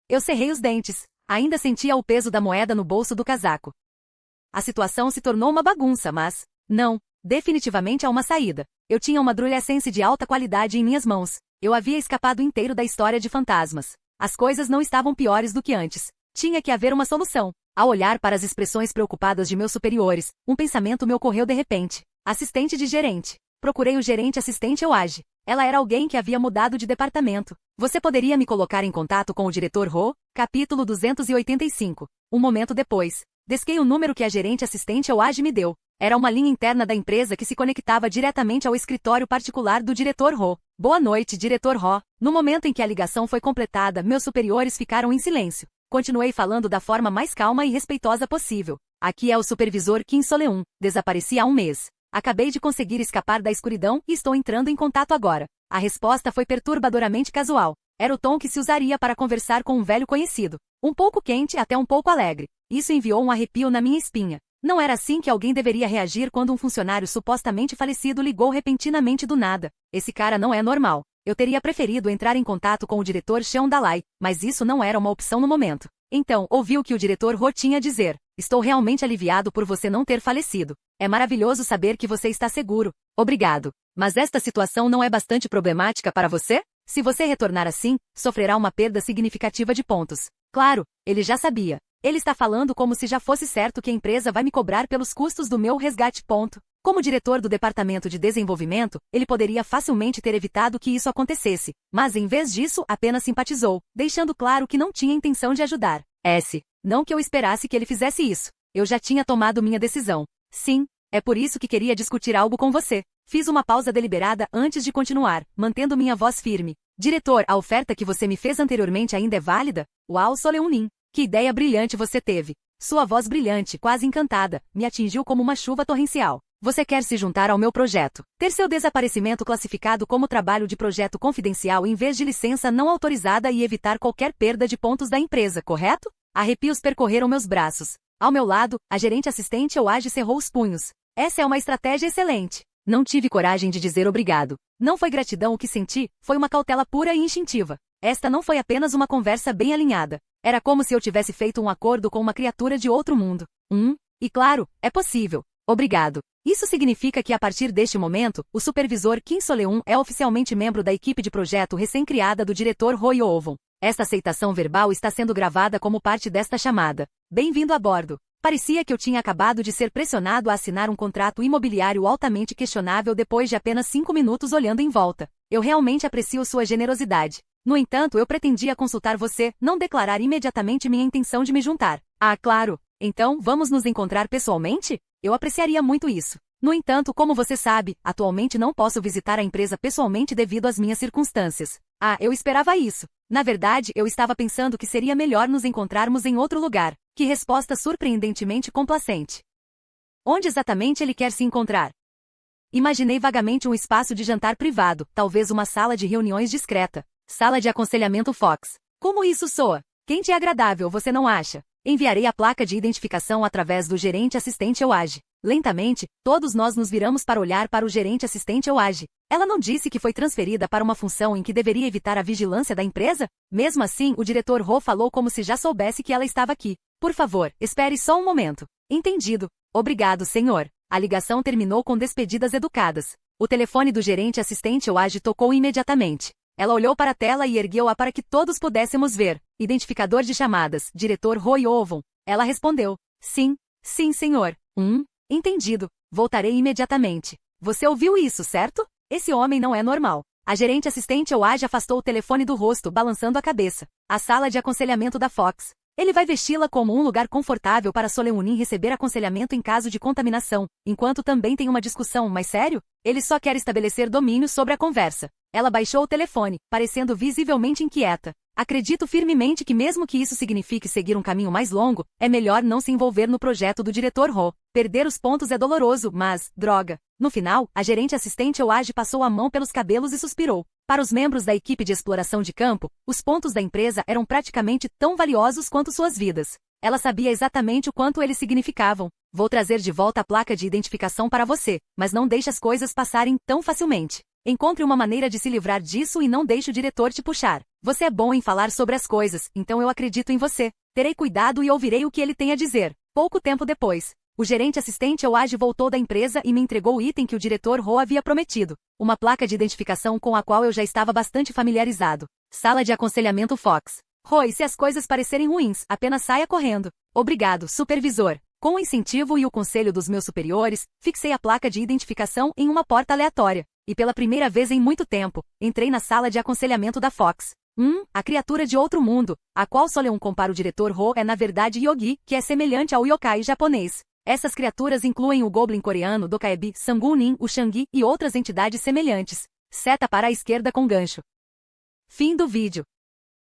Eu cerrei os dentes. Ainda sentia o peso da moeda no bolso do casaco. A situação se tornou uma bagunça, mas... não, definitivamente há uma saída. Eu tinha uma Drulescence de alta qualidade em minhas mãos. Eu havia escapado inteiro da história de fantasmas. As coisas não estavam piores do que antes. Tinha que haver uma solução. Ao olhar para as expressões preocupadas de meus superiores, um pensamento me ocorreu de repente. Assistente de gerente. Procurei o gerente assistente Oage. Ela era alguém que havia mudado de departamento. Você poderia me colocar em contato com o diretor Ho? Capítulo 285. Um momento depois, desquei o número que a gerente assistente Oage me deu. Era uma linha interna da empresa que se conectava diretamente ao escritório particular do diretor Ho. Boa noite, diretor Ho. No momento em que a ligação foi completada, meus superiores ficaram em silêncio. Continuei falando da forma mais calma e respeitosa possível. Aqui é o supervisor Kim Soleun. Desapareci há um mês. Acabei de conseguir escapar da escuridão e estou entrando em contato agora. A resposta foi perturbadoramente casual. Era o tom que se usaria para conversar com um velho conhecido. Um pouco quente até um pouco alegre. Isso enviou um arrepio na minha espinha. Não era assim que alguém deveria reagir quando um funcionário supostamente falecido ligou repentinamente do nada. Esse cara não é normal. Eu teria preferido entrar em contato com o diretor Sean Dalai, mas isso não era uma opção no momento. Então, ouvi o que o diretor Ho tinha a dizer. Estou realmente aliviado por você não ter falecido. É maravilhoso saber que você está seguro. Obrigado. Mas esta situação não é bastante problemática para você? Se você retornar assim, sofrerá uma perda significativa de pontos. Claro, ele já sabia. Ele está falando como se já fosse certo que a empresa vai me cobrar pelos custos do meu resgate. Como diretor do departamento de desenvolvimento, ele poderia facilmente ter evitado que isso acontecesse, mas em vez disso, apenas simpatizou, deixando claro que não tinha intenção de ajudar. Não que eu esperasse que ele fizesse isso. Eu já tinha tomado minha decisão. Sim, é por isso que queria discutir algo com você. Fiz uma pausa deliberada antes de continuar, mantendo minha voz firme. Diretor, a oferta que você me fez anteriormente ainda é válida? Uau, Soleun. Que ideia brilhante você teve. Sua voz brilhante, quase encantada, me atingiu como uma chuva torrencial. Você quer se juntar ao meu projeto. Ter seu desaparecimento classificado como trabalho de projeto confidencial em vez de licença não autorizada e evitar qualquer perda de pontos da empresa, correto? Arrepios percorreram meus braços. Ao meu lado, a gerente assistente Oage cerrou os punhos. Essa é uma estratégia excelente. Não tive coragem de dizer obrigado. Não foi gratidão o que senti, foi uma cautela pura e instintiva. Esta não foi apenas uma conversa bem alinhada. Era como se eu tivesse feito um acordo com uma criatura de outro mundo. E claro, é possível. Obrigado. Isso significa que a partir deste momento, o supervisor Kim Soleun é oficialmente membro da equipe de projeto recém-criada do diretor Roy Ovon. Esta aceitação verbal está sendo gravada como parte desta chamada. Bem-vindo a bordo. Parecia que eu tinha acabado de ser pressionado a assinar um contrato imobiliário altamente questionável depois de apenas 5 minutos olhando em volta. Eu realmente aprecio sua generosidade. No entanto, eu pretendia consultar você, não declarar imediatamente minha intenção de me juntar. Ah, claro. Então, vamos nos encontrar pessoalmente? Eu apreciaria muito isso. No entanto, como você sabe, atualmente não posso visitar a empresa pessoalmente devido às minhas circunstâncias. Ah, eu esperava isso. Na verdade, eu estava pensando que seria melhor nos encontrarmos em outro lugar. Que resposta surpreendentemente complacente. Onde exatamente ele quer se encontrar? Imaginei vagamente um espaço de jantar privado, talvez uma sala de reuniões discreta. Sala de aconselhamento Fox. Como isso soa? Quente e agradável, você não acha? Enviarei a placa de identificação através do gerente assistente Euage. Lentamente, todos nós nos viramos para olhar para o gerente assistente Euage. Ela não disse que foi transferida para uma função em que deveria evitar a vigilância da empresa? Mesmo assim, o diretor Ho falou como se já soubesse que ela estava aqui. Por favor, espere só um momento. Entendido. Obrigado, senhor. A ligação terminou com despedidas educadas. O telefone do gerente assistente Euage tocou imediatamente. Ela olhou para a tela e ergueu-a para que todos pudéssemos ver. Identificador de chamadas, diretor Roy Ovon. Ela respondeu. Sim, senhor. Entendido. Voltarei imediatamente. Você ouviu isso, certo? Esse homem não é normal. A gerente assistente Euage afastou o telefone do rosto, balançando a cabeça. A sala de aconselhamento da Fox. Ele vai vesti-la como um lugar confortável para Soleunin receber aconselhamento em caso de contaminação, enquanto também tem uma discussão, mas sério? Ele só quer estabelecer domínio sobre a conversa. Ela baixou o telefone, parecendo visivelmente inquieta. Acredito firmemente que mesmo que isso signifique seguir um caminho mais longo, é melhor não se envolver no projeto do diretor Ho. Perder os pontos é doloroso, mas, droga. No final, a gerente assistente Euage passou a mão pelos cabelos e suspirou. Para os membros da equipe de exploração de campo, os pontos da empresa eram praticamente tão valiosos quanto suas vidas. Ela sabia exatamente o quanto eles significavam. Vou trazer de volta a placa de identificação para você, mas não deixe as coisas passarem tão facilmente. Encontre uma maneira de se livrar disso e não deixe o diretor te puxar. Você é bom em falar sobre as coisas, então eu acredito em você. Terei cuidado e ouvirei o que ele tem a dizer. Pouco tempo depois, o gerente assistente Euage voltou da empresa e me entregou o item que o diretor Ho havia prometido. Uma placa de identificação com a qual eu já estava bastante familiarizado. Sala de aconselhamento Fox. Roy, se as coisas parecerem ruins, apenas saia correndo. Obrigado, supervisor. Com o incentivo e o conselho dos meus superiores, fixei a placa de identificação em uma porta aleatória. E pela primeira vez em muito tempo, entrei na sala de aconselhamento da Fox. A criatura de outro mundo, a qual Soleun compara o diretor Ho é na verdade Yogi, que é semelhante ao yokai japonês. Essas criaturas incluem o Goblin coreano Dokaebi, Sangunin, o Shangui e outras entidades semelhantes. Seta para a esquerda com gancho. Fim do vídeo.